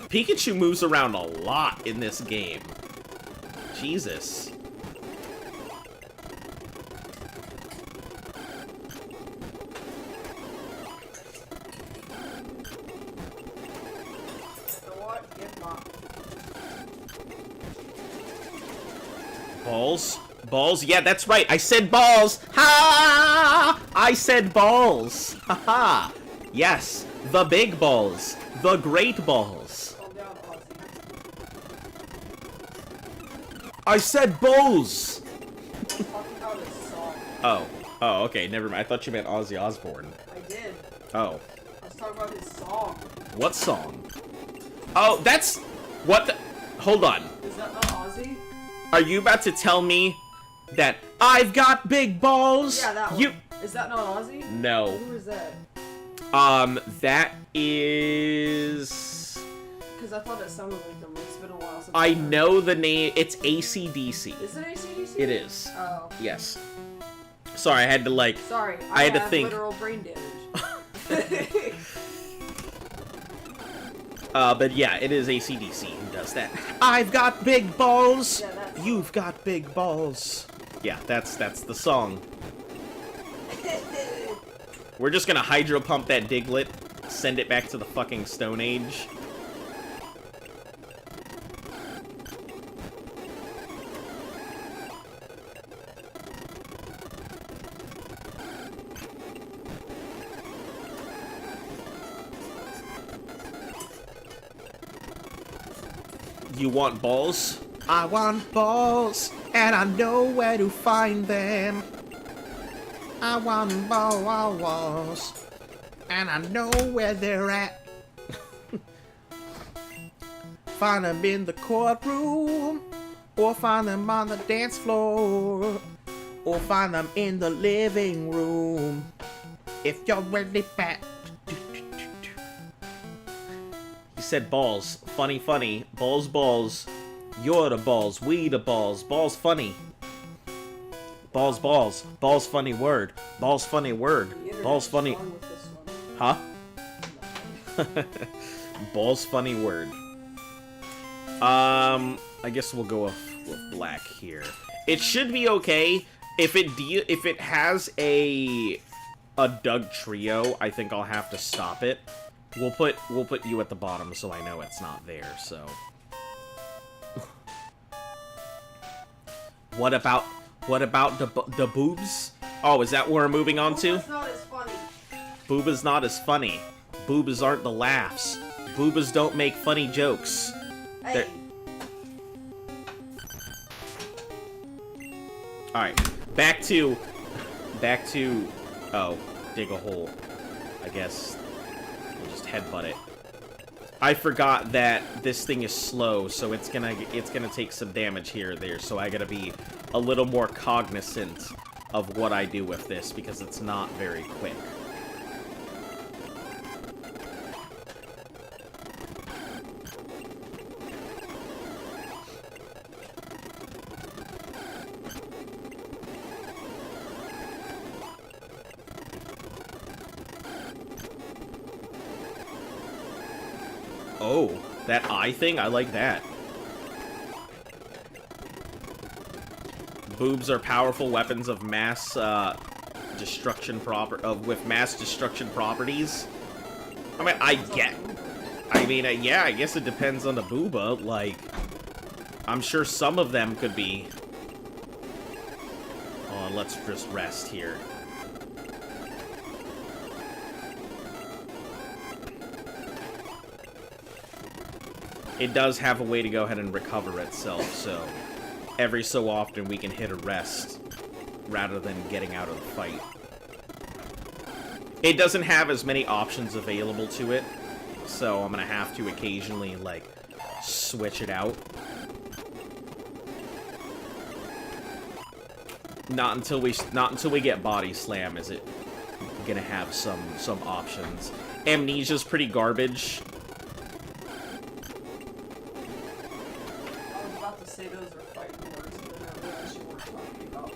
Pikachu moves around a lot in this game. Jesus. Balls? Balls? Yeah, that's right. I said balls. Ha! I said balls. Ha ha. Yes, the big balls. The great balls. I said balls. Oh. Oh, okay. Never mind. I thought you meant Ozzy Osbourne. I did. Oh. I was talking about his song. What song? Oh, that's... What the... Hold on. Is that not Ozzy? Are you about to tell me that I've got big balls? Yeah, that one. You... Is that not Ozzy? No. Who is that? That is... Because I thought it sounded like them. It's been a while since I heard know the name. It's AC/DC. Is it AC/DC? It is. Oh. Yes. Sorry, I had to, like... Sorry, I had to have think. literal brain damage. But yeah, it is AC/DC who does that. I've got big balls. Yeah, that's... You've got big balls. Yeah, that's the song. We're just gonna hydro pump that Diglett, send it back to the fucking Stone Age. You want balls? I want balls, and I know where to find them. I want balls, and I know where they're at. Find them in the courtroom, or find them on the dance floor, or find them in the living room. If you're really fat. He said balls. Funny, funny. Balls, balls. You're the balls. We the balls. Balls funny. Balls, balls. Balls funny word. Balls funny word. Balls funny. Huh? Balls funny word. I guess we'll go with black here. It should be okay. If it has a Doug trio, I think I'll have to stop it. We'll put you at the bottom so I know it's not there, so. What about the boobs? Oh, is that what we're moving on to? Booba's not as funny. Booba's not as funny. Boobas aren't the laughs. Boobas don't make funny jokes. Hey. Alright, back to, oh, dig a hole, I guess. We'll just headbutt it. I forgot that this thing is slow, so it's gonna take some damage here or there, so I gotta be a little more cognizant of what I do with this, because it's not very quick. Oh, that eye thing? I like that. Boobs are powerful weapons of mass destruction with mass destruction properties. I mean, yeah, I guess it depends on the booba. Like, I'm sure some of them could be. Oh, let's just rest here. It does have a way to go ahead and recover itself, so every so often we can hit a rest rather than getting out of the fight. It doesn't have as many options available to it, so I'm gonna have to occasionally, like, switch it out. Not until we get Body Slam is it gonna have some options. Amnesia's pretty garbage. I was about to say those are fighting words, but I realized you weren't talking about.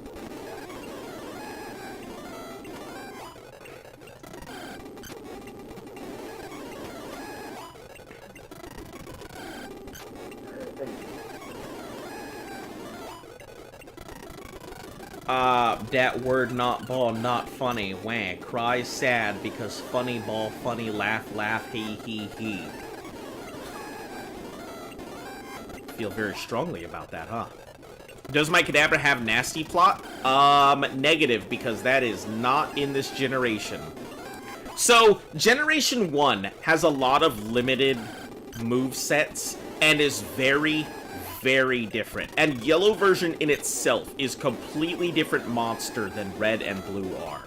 That word not ball, not funny. Wah, cry sad because funny ball, funny laugh, laugh, he. Feel very strongly about that, huh? Does my Kadabra have nasty plot? Negative, because that is not in this generation. So, Generation 1 has a lot of limited move sets and is very, very different. And yellow version in itself is completely different monster than red and blue are.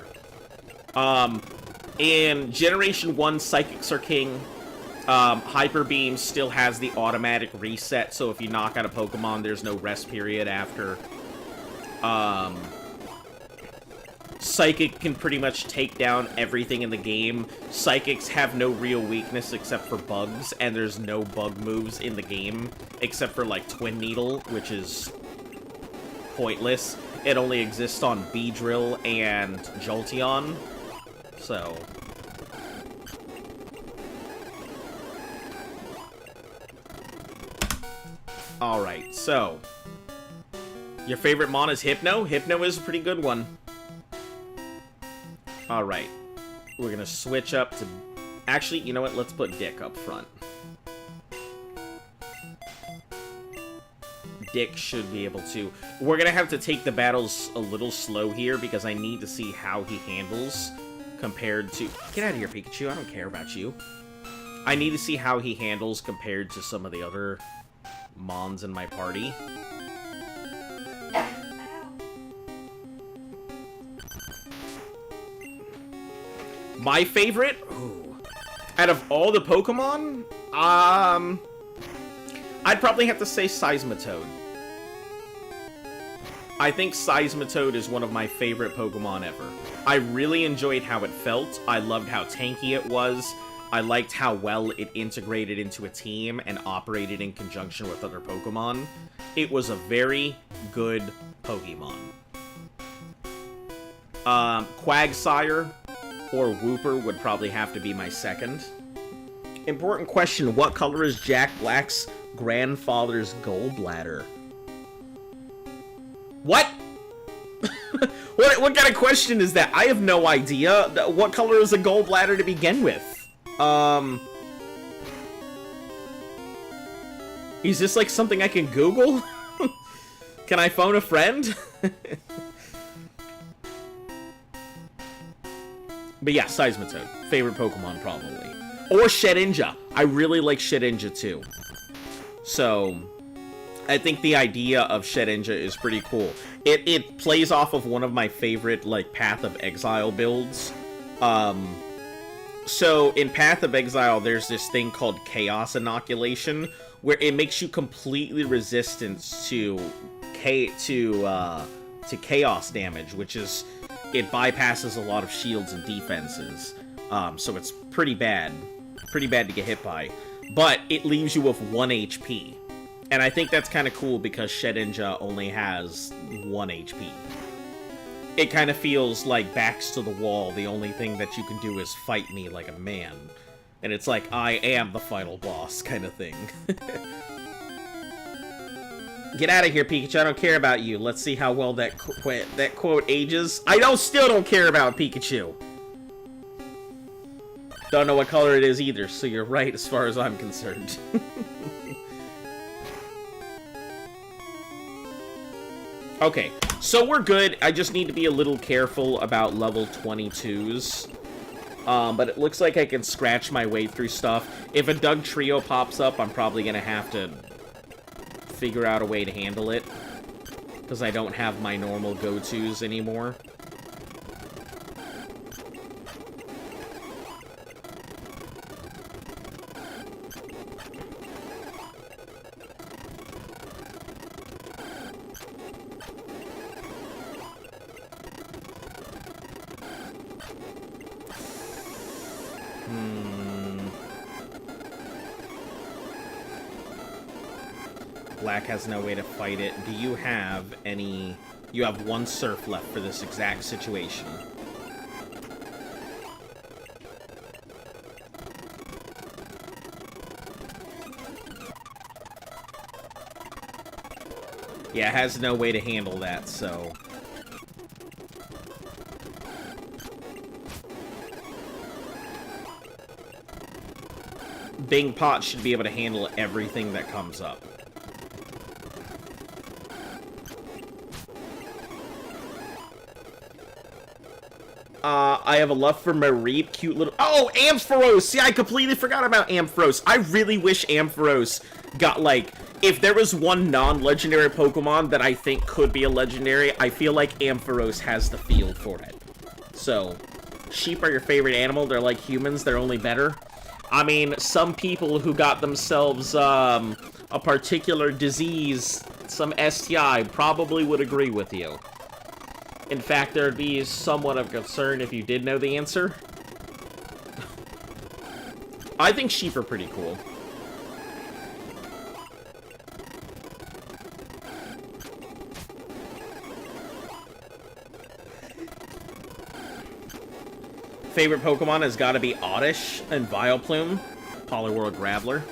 In Generation 1, Psychics are king. Hyper Beam still has the automatic reset, so if you knock out a Pokemon, there's no rest period after. Psychic can pretty much take down everything in the game. Psychics have no real weakness except for bugs, and there's no bug moves in the game, except for, like, Twin Needle, which is pointless. It only exists on Beedrill and Jolteon, so... Alright, so... Your favorite mon is Hypno? Hypno is a pretty good one. Alright. We're gonna switch up to... Actually, you know what? Let's put Dick up front. Dick should be able to... We're gonna have to take the battles a little slow here because I need to see how he handles compared to... Get out of here, Pikachu. I don't care about you. I need to see how he handles compared to some of the other mons in my party. My favorite? Ooh. Out of all the Pokemon? I'd probably have to say Seismitoad. I think Seismitoad is one of my favorite Pokemon ever. I really enjoyed how it felt. I loved how tanky it was. I liked how well it integrated into a team and operated in conjunction with other Pokemon. It was a very good Pokemon. Quagsire or Wooper would probably have to be my second. Important question, what color is Jack Black's grandfather's gallbladder? What? What kind of question is that? I have no idea. What color is a gallbladder to begin with? Is this like something I can Google? Can I phone a friend? But yeah, Seismitoad. Favorite Pokemon, probably. Or Shedinja. I really like Shedinja, too. So, I think the idea of Shedinja is pretty cool. It plays off of one of my favorite, like, Path of Exile builds. So, in Path of Exile, there's this thing called Chaos Inoculation, where it makes you completely resistant to chaos damage, which is... It bypasses a lot of shields and defenses, so it's pretty bad. Pretty bad to get hit by. But it leaves you with 1 HP. And I think that's kind of cool because Shedinja only has 1 HP. It kind of feels like backs to the wall, the only thing that you can do is fight me like a man. And it's like, I am the final boss kind of thing. Get out of here, Pikachu. I don't care about you. Let's see how well that quote ages. I still don't care about Pikachu. Don't know what color it is either, so you're right as far as I'm concerned. Okay, so we're good. I just need to be a little careful about level 22s. But it looks like I can scratch my way through stuff. If a Doug Trio pops up, I'm probably gonna have to figure out a way to handle it, because I don't have my normal go-tos anymore. Black has no way to fight it. Do you have any... You have one surf left for this exact situation. Yeah, it has no way to handle that, so... Bing Pot should be able to handle everything that comes up. I have a love for Mareep, cute little... Oh, Ampharos! See, I completely forgot about Ampharos. I really wish Ampharos got, like... If there was one non-legendary Pokemon that I think could be a legendary, I feel like Ampharos has the field for it. So, sheep are your favorite animal. They're like humans. They're only better. I mean, some people who got themselves a particular disease, some STI, probably would agree with you. In fact, there would be somewhat of concern if you did know the answer. I think sheep are pretty cool. Favorite Pokemon has got to be Oddish and Vileplume, Poliwhirl Graveler.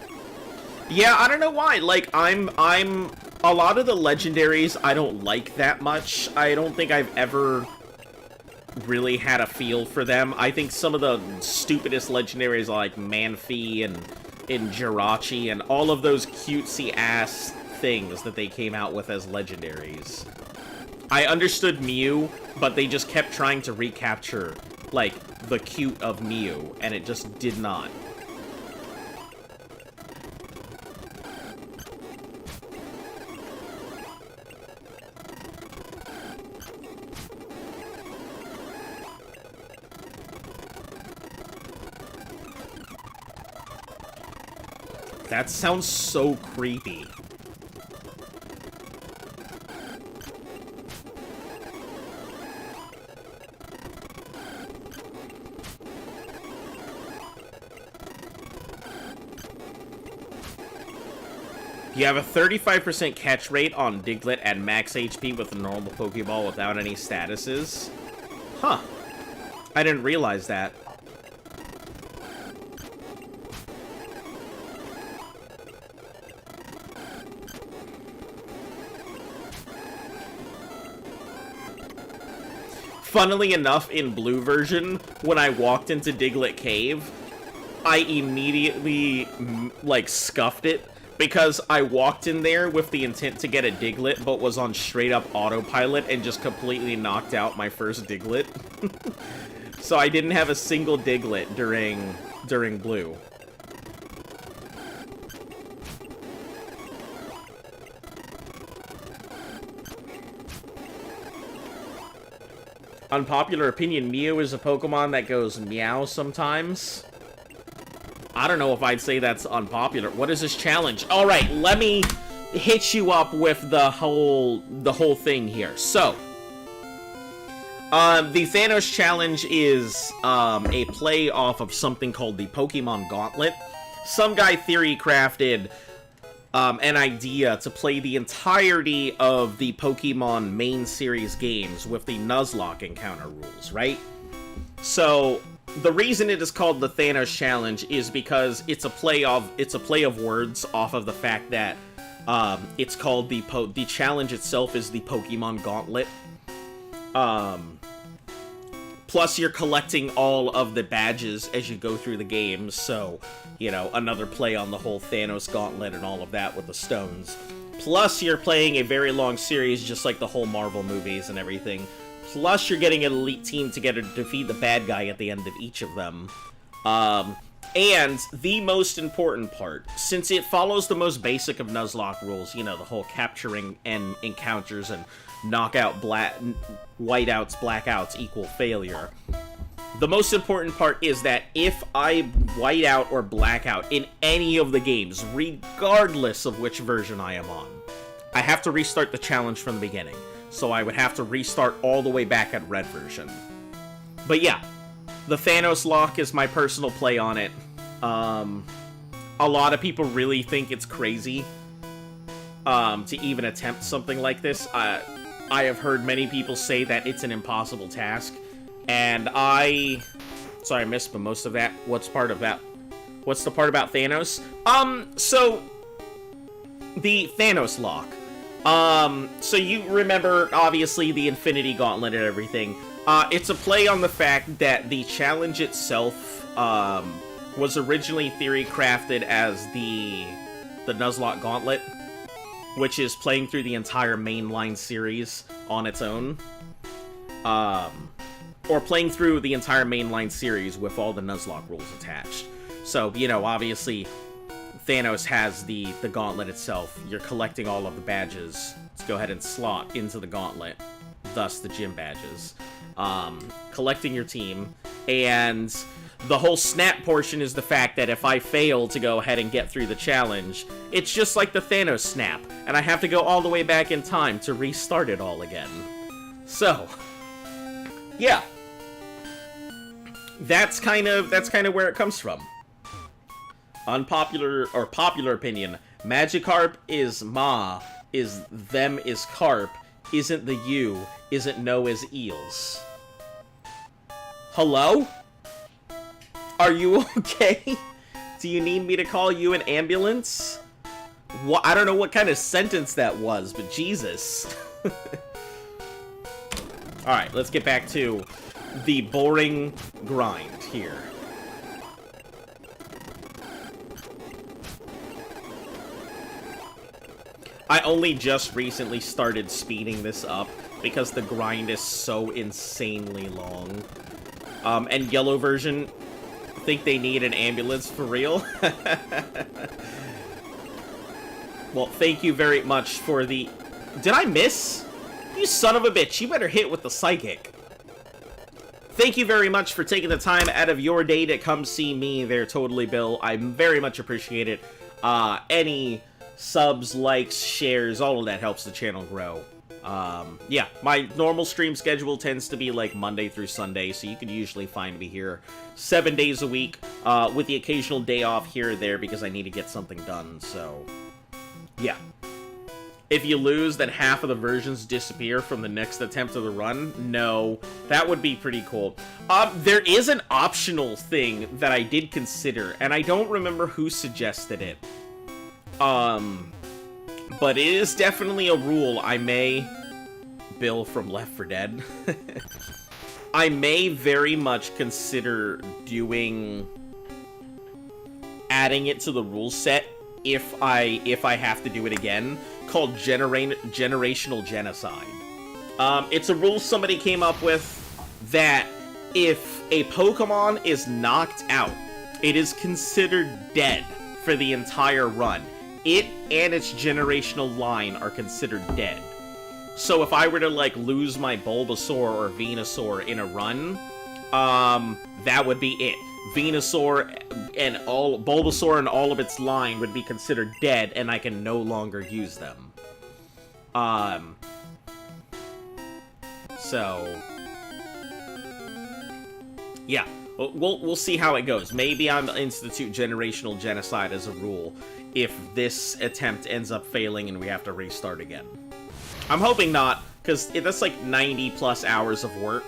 Yeah, I don't know why. Like, I'm a lot of the legendaries I don't like that much. I don't think I've ever really had a feel for them. I think some of the stupidest legendaries are like Manphy and Jirachi and all of those cutesy-ass things that they came out with as legendaries. I understood Mew, but they just kept trying to recapture, like, the cute of Mew, and it just did not. That sounds so creepy. You have a 35% catch rate on Diglett at max HP with a normal Pokeball without any statuses. Huh. I didn't realize that. Funnily enough, in blue version, when I walked into Diglett Cave, I immediately, like, scuffed it, because I walked in there with the intent to get a Diglett, but was on straight-up autopilot and just completely knocked out my first Diglett. So I didn't have a single Diglett during blue. Unpopular opinion, Mew is a Pokemon that goes meow sometimes. I don't know if I'd say that's unpopular. What is this challenge? All right, let me hit you up with the whole thing here. So, the Thanos challenge is a play off of something called the Pokemon Gauntlet. Some guy theory crafted an idea to play the entirety of the Pokemon main series games with the Nuzlocke encounter rules, right? So, the reason it is called the Thanos challenge is because it's a play of words off of the fact that it's called the challenge itself is the Pokemon Gauntlet. Plus, you're collecting all of the badges as you go through the games, so, you know, another play on the whole Thanos Gauntlet and all of that with the stones. Plus, you're playing a very long series, just like the whole Marvel movies and everything. Plus, you're getting an elite team together to defeat the bad guy at the end of each of them. And the most important part, since it follows the most basic of Nuzlocke rules, you know, the whole capturing and encounters and knockout whiteouts, blackouts equal failure. The most important part is that if I white out or blackout in any of the games, regardless of which version I am on, I have to restart the challenge from the beginning. So I would have to restart all the way back at red version. But yeah, The Thanos lock is my personal play on it. A lot of people really think it's crazy to even attempt something like this. I have heard many people say that it's an impossible task, and sorry, I missed most of that. What's the part about Thanos? So the Thanos lock. So you remember, obviously, the Infinity Gauntlet and everything. It's a play on the fact that the challenge itself, was originally theory crafted as the Nuzlocke Gauntlet, which is playing through the entire mainline series on its own. Or playing through the entire mainline series with all the Nuzlocke rules attached. So, you know, obviously, Thanos has the gauntlet itself. You're collecting all of the badges to go ahead and slot into the gauntlet, thus the gym badges. Collecting your team, and the whole snap portion is the fact that if I fail to go ahead and get through the challenge, it's just like the Thanos snap, and I have to go all the way back in time to restart it all again. So, yeah. That's kind of where it comes from. Unpopular or popular opinion: Magikarp is Ma, is them is Carp, isn't the U, isn't no is eels. Hello? Are you okay? Do you need me to call you an ambulance? What? I don't know what kind of sentence that was, but Jesus. Alright, let's get back to the boring grind here. I only just recently started speeding this up because the grind is so insanely long. And yellow version think they need an ambulance for real? Well, thank you very much for the... Did I miss? You son of a bitch, you better hit with the psychic. Thank you very much for taking the time out of your day to come see me there, Totally Bill. I very much appreciate it. Any subs, likes, shares, all of that helps the channel grow. Yeah, my normal stream schedule tends to be like Monday through Sunday, so you can usually find me here 7 days a week, with the occasional day off here or there because I need to get something done, so yeah. If you lose, then half of the versions disappear from the next attempt of the run? No, that would be pretty cool. There is an optional thing that I did consider, and I don't remember who suggested it. But it is definitely a rule I may... Bill from Left 4 Dead. I may very much consider doing... adding it to the rule set if I have to do it again, called Generational Genocide. It's a rule somebody came up with that if a Pokemon is knocked out, it is considered dead for the entire run. It and its generational line are considered dead. So if I were to, like, lose my Bulbasaur or Venusaur in a run, that would be it. Venusaur and Bulbasaur and all of its line would be considered dead, and I can no longer use them. So... yeah. We'll see how it goes. Maybe I'll institute Generational Genocide as a rule if this attempt ends up failing and we have to restart again. I'm hoping not, because that's like 90 plus hours of work.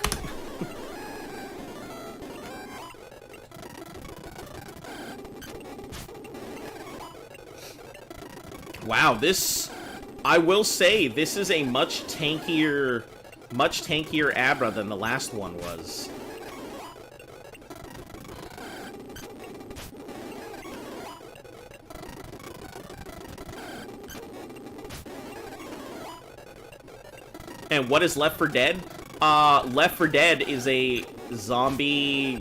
Wow, this... I will say, this is a much tankier Abra than the last one was. And what is Left 4 Dead? Left 4 Dead is a zombie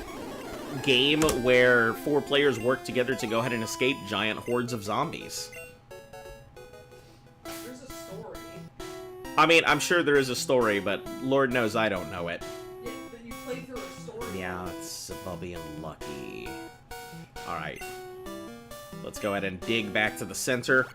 game where 4 players work together to go ahead and escape giant hordes of zombies. There's a story. I mean, I'm sure there is a story, but Lord knows I don't know it. Yeah, but you play through a story. Yeah, it's about being lucky. Alright. Let's go ahead and dig back to the center.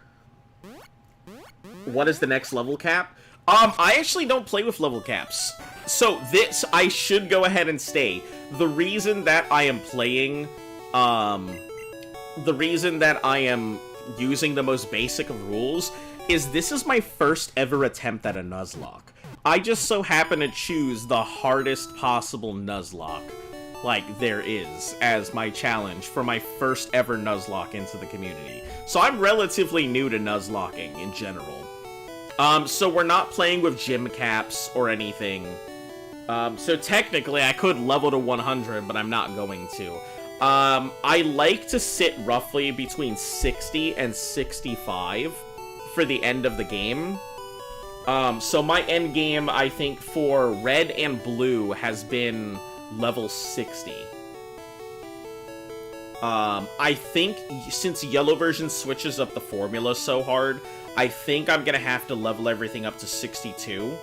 What is the next level cap? I actually don't play with level caps. So this, I should go ahead and stay. The reason that I am playing, the reason that I am using the most basic of rules is this is my first ever attempt at a Nuzlocke. I just so happen to choose the hardest possible Nuzlocke, like, there is, as my challenge for my first ever Nuzlocke into the community. So I'm relatively new to Nuzlocking in general. So we're not playing with gym caps or anything. So technically I could level to 100, but I'm not going to. I like to sit roughly between 60 and 65 for the end of the game. So my end game, I think, for red and blue has been level 60. I think since yellow version switches up the formula so hard, I think I'm gonna have to level everything up to 62.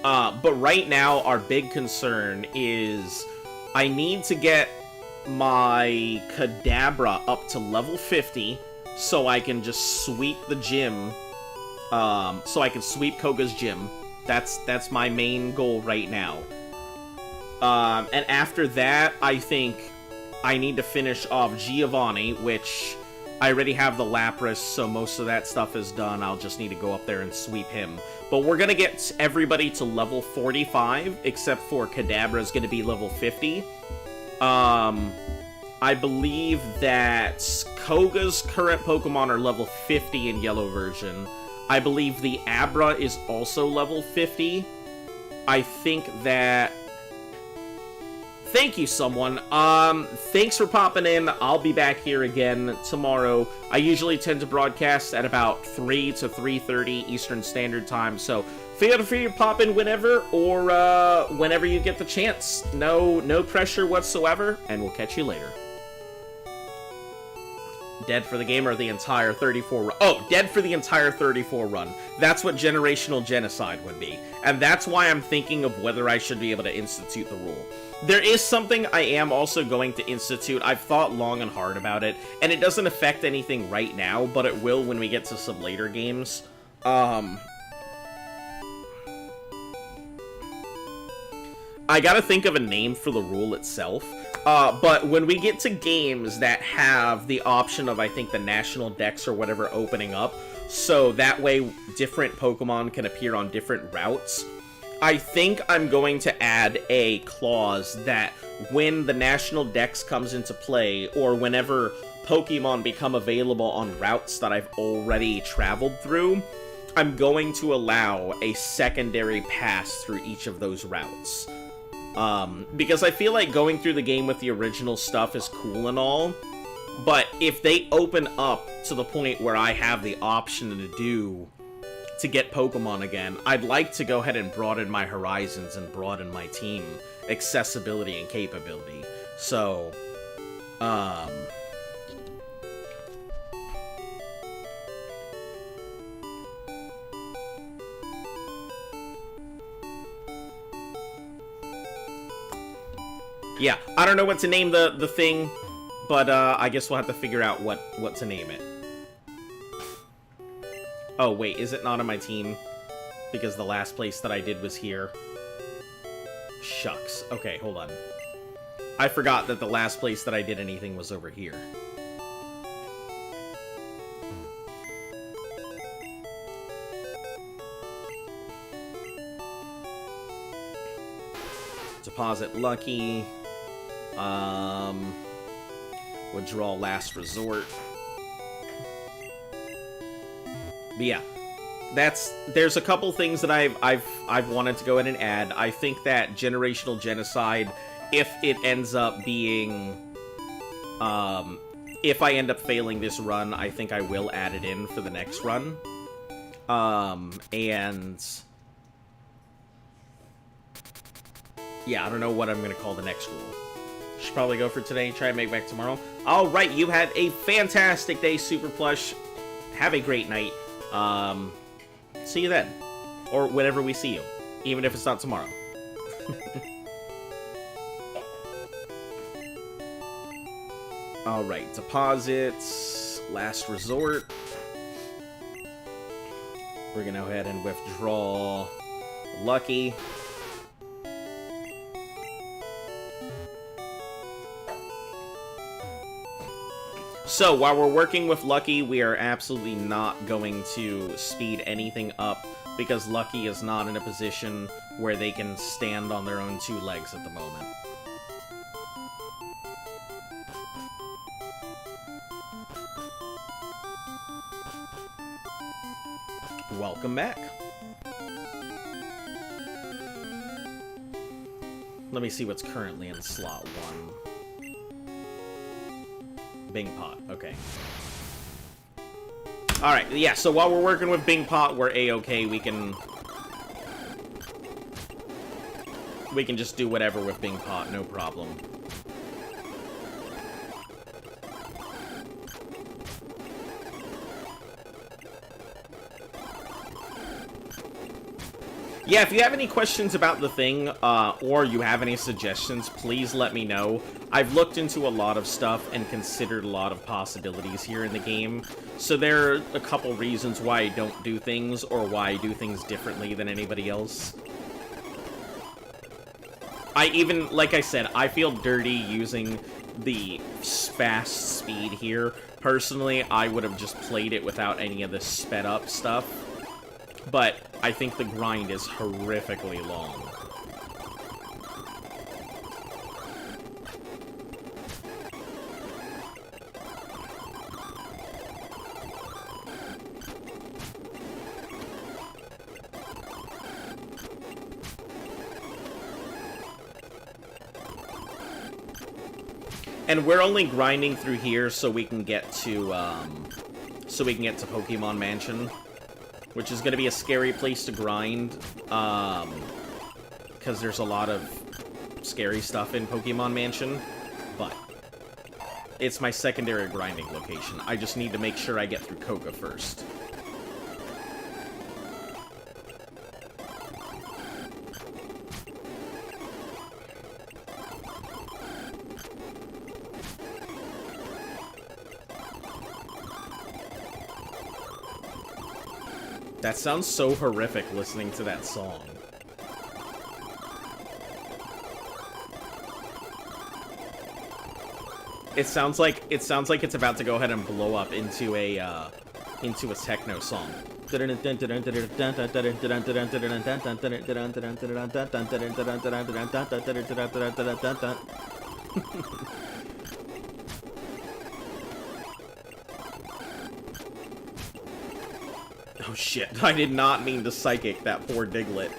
But right now, our big concern is I need to get my Kadabra up to level 50 so I can just sweep the gym. So I can sweep Koga's gym. That's my main goal right now. And after that, I think I need to finish off Giovanni, which I already have the Lapras, so most of that stuff is done. I'll just need to go up there and sweep him. But we're gonna get everybody to level 45, except for Kadabra's gonna be level 50. I believe that Koga's current Pokemon are level 50 in yellow version. I believe the Abra is also level 50. I think that... Thank you, someone. Thanks for popping in. I'll be back here again tomorrow. I usually tend to broadcast at about 3 to 3:30 Eastern Standard Time, so feel free to pop in whenever, or whenever you get the chance. No pressure whatsoever, and we'll catch you later. Dead for the game or the entire 34 run? Oh, dead for the entire 34 run. That's what generational genocide would be. And that's why I'm thinking of whether I should be able to institute the rule. There is something I am also going to institute. I've thought long and hard about it, and it doesn't affect anything right now, but it will when we get to some later games. I gotta think of a name for the rule itself. But when we get to games that have the option of, I think, the national dex or whatever opening up, so that way different Pokemon can appear on different routes, I think I'm going to add a clause that when the national dex comes into play, or whenever Pokemon become available on routes that I've already traveled through, I'm going to allow a secondary pass through each of those routes. Because I feel like going through the game with the original stuff is cool and all, but if they open up to the point where I have the option to get Pokemon again, I'd like to go ahead and broaden my horizons and broaden my team accessibility and capability. So, yeah, I don't know what to name the thing, but I guess we'll have to figure out what to name it. Oh, wait, is it not on my team? Because the last place that I did was here. Shucks. Okay, hold on. I forgot that the last place that I did anything was over here. Deposit Lucky. Withdraw Last Resort. But yeah, there's a couple things that I've wanted to go ahead and add. I think that generational genocide, if it ends up being, if I end up failing this run, I think I will add it in for the next run. And yeah, I don't know what I'm gonna call the next rule. Should probably go for today, try and make back tomorrow. Alright, you had a fantastic day, Super Plush. Have a great night. See you then. Or whenever we see you. Even if it's not tomorrow. Alright, deposits. Last resort. We're gonna go ahead and withdraw Lucky. So, while we're working with Lucky, we are absolutely not going to speed anything up, because Lucky is not in a position where they can stand on their own two legs at the moment. Welcome back. Let me see what's currently in slot 1. Bing Pot, okay. Alright, yeah, so while we're working with Bing Pot, we're A-okay. We can just do whatever with Bing Pot, no problem. Yeah, if you have any questions about the thing, or you have any suggestions, please let me know. I've looked into a lot of stuff and considered a lot of possibilities here in the game, so there are a couple reasons why I don't do things, or why I do things differently than anybody else. Like I said, I feel dirty using the fast speed here. Personally, I would have just played it without any of the sped up stuff. But I think the grind is horrifically long. And we're only grinding through here so we can get to Pokemon Mansion, which is going to be a scary place to grind, because there's a lot of scary stuff in Pokemon Mansion, but it's my secondary grinding location. I just need to make sure I get through Koga first. That sounds so horrific listening to that song. It sounds like it's about to go ahead and blow up into a techno song. Oh shit, I did not mean to psychic that poor Diglett.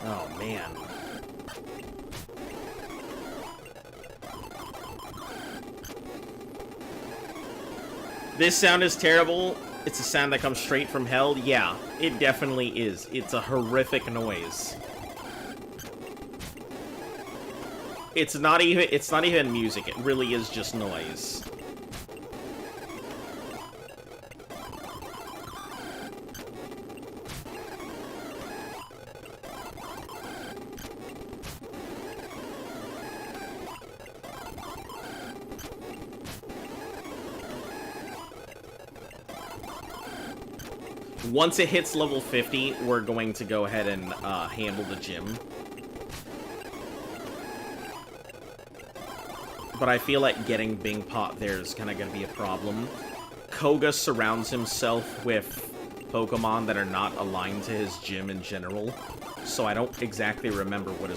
Oh, man. This sound is terrible. It's a sound that comes straight from hell. Yeah, it definitely is. It's a horrific noise. It's not even music. It really is just noise. Once it hits level 50, we're going to go ahead and handle the gym. But I feel like getting Bing Pot there is kind of going to be a problem. Koga surrounds himself with Pokemon that are not aligned to his gym in general, so I don't exactly remember what the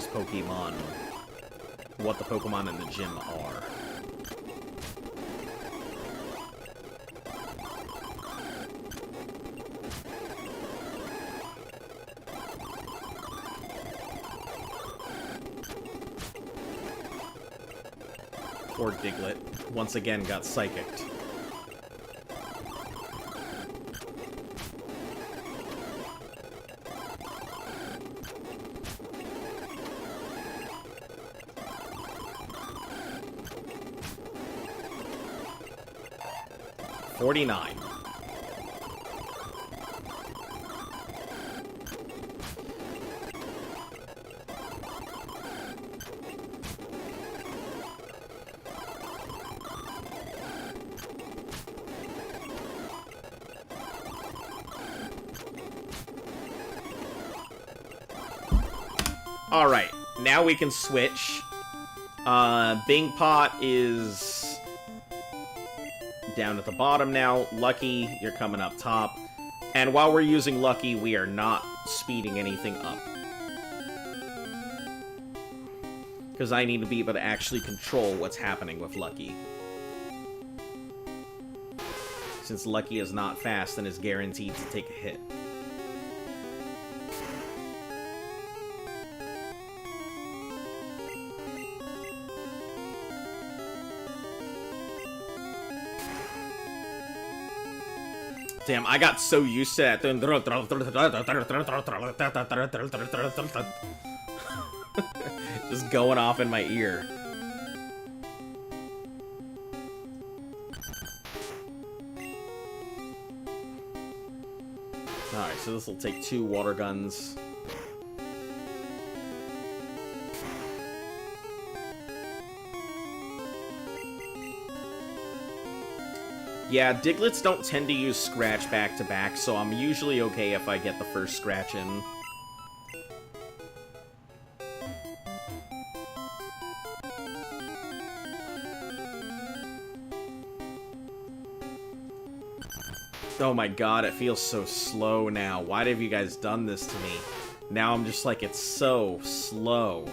Pokemon in the gym are. Poor Diglett, once again got psychicked. $49. Alright, now we can switch. Bing Pot is down at the bottom now. Lucky, you're coming up top. And while we're using Lucky, we are not speeding anything up. Because I need to be able to actually control what's happening with Lucky. Since Lucky is not fast and is guaranteed to take a hit. Damn, I got so used to that. Just going off in my ear. Alright, so this will take 2 water guns. Yeah, Diglets don't tend to use Scratch back-to-back, so I'm usually okay if I get the first Scratch in. Oh my god, it feels so slow now. Why have you guys done this to me? Now I'm just like, it's so slow.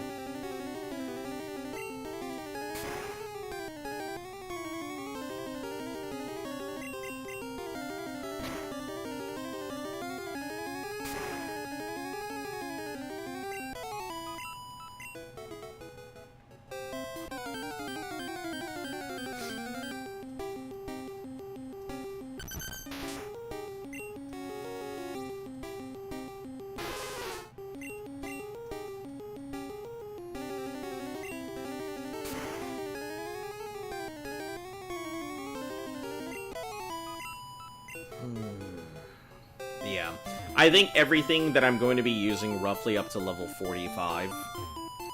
Yeah. I think everything that I'm going to be using roughly up to level 45.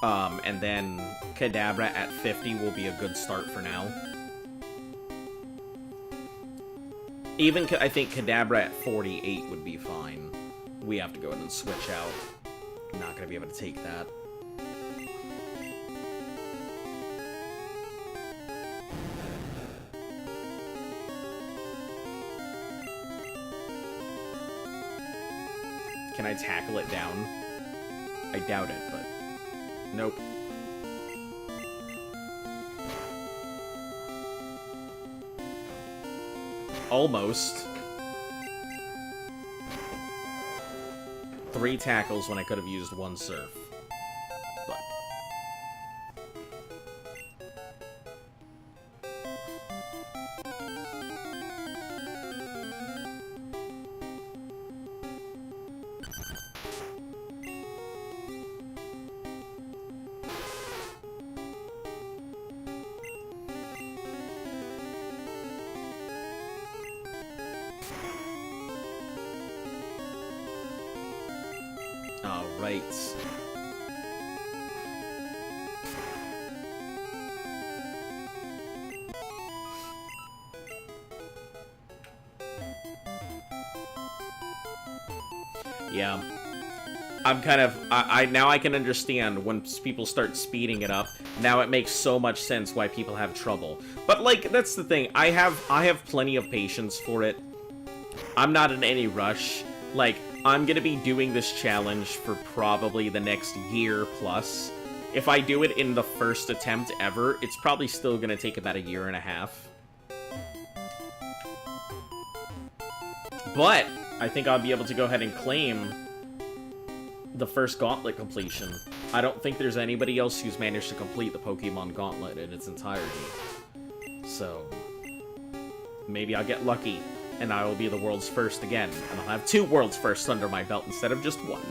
And then Kadabra at 50 will be a good start for now. Even, I think Kadabra at 48 would be fine. We have to go ahead and switch out. Not going to be able to take that. Can I tackle it down? I doubt it, but... Nope. Almost. 3 tackles when I could have used 1 surf. But... Alright. Yeah. I'm kind of... now I can understand when people start speeding it up. Now it makes so much sense why people have trouble. But, like, that's the thing. I have plenty of patience for it. I'm not in any rush. Like, I'm gonna be doing this challenge for probably the next year plus. If I do it in the first attempt ever, it's probably still gonna take about a year and a half. But I think I'll be able to go ahead and claim the first Gauntlet completion. I don't think there's anybody else who's managed to complete the Pokemon Gauntlet in its entirety. So, maybe I'll get lucky. And I will be the world's first again. And I'll have 2 world's firsts under my belt instead of just 1.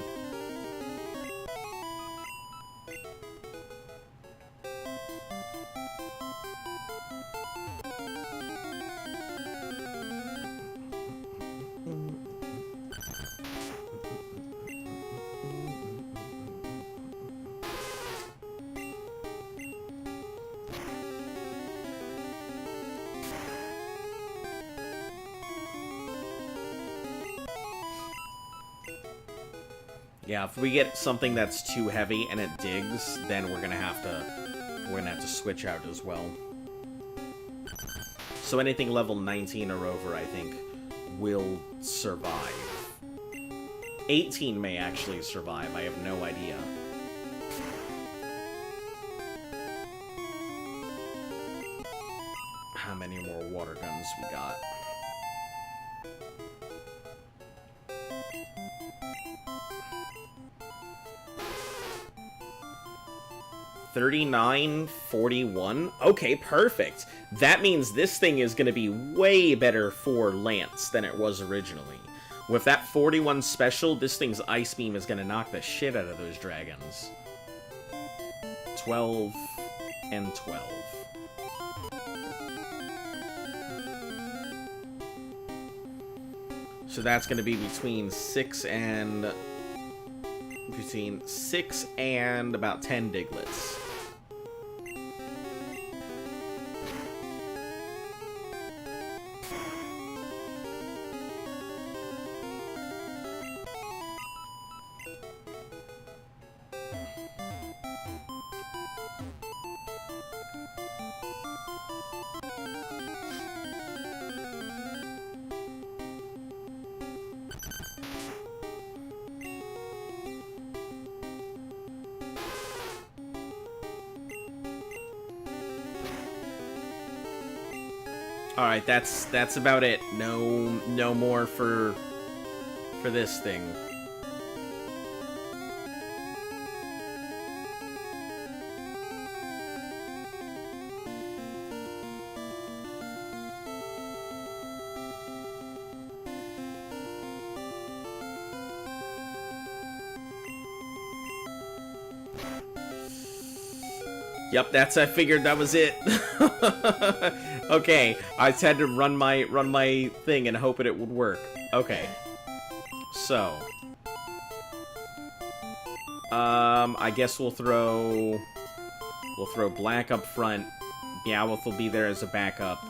Yeah, if we get something that's too heavy and it digs, then we're gonna have to switch out as well. So anything level 19 or over, I think, will survive. 18 may actually survive, I have no idea. How many more water guns we got? $39.41? Okay, perfect. That means this thing is going to be way better for Lance than it was originally. With that 41 special, this thing's Ice Beam is going to knock the shit out of those dragons. 12 and 12. So that's going to be between 6 and about 10 Diglets. Alright, that's about it. No more for this thing. Yep, I figured that was it. Okay, I just had to run my thing and hope it would work. Okay. So, I guess we'll throw black up front. Meowth will be there as a backup.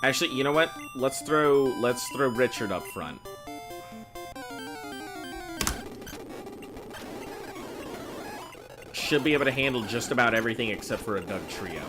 Actually, you know what? Let's throw Richard up front. Should be able to handle just about everything except for a Doug Trio.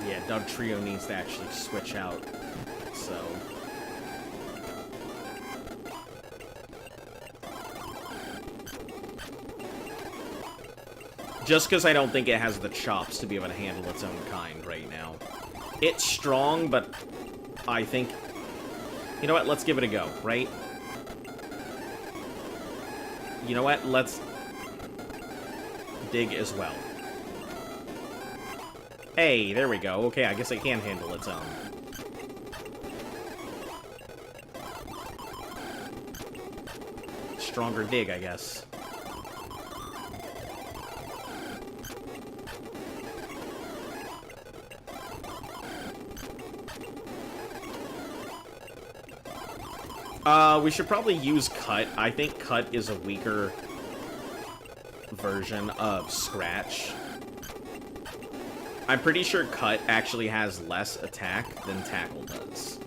Yeah, Doug Trio needs to actually switch out, so... Just because I don't think it has the chops to be able to handle its own kind right now. It's strong, but I think... You know what? Let's give it a go, right? You know what? Let's dig as well. Hey, there we go. Okay, I guess it can handle its own. Stronger dig, I guess. We should probably use Cut. I think Cut is a weaker version of Scratch. I'm pretty sure Cut actually has less attack than Tackle does.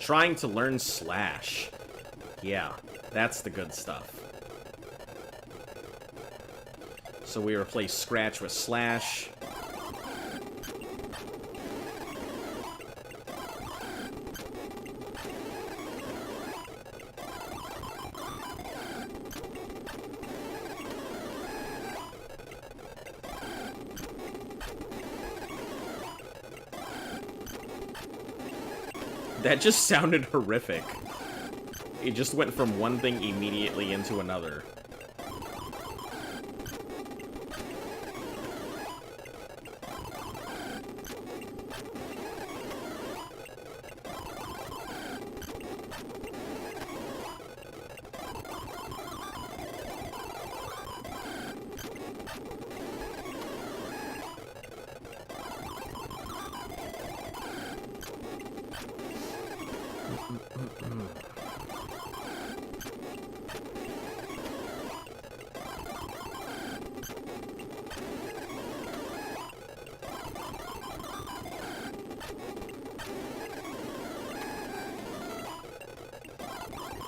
Trying to learn Slash. Yeah, that's the good stuff. So we replace Scratch with Slash. That just sounded horrific. It just went from one thing immediately into another.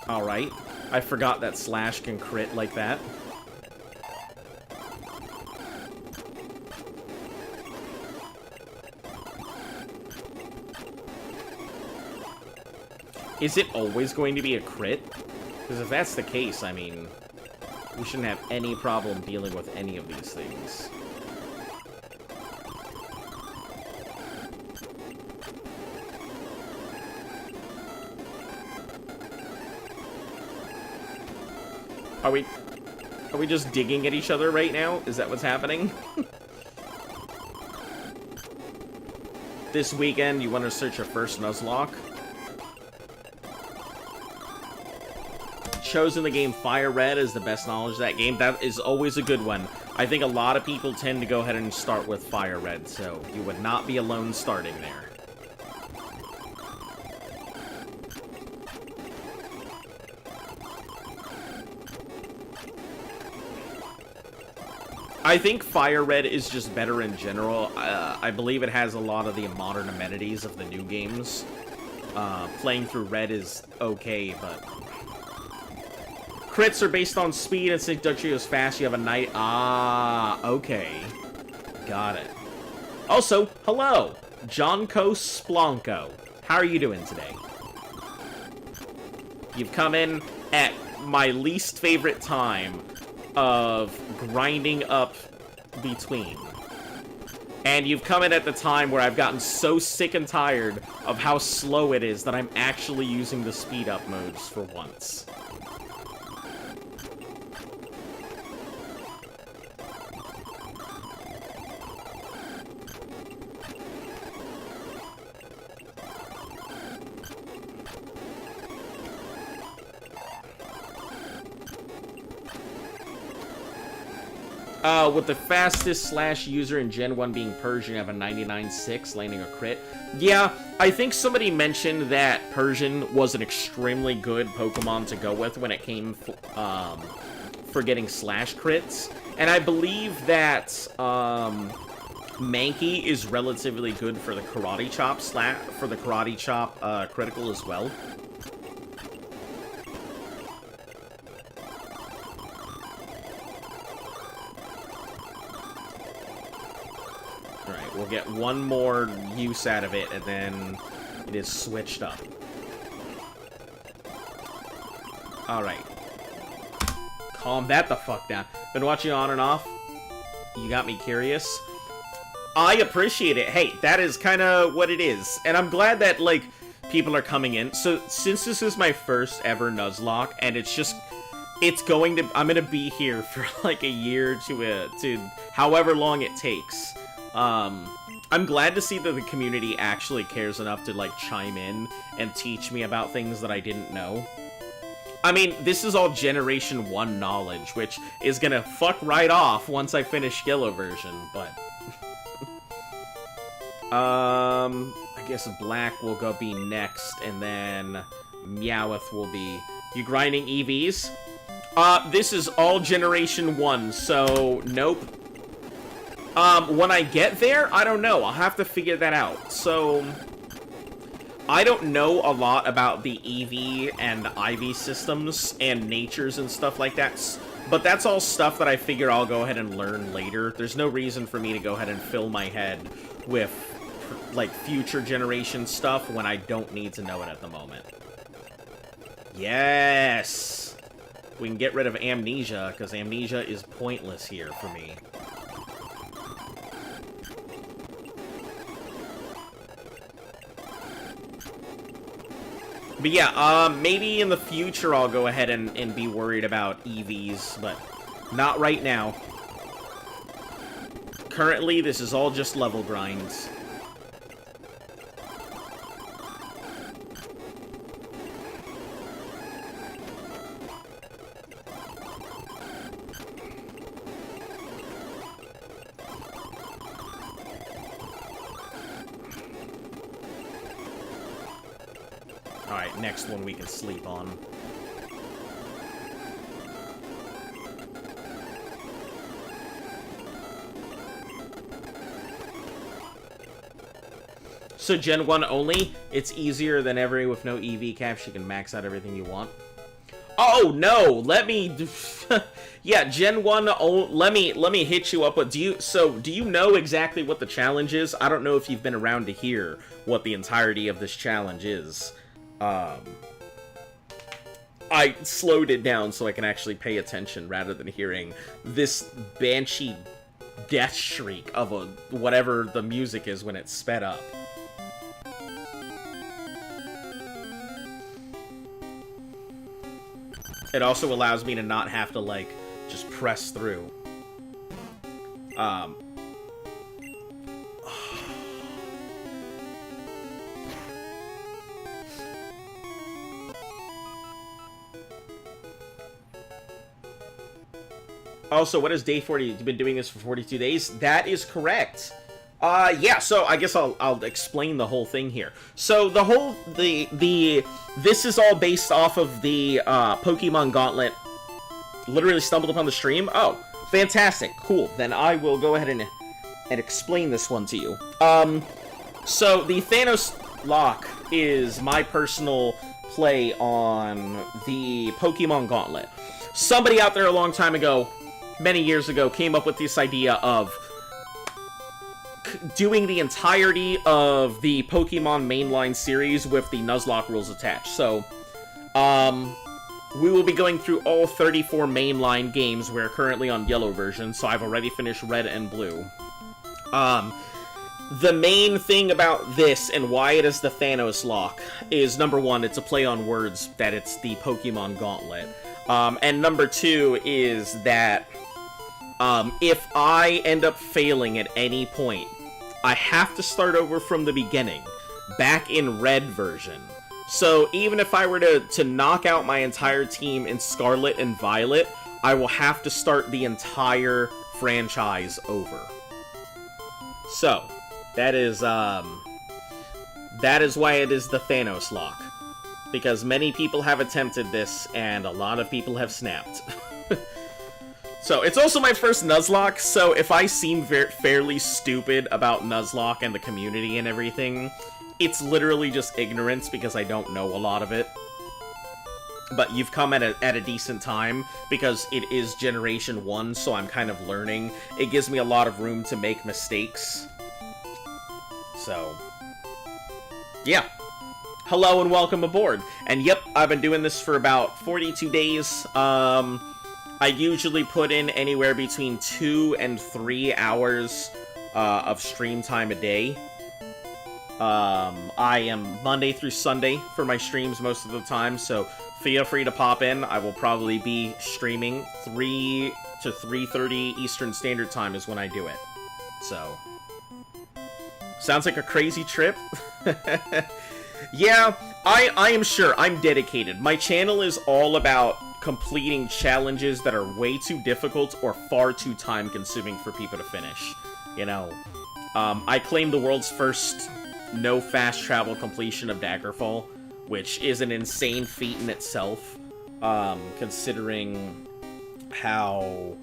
Alright. I forgot that Slash can crit like that. Is it always going to be a crit? Because if that's the case, I mean, we shouldn't have any problem dealing with any of these things. Are we just digging at each other right now? Is that what's happening? This weekend, you want to search your first Nuzlocke? Chosen the game Fire Red as the best knowledge of that game. That is always a good one. I think a lot of people tend to go ahead and start with Fire Red, so you would not be alone starting there. I think Fire Red is just better in general. I believe it has a lot of the modern amenities of the new games. Playing through Red is okay, but... Crits are based on speed, and since Dutchie is fast, you have a night... Ah, okay. Got it. Also, hello! Jonko Splonko. How are you doing today? You've come in at my least favorite time of grinding up between. And you've come in at the time where I've gotten so sick and tired of how slow it is that I'm actually using the speed up modes for once. With the fastest Slash user in Gen 1 being Persian, you have a 99.6, landing a crit. Yeah, I think somebody mentioned that Persian was an extremely good Pokemon to go with when it came for getting Slash crits. And I believe that Mankey is relatively good for the Karate Chop critical as well. We'll get one more use out of it, and then it is switched up. Alright. Calm that the fuck down. Been watching on and off. You got me curious. I appreciate it. Hey, that is kind of what it is. And I'm glad that, like, people are coming in. So, since this is my first ever Nuzlocke, and I'm gonna be here for, like, a year to however long it takes. I'm glad to see that the community actually cares enough to, like, chime in and teach me about things that I didn't know. I mean, this is all Generation 1 knowledge, which is gonna fuck right off once I finish Yellow version, but... I guess Black will be next, and then Meowth will be... You grinding EVs? This is all Generation 1, so nope. When I get there, I don't know. I'll have to figure that out. So, I don't know a lot about the EV and IV systems and natures and stuff like that, but that's all stuff that I figure I'll go ahead and learn later. There's no reason for me to go ahead and fill my head with, like, future generation stuff when I don't need to know it at the moment. Yes! We can get rid of amnesia, because amnesia is pointless here for me. But yeah, maybe in the future I'll go ahead and be worried about EVs, but not right now. Currently, this is all just level grinds. Alright, next one we can sleep on. So Gen 1 only, it's easier than ever with no EV caps. You can max out everything you want. Oh no, let me yeah, Gen 1 let me hit you up with do you know exactly what the challenge is? I don't know if you've been around to hear what the entirety of this challenge is. I slowed it down so I can actually pay attention rather than hearing this banshee death shriek of whatever the music is when it's sped up. It also allows me to not have to, like, just press through. Also, what is day 40? You've been doing this for 42 days? That is correct. Yeah, so I guess I'll explain the whole thing here. So this is all based off of the Pokemon Gauntlet. Literally stumbled upon the stream. Oh, fantastic, cool. Then I will go ahead and explain this one to you. So the Thanos lock is my personal play on the Pokemon Gauntlet. Somebody out there a long time ago, many years ago, came up with this idea of doing the entirety of the Pokemon mainline series with the Nuzlocke rules attached. So, we will be going through all 34 mainline games. We're currently on yellow version, so I've already finished red and blue. The main thing about this and why it is the Thanos lock is, number one, it's a play on words that it's the Pokemon Gauntlet. And number two is that if I end up failing at any point, I have to start over from the beginning, back in red version. So even if I were to knock out my entire team in Scarlet and Violet, I will have to start the entire franchise over. So, that is why it is the Thanos lock. Because many people have attempted this, and a lot of people have snapped. So, it's also my first Nuzlocke, so if I seem fairly stupid about Nuzlocke and the community and everything, it's literally just ignorance because I don't know a lot of it. But you've come at a decent time, because it is Generation 1, so I'm kind of learning. It gives me a lot of room to make mistakes. So, yeah. Hello and welcome aboard. And yep, I've been doing this for about 42 days. I usually put in anywhere between 2 and 3 hours of stream time a day. I am Monday through Sunday for my streams most of the time, so feel free to pop in. I will probably be streaming 3 to 3:30 Eastern Standard Time is when I do it. So, sounds like a crazy trip. Yeah, I am sure. I'm dedicated. My channel is all about completing challenges that are way too difficult or far too time-consuming for people to finish. You know, I claim the world's first no fast travel completion of Daggerfall, which is an insane feat in itself, considering how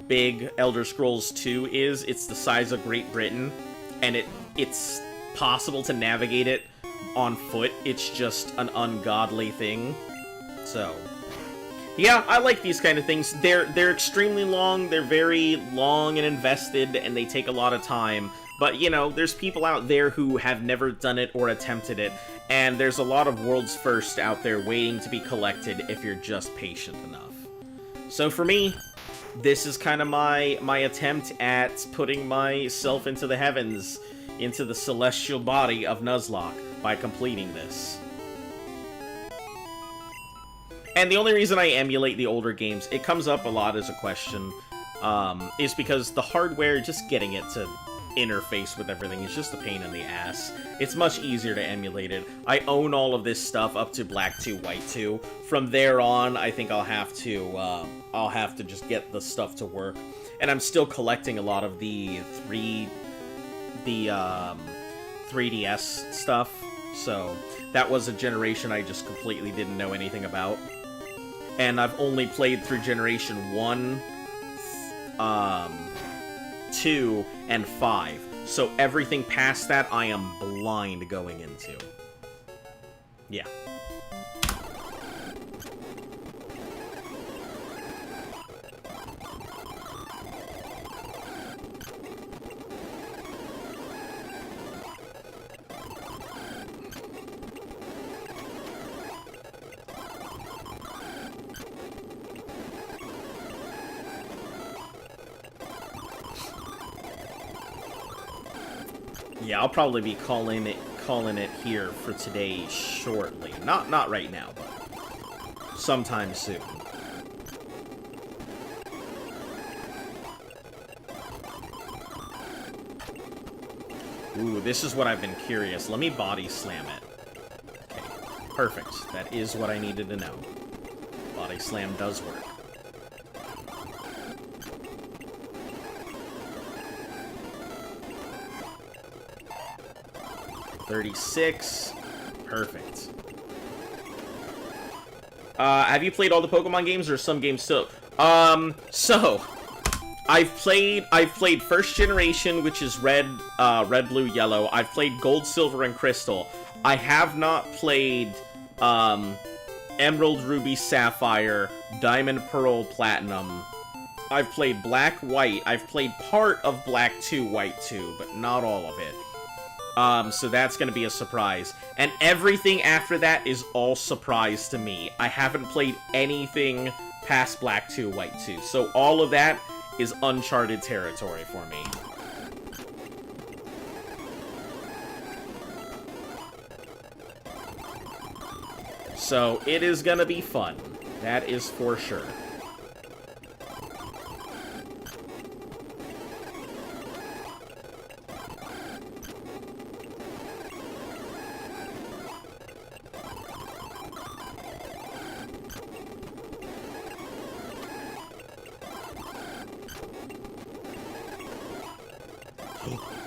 big Elder Scrolls 2 is. It's the size of Great Britain, and it's possible to navigate it on foot, it's just an ungodly thing. So, yeah, I like these kind of things. They're extremely long, they're very long and invested, and they take a lot of time. But, you know, there's people out there who have never done it or attempted it, and there's a lot of world's first out there waiting to be collected if you're just patient enough. So for me, this is kind of my attempt at putting myself into the heavens, into the celestial body of Nuzlocke by completing this. And the only reason I emulate the older games, it comes up a lot as a question, is because the hardware, just getting it to interface with everything is just a pain in the ass. It's much easier to emulate it. I own all of this stuff up to Black 2, White 2. From there on, I think I'll have to just get the stuff to work. And I'm still collecting a lot of the 3DS stuff. So that was a generation I just completely didn't know anything about. And I've only played through Generation 1, 2, and 5. So everything past that, I am blind going into. Yeah. Yeah, I'll probably be calling it here for today shortly. Not right now, but sometime soon. Ooh, this is what I've been curious. Let me body slam it. Okay, perfect. That is what I needed to know. Body slam does work. $36. Perfect. Have you played all the Pokemon games or some games still? So I've played first generation, which is red, blue, yellow. I've played gold, silver, and crystal. I have not played emerald, ruby, sapphire, diamond, pearl, platinum. I've played black, white. I've played part of black 2, white 2, but not all of it. So that's gonna be a surprise. And everything after that is all surprise to me. I haven't played anything past Black 2, White 2. So all of that is uncharted territory for me. So it is gonna be fun. That is for sure.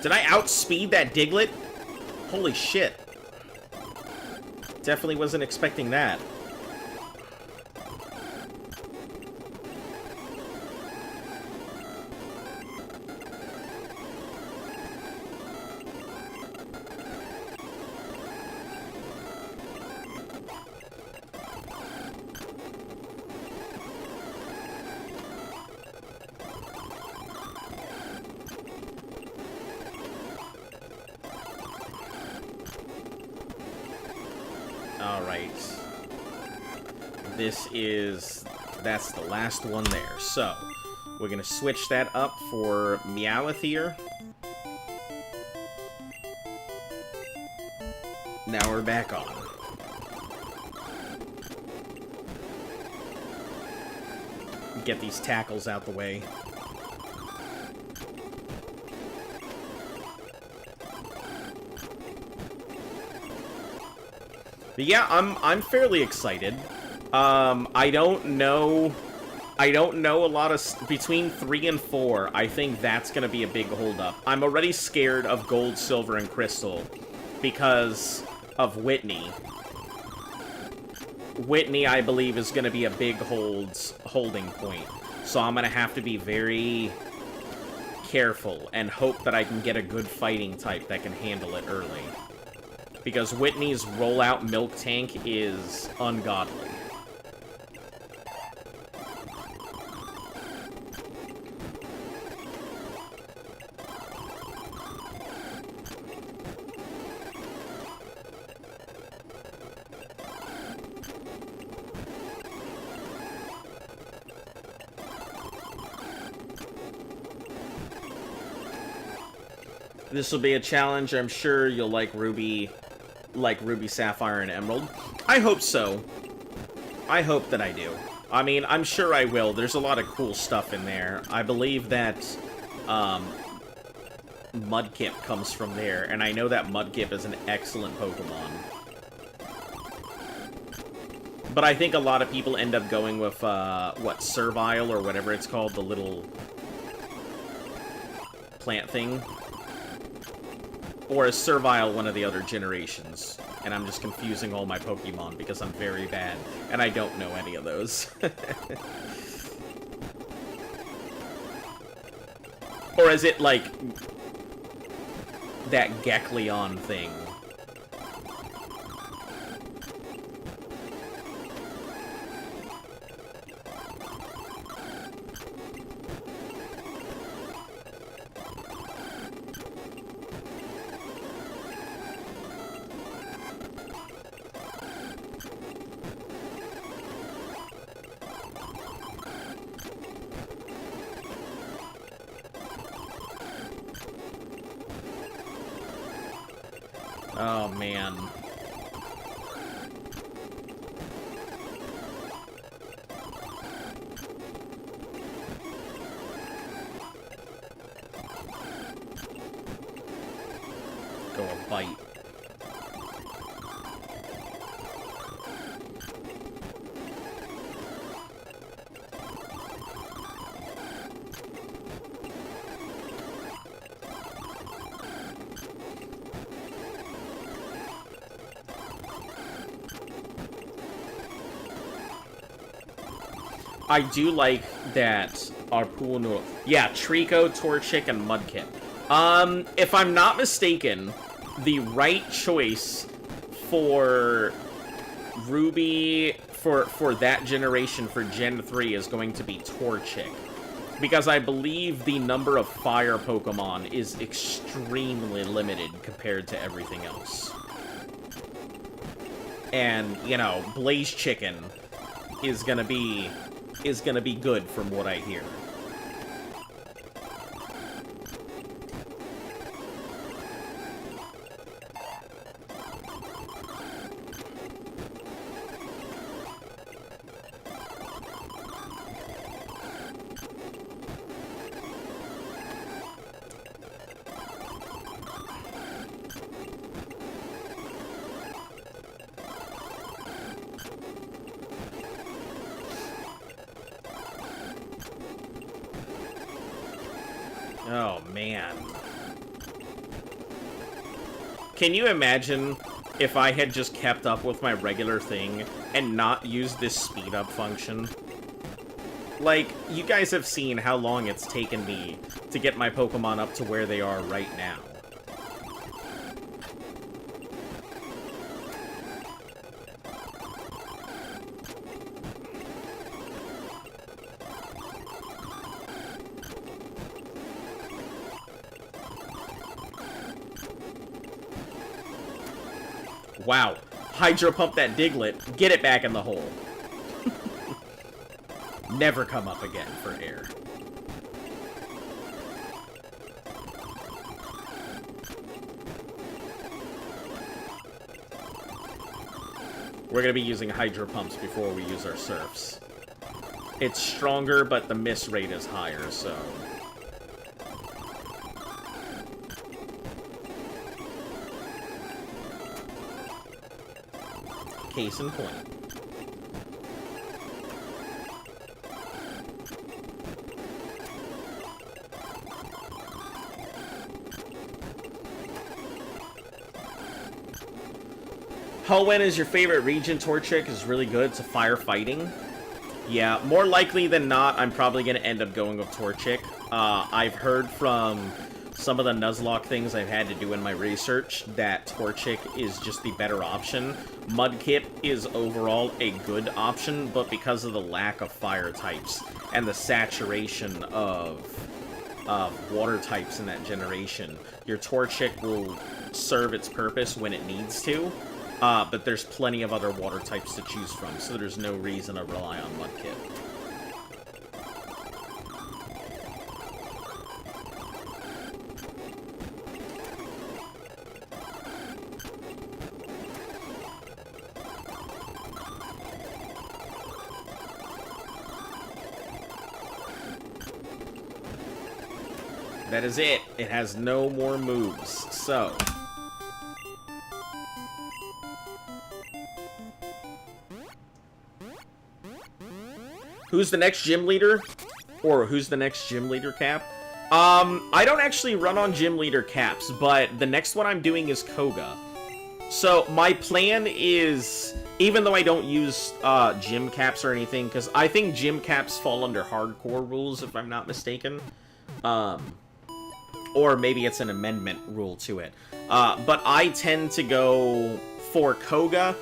Did I outspeed that Diglett? Holy shit. Definitely wasn't expecting that. That's the last one there. So, we're gonna switch that up for Meowth here. Now we're back on. Get these tackles out the way. But yeah, I'm fairly excited. I don't know a lot of... Between 3 and 4, I think that's gonna be a big holdup. I'm already scared of Gold, Silver, and Crystal because of Whitney. Whitney, I believe, is gonna be a big holding point. So I'm gonna have to be very careful and hope that I can get a good fighting type that can handle it early. Because Whitney's rollout milk tank is ungodly. This will be a challenge. I'm sure you'll like Ruby, Sapphire, and Emerald. I hope so. I hope that I do. I mean, I'm sure I will. There's a lot of cool stuff in there. I believe that Mudkip comes from there, and I know that Mudkip is an excellent Pokemon. But I think a lot of people end up going with, what, Servile or whatever it's called, the little plant thing. Or is Servile one of the other generations? And I'm just confusing all my Pokemon because I'm very bad, and I don't know any of those. Or is it, like, that Gekleon thing? Oh, man. Go a bite. I do like that our pool noodle. Yeah, Trico, Torchic, and Mudkip. If I'm not mistaken, the right choice for Ruby for that generation, for Gen 3, is going to be Torchic. Because I believe the number of fire Pokemon is extremely limited compared to everything else. And, you know, Blaze Chicken is gonna be good from what I hear. Oh, man. Can you imagine if I had just kept up with my regular thing and not used this speed up function? Like, you guys have seen how long it's taken me to get my Pokemon up to where they are right now. Wow. Hydro Pump that Diglett. Get it back in the hole. Never come up again for air. We're going to be using Hydro Pumps before we use our Surfs. It's stronger, but the miss rate is higher, so... Case in point. Hoenn is your favorite region. Torchic is really good. It's a firefighting. Yeah, more likely than not, I'm probably going to end up going with Torchic. I've heard from some of the Nuzlocke things I've had to do in my research, that Torchic is just the better option. Mudkip is overall a good option, but because of the lack of fire types and the saturation of water types in that generation, your Torchic will serve its purpose when it needs to, but there's plenty of other water types to choose from, so there's no reason to rely on Mudkip. That is it. It has no more moves. So, who's the next gym leader? Or who's the next gym leader cap? I don't actually run on gym leader caps, but the next one I'm doing is Koga. So, my plan is, even though I don't use gym caps or anything, because I think gym caps fall under hardcore rules, if I'm not mistaken. Or maybe it's an amendment rule to it. But I tend to go for Koga.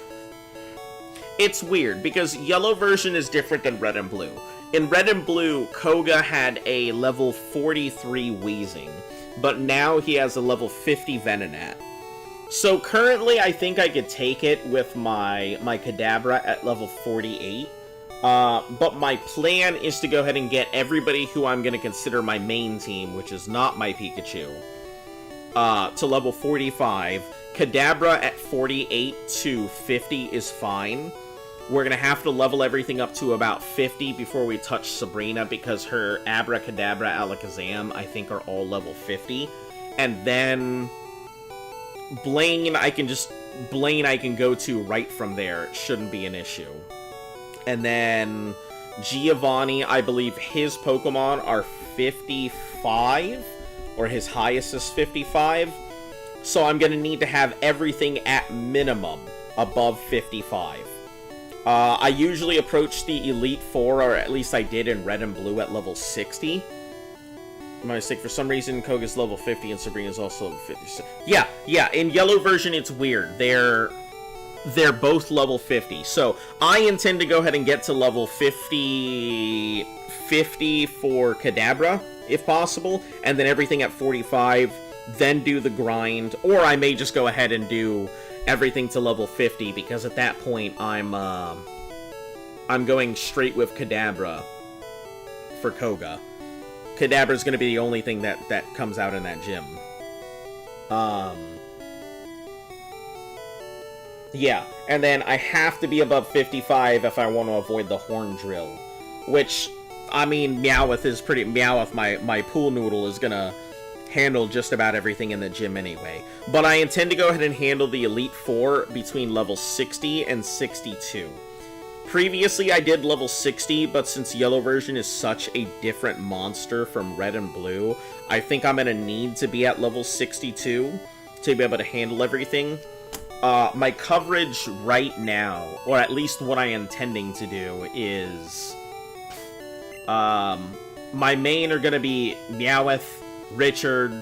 It's weird, because yellow version is different than red and blue. In red and blue, Koga had a level 43 Wheezing, but now he has a level 50 Venonat. So currently, I think I could take it with my Kadabra at level 48. But my plan is to go ahead and get everybody who I'm going to consider my main team, which is not my Pikachu, to level 45. Kadabra at 48 to 50 is fine. We're going to have to level everything up to about 50 before we touch Sabrina, because her Abracadabra, Alakazam, I think, are all level 50. And then Blaine, I can go to right from there. It shouldn't be an issue. And then Giovanni, I believe his Pokemon are 55, or his highest is 55. So I'm going to need to have everything at minimum above 55. I usually approach the Elite Four, or at least I did in Red and Blue, at level 60. My mistake, for some reason, Koga's level 50 and Sabrina's also level 50. Yeah, in Yellow version, it's weird. They're both level 50. So I intend to go ahead and get to level 50 for Kadabra, if possible, and then everything at 45, then do the grind, or I may just go ahead and do everything to level 50, because at that point I'm going straight with Kadabra for Koga. Kadabra's going to be the only thing that comes out in that gym. Yeah, and then I have to be above 55 if I want to avoid the Horn Drill, which, I mean, Meowth, my pool noodle, is gonna handle just about everything in the gym anyway. But I intend to go ahead and handle the Elite Four between level 60 and 62. Previously, I did level 60, but since Yellow version is such a different monster from Red and Blue, I think I'm gonna need to be at level 62 to be able to handle everything. My coverage right now, or at least what I am intending to do, is my main are going to be Meowth, Richard,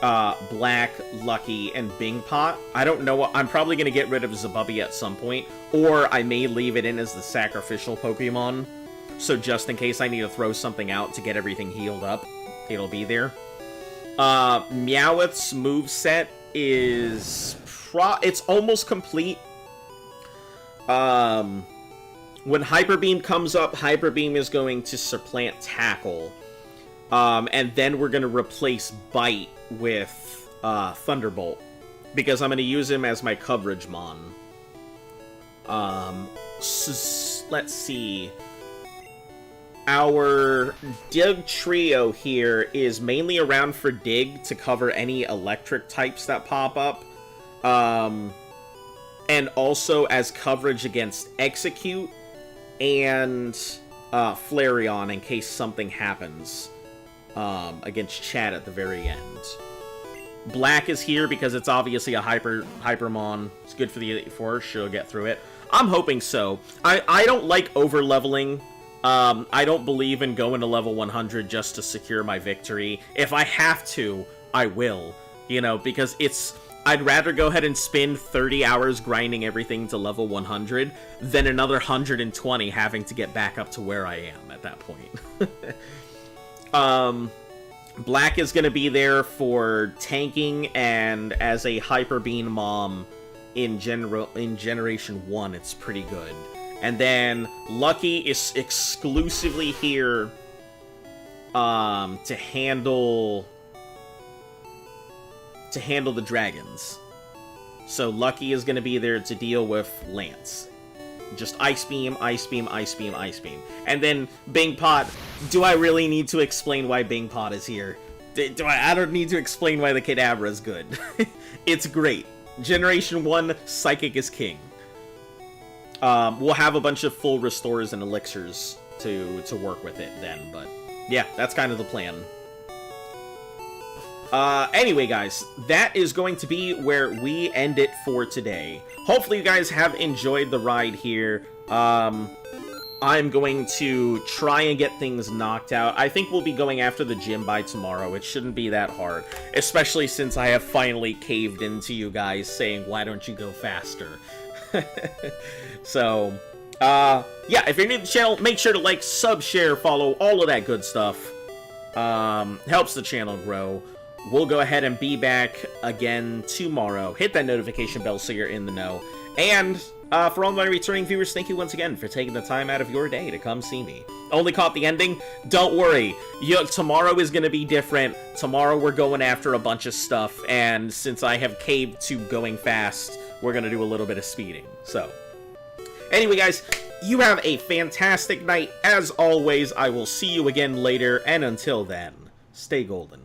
Black, Lucky, and Bingpot. I don't know what... I'm probably going to get rid of Zabubby at some point, or I may leave it in as the sacrificial Pokemon, so just in case I need to throw something out to get everything healed up, it'll be there. Meowth's moveset is... it's almost complete. When Hyper Beam comes up, Hyper Beam is going to supplant Tackle. And then we're going to replace Bite with Thunderbolt, because I'm going to use him as my coverage mon. Let's see. Our Dig trio here is mainly around for Dig to cover any electric types that pop up. And also as coverage against Execute and Flareon in case something happens against Chad at the very end. Black is here because it's obviously a Hypermon. It's good for the Elite Four. She'll get through it. I'm hoping so. I don't like over-leveling. I don't believe in going to level 100 just to secure my victory. If I have to, I will. You know, because I'd rather go ahead and spend 30 hours grinding everything to level 100 than another 120 having to get back up to where I am at that point. Black is going to be there for tanking and as a Hyper Beam Mom in Generation 1. It's pretty good. And then Lucky is exclusively here to handle the dragons. So Lucky is going to be there to deal with Lance. Just Ice Beam, Ice Beam, Ice Beam, Ice Beam. And then Bing Pot. Do I really need to explain why Bing Pot is here? I don't need to explain why the Kadabra is good. It's great. Generation 1, Psychic is king. We'll have a bunch of full restores and elixirs to work with it then, but yeah, that's kind of the plan. Anyway, guys, that is going to be where we end it for today. Hopefully you guys have enjoyed the ride here. I'm going to try and get things knocked out. I think we'll be going after the gym by tomorrow. It shouldn't be that hard, especially since I have finally caved into you guys saying, why don't you go faster? So, yeah, if you're new to the channel, make sure to like, sub, share, follow, all of that good stuff. Helps the channel grow. We'll go ahead and be back again tomorrow. Hit that notification bell so you're in the know. And for all my returning viewers, thank you once again for taking the time out of your day to come see me. Only caught the ending? Don't worry. Tomorrow is going to be different. Tomorrow we're going after a bunch of stuff. And since I have caved to going fast, we're going to do a little bit of speeding. So, anyway, guys, you have a fantastic night. As always, I will see you again later. And until then, stay golden.